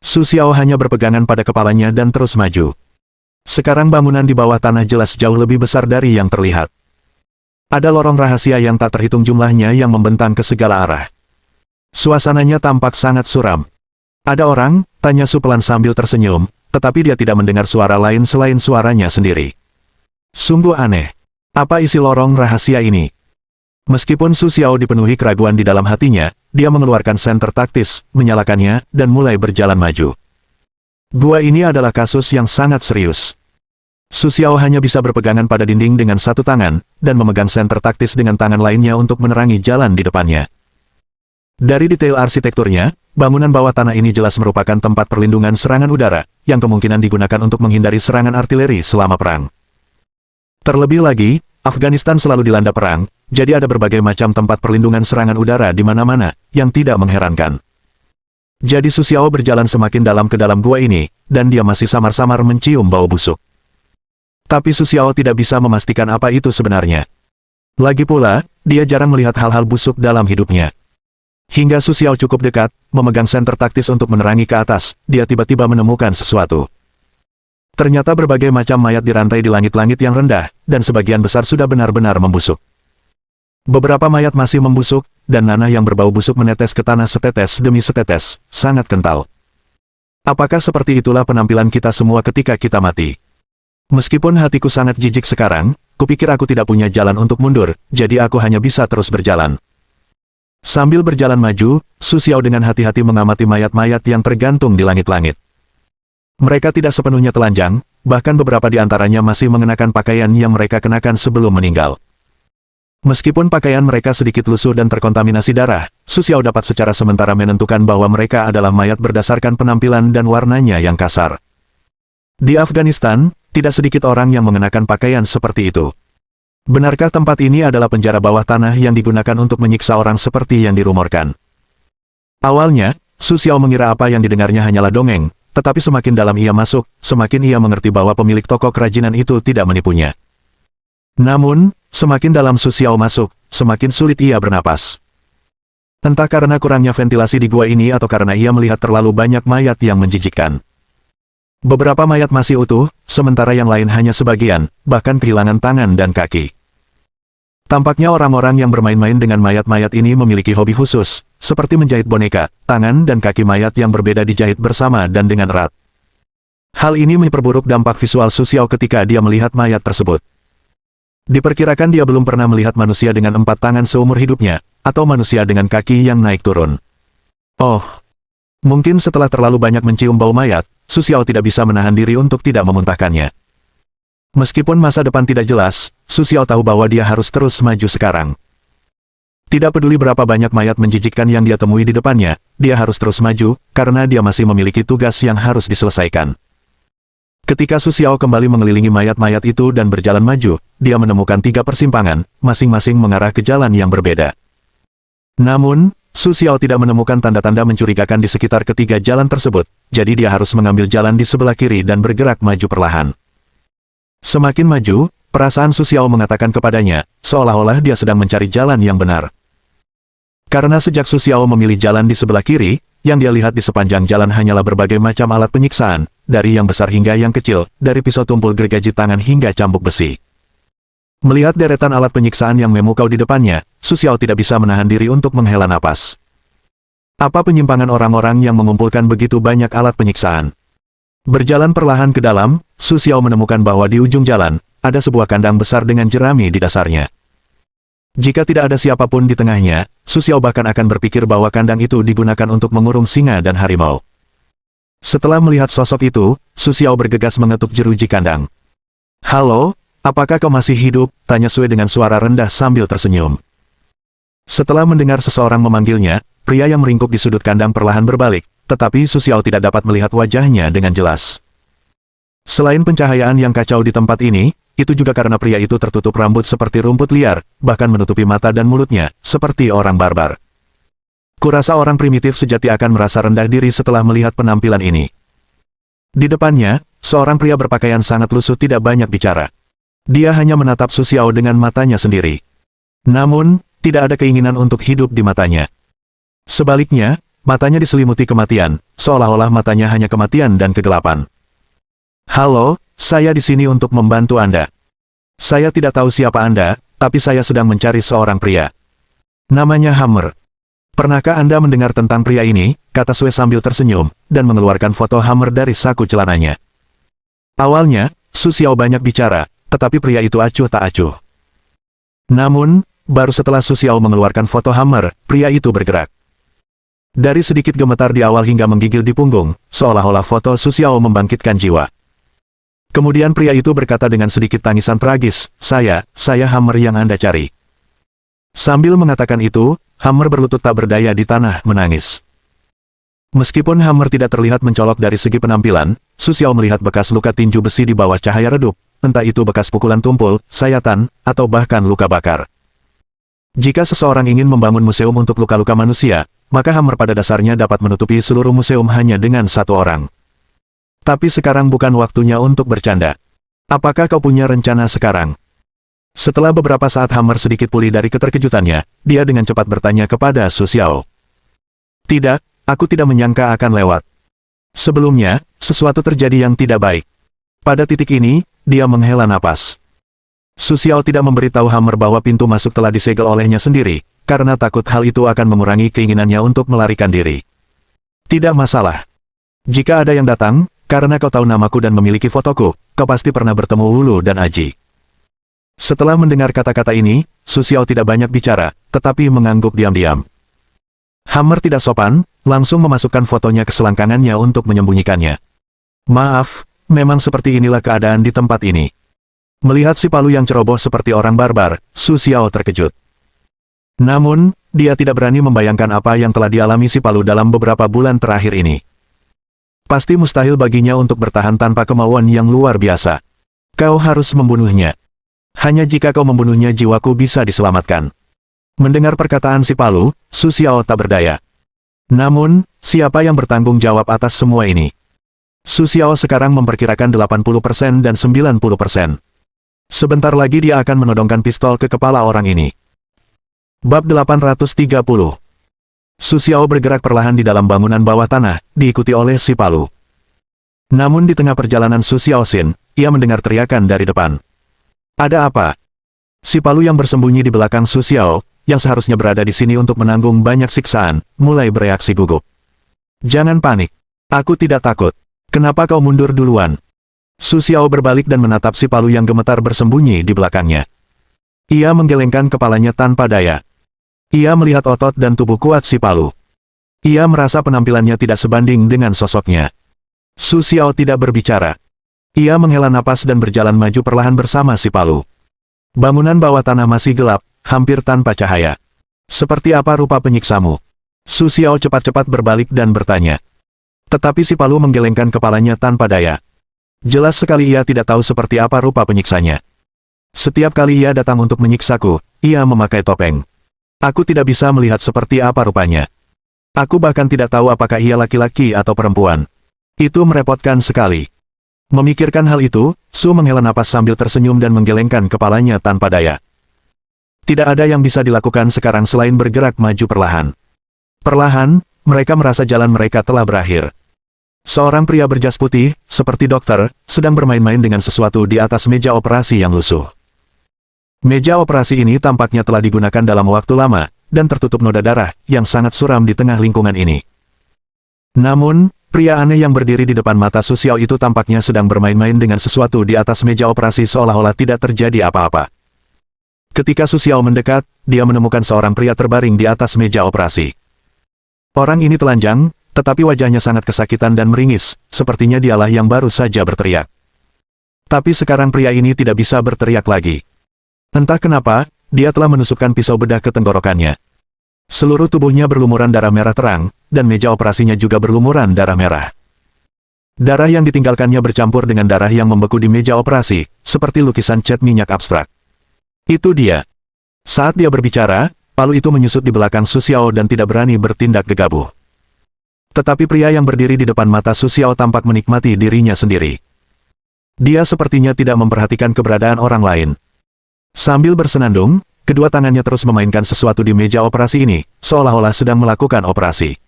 Su Xiao hanya berpegangan pada kepalanya dan terus maju. Sekarang bangunan di bawah tanah jelas jauh lebih besar dari yang terlihat. Ada lorong rahasia yang tak terhitung jumlahnya yang membentang ke segala arah. Suasananya tampak sangat suram. Ada orang, tanya Su pelan sambil tersenyum, tetapi dia tidak mendengar suara lain selain suaranya sendiri. Sungguh aneh. Apa isi lorong rahasia ini? Meskipun Su Xiao dipenuhi keraguan di dalam hatinya, dia mengeluarkan senter taktis, menyalakannya, dan mulai berjalan maju. Gua ini adalah kasus yang sangat serius. Su Xiao hanya bisa berpegangan pada dinding dengan satu tangan, dan memegang senter taktis dengan tangan lainnya untuk menerangi jalan di depannya. Dari detail arsitekturnya, bangunan bawah tanah ini jelas merupakan tempat perlindungan serangan udara, yang kemungkinan digunakan untuk menghindari serangan artileri selama perang. Terlebih lagi, Afghanistan selalu dilanda perang, jadi ada berbagai macam tempat perlindungan serangan udara di mana-mana, yang tidak mengherankan. Jadi Su Xiao berjalan semakin dalam ke dalam gua ini, dan dia masih samar-samar mencium bau busuk. Tapi Su Xiao tidak bisa memastikan apa itu sebenarnya. Lagi pula, dia jarang melihat hal-hal busuk dalam hidupnya. Hingga Su Xiao cukup dekat, memegang senter taktis untuk menerangi ke atas, dia tiba-tiba menemukan sesuatu. Ternyata berbagai macam mayat dirantai di langit-langit yang rendah, dan sebagian besar sudah benar-benar membusuk. Beberapa mayat masih membusuk, dan nanah yang berbau busuk menetes ke tanah setetes demi setetes, sangat kental. Apakah seperti itulah penampilan kita semua ketika kita mati? Meskipun hatiku sangat jijik sekarang, kupikir aku tidak punya jalan untuk mundur, jadi aku hanya bisa terus berjalan. Sambil berjalan maju, Su Xiao dengan hati-hati mengamati mayat-mayat yang tergantung di langit-langit. Mereka tidak sepenuhnya telanjang, bahkan beberapa di antaranya masih mengenakan pakaian yang mereka kenakan sebelum meninggal. Meskipun pakaian mereka sedikit lusuh dan terkontaminasi darah, Su Xiao dapat secara sementara menentukan bahwa mereka adalah mayat berdasarkan penampilan dan warnanya yang kasar. Di Afghanistan, tidak sedikit orang yang mengenakan pakaian seperti itu. Benarkah tempat ini adalah penjara bawah tanah yang digunakan untuk menyiksa orang seperti yang dirumorkan? Awalnya, Su Xiao mengira apa yang didengarnya hanyalah dongeng, tetapi semakin dalam ia masuk, semakin ia mengerti bahwa pemilik toko kerajinan itu tidak menipunya. Namun, semakin dalam Su Xiao masuk, semakin sulit ia bernapas. Entah karena kurangnya ventilasi di gua ini atau karena ia melihat terlalu banyak mayat yang menjijikkan. Beberapa mayat masih utuh, sementara yang lain hanya sebagian, bahkan kehilangan tangan dan kaki. Tampaknya orang-orang yang bermain-main dengan mayat-mayat ini memiliki hobi khusus, seperti menjahit boneka, tangan dan kaki mayat yang berbeda dijahit bersama dan dengan erat. Hal ini memperburuk dampak visual Su Xiao ketika dia melihat mayat tersebut. Diperkirakan dia belum pernah melihat manusia dengan 4 tangan seumur hidupnya, atau manusia dengan kaki yang naik turun. Oh, mungkin setelah terlalu banyak mencium bau mayat, Su Xiao tidak bisa menahan diri untuk tidak memuntahkannya. Meskipun masa depan tidak jelas, Su Xiao tahu bahwa dia harus terus maju sekarang. Tidak peduli berapa banyak mayat menjijikkan yang dia temui di depannya, dia harus terus maju, karena dia masih memiliki tugas yang harus diselesaikan. Ketika Su Xiao kembali mengelilingi mayat-mayat itu dan berjalan maju, dia menemukan 3 persimpangan, masing-masing mengarah ke jalan yang berbeda. Namun, Su Xiao tidak menemukan tanda-tanda mencurigakan di sekitar ketiga jalan tersebut, jadi dia harus mengambil jalan di sebelah kiri dan bergerak maju perlahan. Semakin maju, perasaan Su Xiao mengatakan kepadanya, seolah-olah dia sedang mencari jalan yang benar. Karena sejak Su Xiao memilih jalan di sebelah kiri, yang dia lihat di sepanjang jalan hanyalah berbagai macam alat penyiksaan, dari yang besar hingga yang kecil, dari pisau tumpul gergaji tangan hingga cambuk besi. Melihat deretan alat penyiksaan yang memukau di depannya, Su Xiao tidak bisa menahan diri untuk menghela napas. Apa penyimpangan orang-orang yang mengumpulkan begitu banyak alat penyiksaan? Berjalan perlahan ke dalam, Su Xiao menemukan bahwa di ujung jalan, ada sebuah kandang besar dengan jerami di dasarnya. Jika tidak ada siapapun di tengahnya, Su Xiao bahkan akan berpikir bahwa kandang itu digunakan untuk mengurung singa dan harimau. Setelah melihat sosok itu, Su Xiao bergegas mengetuk jeruji kandang. "Halo, apakah kau masih hidup?" tanya Sue dengan suara rendah sambil tersenyum. Setelah mendengar seseorang memanggilnya, pria yang meringkuk di sudut kandang perlahan berbalik, tetapi Su Xiao tidak dapat melihat wajahnya dengan jelas. Selain pencahayaan yang kacau di tempat ini, itu juga karena pria itu tertutup rambut seperti rumput liar, bahkan menutupi mata dan mulutnya, seperti orang barbar. Kurasa orang primitif sejati akan merasa rendah diri setelah melihat penampilan ini. Di depannya, seorang pria berpakaian sangat lusuh tidak banyak bicara. Dia hanya menatap Su Xiao dengan matanya sendiri. Namun, tidak ada keinginan untuk hidup di matanya. Sebaliknya, matanya diselimuti kematian, seolah-olah matanya hanya kematian dan kegelapan. "Halo, saya di sini untuk membantu Anda. Saya tidak tahu siapa Anda, tapi saya sedang mencari seorang pria. Namanya Hammer. Pernahkah Anda mendengar tentang pria ini?" kata Sue sambil tersenyum, dan mengeluarkan foto Hammer dari saku celananya. Awalnya, Su Xiao banyak bicara, tetapi pria itu acuh tak acuh. Namun, baru setelah Su Xiao mengeluarkan foto Hammer, pria itu bergerak. Dari sedikit gemetar di awal hingga menggigil di punggung, seolah-olah foto Su Xiao membangkitkan jiwa. Kemudian pria itu berkata dengan sedikit tangisan tragis, saya Hammer yang Anda cari. Sambil mengatakan itu, Hammer berlutut tak berdaya di tanah, menangis. Meskipun Hammer tidak terlihat mencolok dari segi penampilan, Su Xiao melihat bekas luka tinju besi di bawah cahaya redup, entah itu bekas pukulan tumpul, sayatan, atau bahkan luka bakar. Jika seseorang ingin membangun museum untuk luka-luka manusia, maka Hammer pada dasarnya dapat menutupi seluruh museum hanya dengan satu orang. Tapi sekarang bukan waktunya untuk bercanda. Apakah kau punya rencana sekarang? Setelah beberapa saat Hammer sedikit pulih dari keterkejutannya, dia dengan cepat bertanya kepada Su Xiao. Tidak, aku tidak menyangka akan lewat. Sebelumnya, sesuatu terjadi yang tidak baik. Pada titik ini, dia menghela napas. Su Xiao tidak memberitahu Hammer bahwa pintu masuk telah disegel olehnya sendiri, karena takut hal itu akan mengurangi keinginannya untuk melarikan diri. Tidak masalah. Jika ada yang datang, karena kau tahu namaku dan memiliki fotoku, kau pasti pernah bertemu Wulu dan Aji. Setelah mendengar kata-kata ini, Su Xiao tidak banyak bicara, tetapi mengangguk diam-diam. Hammer tidak sopan, langsung memasukkan fotonya ke selangkangannya untuk menyembunyikannya. Maaf, memang seperti inilah keadaan di tempat ini. Melihat si Palu yang ceroboh seperti orang barbar, Su Xiao terkejut. Namun, dia tidak berani membayangkan apa yang telah dialami si Palu dalam beberapa bulan terakhir ini. Pasti mustahil baginya untuk bertahan tanpa kemauan yang luar biasa. Kau harus membunuhnya. Hanya jika kau membunuhnya jiwaku bisa diselamatkan. Mendengar perkataan si Palu, Su Xiao tak berdaya. Namun, siapa yang bertanggung jawab atas semua ini? Su Xiao sekarang memperkirakan 80% dan 90%. Sebentar lagi dia akan menodongkan pistol ke kepala orang ini. Bab 830. Su Xiao bergerak perlahan di dalam bangunan bawah tanah, diikuti oleh si Palu. Namun di tengah perjalanan Su Xiao Xin, ia mendengar teriakan dari depan. Ada apa? Si Palu yang bersembunyi di belakang Su Xiao, yang seharusnya berada di sini untuk menanggung banyak siksaan, mulai bereaksi gugup. Jangan panik. Aku tidak takut. Kenapa kau mundur duluan? Su Xiao berbalik dan menatap si Palu yang gemetar bersembunyi di belakangnya. Ia menggelengkan kepalanya tanpa daya. Ia melihat otot dan tubuh kuat si Palu. Ia merasa penampilannya tidak sebanding dengan sosoknya. Su Xiao tidak berbicara. Ia menghela napas dan berjalan maju perlahan bersama si Palu. Bangunan bawah tanah masih gelap, hampir tanpa cahaya. Seperti apa rupa penyiksamu? Su Xiao cepat-cepat berbalik dan bertanya. Tetapi si Palu menggelengkan kepalanya tanpa daya. Jelas sekali ia tidak tahu seperti apa rupa penyiksanya. Setiap kali ia datang untuk menyiksaku, ia memakai topeng. Aku tidak bisa melihat seperti apa rupanya. Aku bahkan tidak tahu apakah ia laki-laki atau perempuan. Itu merepotkan sekali. Memikirkan hal itu, Su menghela napas sambil tersenyum dan menggelengkan kepalanya tanpa daya. Tidak ada yang bisa dilakukan sekarang selain bergerak maju perlahan. Perlahan, mereka merasa jalan mereka telah berakhir. Seorang pria berjas putih, seperti dokter, sedang bermain-main dengan sesuatu di atas meja operasi yang lusuh. Meja operasi ini tampaknya telah digunakan dalam waktu lama, dan tertutup noda darah, yang sangat suram di tengah lingkungan ini. Namun, pria aneh yang berdiri di depan mata Su Xiao itu tampaknya sedang bermain-main dengan sesuatu di atas meja operasi seolah-olah tidak terjadi apa-apa. Ketika Su Xiao mendekat, dia menemukan seorang pria terbaring di atas meja operasi. Orang ini telanjang, tetapi wajahnya sangat kesakitan dan meringis, sepertinya dialah yang baru saja berteriak. Tapi sekarang pria ini tidak bisa berteriak lagi. Entah kenapa, dia telah menusukkan pisau bedah ke tenggorokannya. Seluruh tubuhnya berlumuran darah merah terang, dan meja operasinya juga berlumuran darah merah. Darah yang ditinggalkannya bercampur dengan darah yang membeku di meja operasi, seperti lukisan cat minyak abstrak. Itu dia. Saat dia berbicara, Palu itu menyusut di belakang Su Xiao dan tidak berani bertindak gegabah. Tetapi pria yang berdiri di depan mata Su Xiao tampak menikmati dirinya sendiri. Dia sepertinya tidak memperhatikan keberadaan orang lain. Sambil bersenandung, kedua tangannya terus memainkan sesuatu di meja operasi ini, seolah-olah sedang melakukan operasi.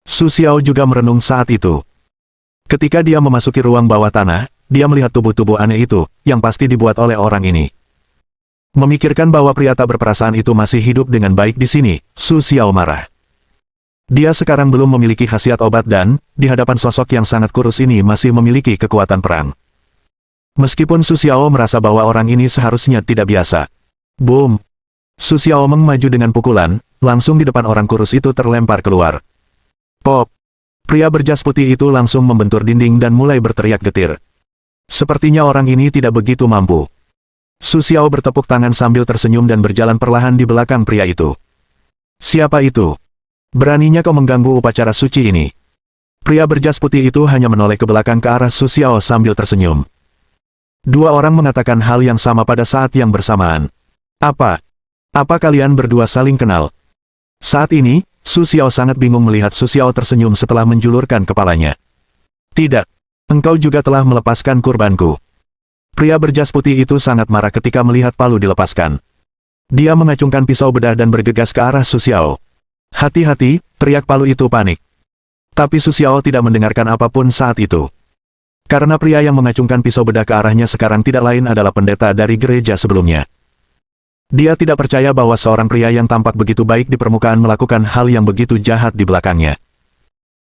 Su Xiao juga merenung saat itu. Ketika dia memasuki ruang bawah tanah, dia melihat tubuh-tubuh aneh itu, yang pasti dibuat oleh orang ini. Memikirkan bahwa pria tak berperasaan itu masih hidup dengan baik di sini, Su Xiao marah. Dia sekarang belum memiliki khasiat obat dan, di hadapan sosok yang sangat kurus ini masih memiliki kekuatan perang. Meskipun Su Xiao merasa bahwa orang ini seharusnya tidak biasa. Boom! Su Xiao maju dengan pukulan, langsung di depan orang kurus itu terlempar keluar. Pop! Pria berjas putih itu langsung membentur dinding dan mulai berteriak getir. Sepertinya orang ini tidak begitu mampu. Su Xiao bertepuk tangan sambil tersenyum dan berjalan perlahan di belakang pria itu. Siapa itu? Beraninya kau mengganggu upacara suci ini? Pria berjas putih itu hanya menoleh ke belakang ke arah Su Xiao sambil tersenyum. Dua orang mengatakan hal yang sama pada saat yang bersamaan. Apa? Apa kalian berdua saling kenal? Saat ini, Su Xiao sangat bingung melihat Su Xiao tersenyum setelah menjulurkan kepalanya. Tidak. Engkau juga telah melepaskan kurbanku. Pria berjas putih itu sangat marah ketika melihat palu dilepaskan. Dia mengacungkan pisau bedah dan bergegas ke arah Su Xiao. Hati-hati, teriak palu itu panik. Tapi Su Xiao tidak mendengarkan apapun saat itu. Karena pria yang mengacungkan pisau bedah ke arahnya sekarang tidak lain adalah pendeta dari gereja sebelumnya. Dia tidak percaya bahwa seorang pria yang tampak begitu baik di permukaan melakukan hal yang begitu jahat di belakangnya.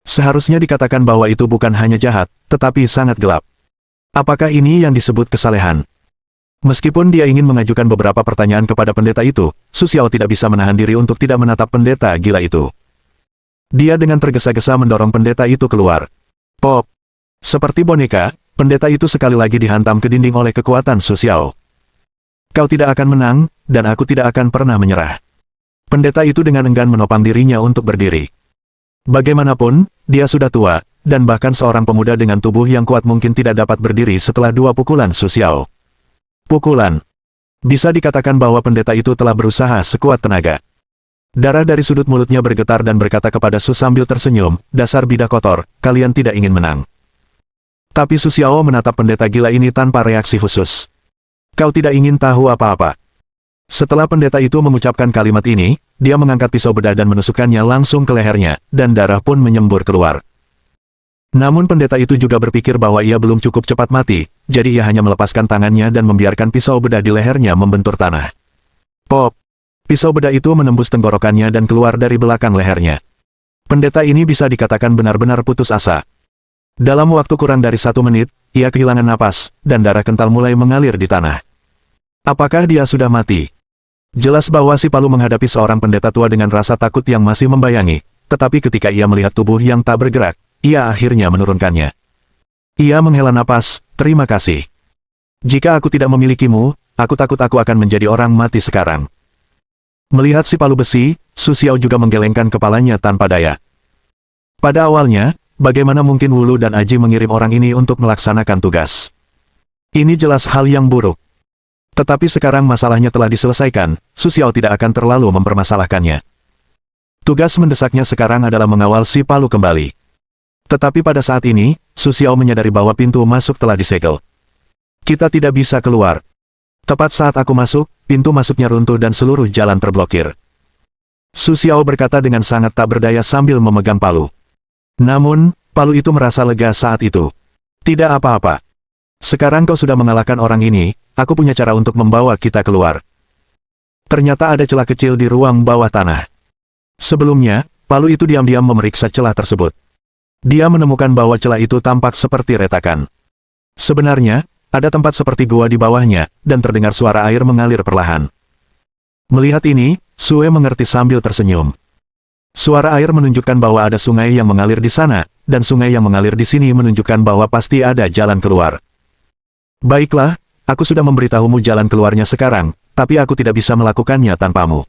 Seharusnya dikatakan bahwa itu bukan hanya jahat, tetapi sangat gelap. Apakah ini yang disebut kesalehan? Meskipun dia ingin mengajukan beberapa pertanyaan kepada pendeta itu, Su Xiao tidak bisa menahan diri untuk tidak menatap pendeta gila itu. Dia dengan tergesa-gesa mendorong pendeta itu keluar. Pop! Seperti boneka, pendeta itu sekali lagi dihantam ke dinding oleh kekuatan Su Xiao. Kau tidak akan menang, dan aku tidak akan pernah menyerah. Pendeta itu dengan enggan menopang dirinya untuk berdiri. Bagaimanapun, dia sudah tua, dan bahkan seorang pemuda dengan tubuh yang kuat mungkin tidak dapat berdiri setelah dua pukulan Su Xiao. Pukulan. Bisa dikatakan bahwa pendeta itu telah berusaha sekuat tenaga. Darah dari sudut mulutnya bergetar dan berkata kepada Su sambil tersenyum, dasar bidah kotor, kalian tidak ingin menang. Tapi Su Xiao menatap pendeta gila ini tanpa reaksi khusus. Kau tidak ingin tahu apa-apa. Setelah pendeta itu mengucapkan kalimat ini, dia mengangkat pisau bedah dan menusukkannya langsung ke lehernya, dan darah pun menyembur keluar. Namun pendeta itu juga berpikir bahwa ia belum cukup cepat mati, jadi ia hanya melepaskan tangannya dan membiarkan pisau bedah di lehernya membentur tanah. Pop! Pisau bedah itu menembus tenggorokannya dan keluar dari belakang lehernya. Pendeta ini bisa dikatakan benar-benar putus asa. Dalam waktu kurang dari 1 menit, ia kehilangan napas, dan darah kental mulai mengalir di tanah. Apakah dia sudah mati? Jelas bahwa si Palu menghadapi seorang pendeta tua dengan rasa takut yang masih membayangi, tetapi ketika ia melihat tubuh yang tak bergerak, ia akhirnya menurunkannya. Ia menghela napas, terima kasih. Jika aku tidak memilikimu, aku takut aku akan menjadi orang mati sekarang. Melihat si Palu besi, Su Xiao juga menggelengkan kepalanya tanpa daya. Pada awalnya, bagaimana mungkin Wulu dan Aji mengirim orang ini untuk melaksanakan tugas? Ini jelas hal yang buruk. Tetapi sekarang masalahnya telah diselesaikan, Su Xiao tidak akan terlalu mempermasalahkannya. Tugas mendesaknya sekarang adalah mengawal si Palu kembali. Tetapi pada saat ini, Su Xiao menyadari bahwa pintu masuk telah disegel. Kita tidak bisa keluar. Tepat saat aku masuk, pintu masuknya runtuh dan seluruh jalan terblokir. Su Xiao berkata dengan sangat tak berdaya sambil memegang palu. Namun, palu itu merasa lega saat itu. Tidak apa-apa. Sekarang kau sudah mengalahkan orang ini, aku punya cara untuk membawa kita keluar. Ternyata ada celah kecil di ruang bawah tanah. Sebelumnya, palu itu diam-diam memeriksa celah tersebut. Dia menemukan bahwa celah itu tampak seperti retakan. Sebenarnya, ada tempat seperti gua di bawahnya, dan terdengar suara air mengalir perlahan. Melihat ini, Sue mengerti sambil tersenyum. Suara air menunjukkan bahwa ada sungai yang mengalir di sana, dan sungai yang mengalir di sini menunjukkan bahwa pasti ada jalan keluar. Baiklah, aku sudah memberitahumu jalan keluarnya sekarang, tapi aku tidak bisa melakukannya tanpamu.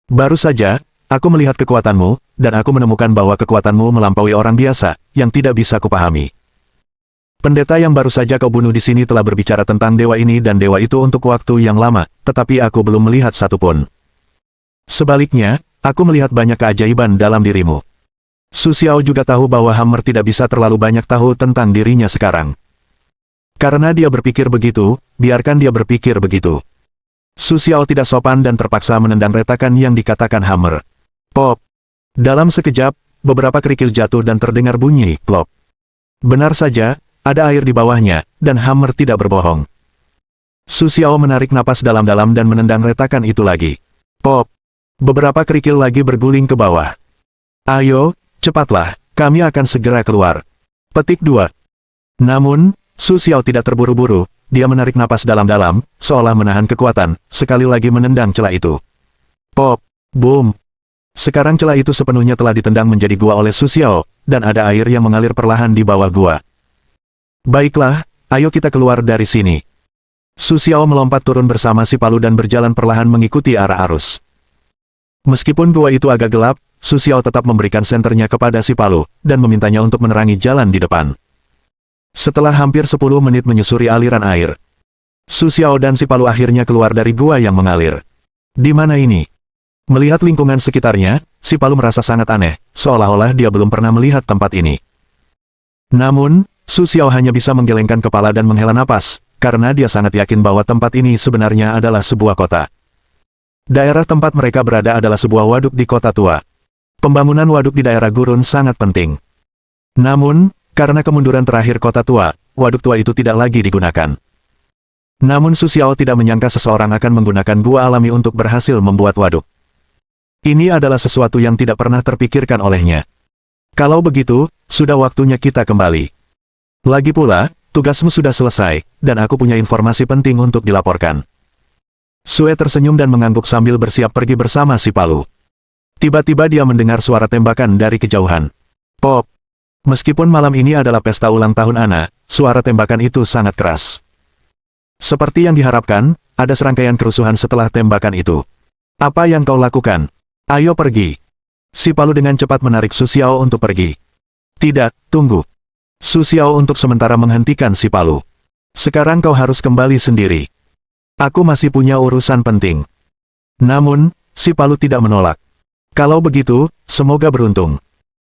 Baru saja, aku melihat kekuatanmu, dan aku menemukan bahwa kekuatanmu melampaui orang biasa, yang tidak bisa kupahami. Pendeta yang baru saja kau bunuh di sini telah berbicara tentang dewa ini dan dewa itu untuk waktu yang lama, tetapi aku belum melihat satupun. Sebaliknya, aku melihat banyak keajaiban dalam dirimu. Su Xiao juga tahu bahwa Hammer tidak bisa terlalu banyak tahu tentang dirinya sekarang. Karena dia berpikir begitu, biarkan dia berpikir begitu. Su Xiao tidak sopan dan terpaksa menendang retakan yang dikatakan Hammer. Pop. Dalam sekejap, beberapa kerikil jatuh dan terdengar bunyi plop. Benar saja, ada air di bawahnya, dan Hammer tidak berbohong. Su Xiao menarik napas dalam-dalam dan menendang retakan itu lagi. Pop. Beberapa kerikil lagi berguling ke bawah. Ayo, cepatlah, kami akan segera keluar. Petik 2. Namun, Su Xiao tidak terburu-buru, dia menarik napas dalam-dalam, seolah menahan kekuatan, sekali lagi menendang celah itu. Pop. Boom. Sekarang celah itu sepenuhnya telah ditendang menjadi gua oleh Su Xiao, dan ada air yang mengalir perlahan di bawah gua. Baiklah, ayo kita keluar dari sini. Su Xiao melompat turun bersama si Palu dan berjalan perlahan mengikuti arah arus. Meskipun gua itu agak gelap, Su Xiao tetap memberikan senternya kepada si Palu, dan memintanya untuk menerangi jalan di depan. Setelah hampir 10 menit menyusuri aliran air, Su Xiao dan si Palu akhirnya keluar dari gua yang mengalir. Di mana ini? Melihat lingkungan sekitarnya, si Palu merasa sangat aneh, seolah-olah dia belum pernah melihat tempat ini. Namun, Su Xiao hanya bisa menggelengkan kepala dan menghela napas, karena dia sangat yakin bahwa tempat ini sebenarnya adalah sebuah kota. Daerah tempat mereka berada adalah sebuah waduk di kota tua. Pembangunan waduk di daerah gurun sangat penting. Namun, karena kemunduran terakhir kota tua, waduk tua itu tidak lagi digunakan. Namun Su Xiao tidak menyangka seseorang akan menggunakan gua alami untuk berhasil membuat waduk. Ini adalah sesuatu yang tidak pernah terpikirkan olehnya. Kalau begitu, sudah waktunya kita kembali. Lagi pula, tugasmu sudah selesai, dan aku punya informasi penting untuk dilaporkan. Sue tersenyum dan mengangguk sambil bersiap pergi bersama si Palu. Tiba-tiba dia mendengar suara tembakan dari kejauhan. Pop! Meskipun malam ini adalah pesta ulang tahun Ana, suara tembakan itu sangat keras. Seperti yang diharapkan, ada serangkaian kerusuhan setelah tembakan itu. Apa yang kau lakukan? Ayo pergi. Si Palu dengan cepat menarik Su Xiao untuk pergi. Tidak, tunggu. Su Xiao untuk sementara menghentikan si Palu. Sekarang kau harus kembali sendiri. Aku masih punya urusan penting. Namun, si Palu tidak menolak. Kalau begitu, semoga beruntung.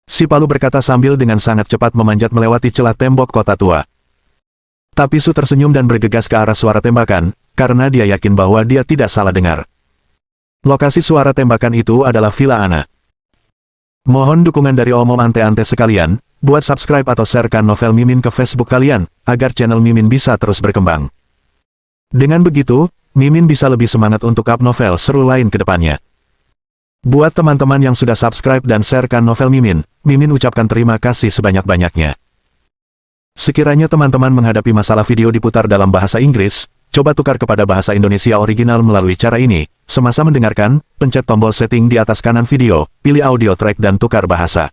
Si Palu berkata sambil dengan sangat cepat memanjat melewati celah tembok kota tua. Tapi Su tersenyum dan bergegas ke arah suara tembakan, karena dia yakin bahwa dia tidak salah dengar. Lokasi suara tembakan itu adalah Villa Ana. Mohon dukungan dari omom ante-ante sekalian, buat subscribe atau sharekan novel Mimin ke Facebook kalian, agar channel Mimin bisa terus berkembang. Dengan begitu, Mimin bisa lebih semangat untuk up novel seru lain ke depannya. Buat teman-teman yang sudah subscribe dan sharekan novel Mimin, Mimin ucapkan terima kasih sebanyak-banyaknya. Sekiranya teman-teman menghadapi masalah video diputar dalam bahasa Inggris, coba tukar kepada bahasa Indonesia original melalui cara ini. Semasa mendengarkan, pencet tombol setting di atas kanan video, pilih audio track dan tukar bahasa.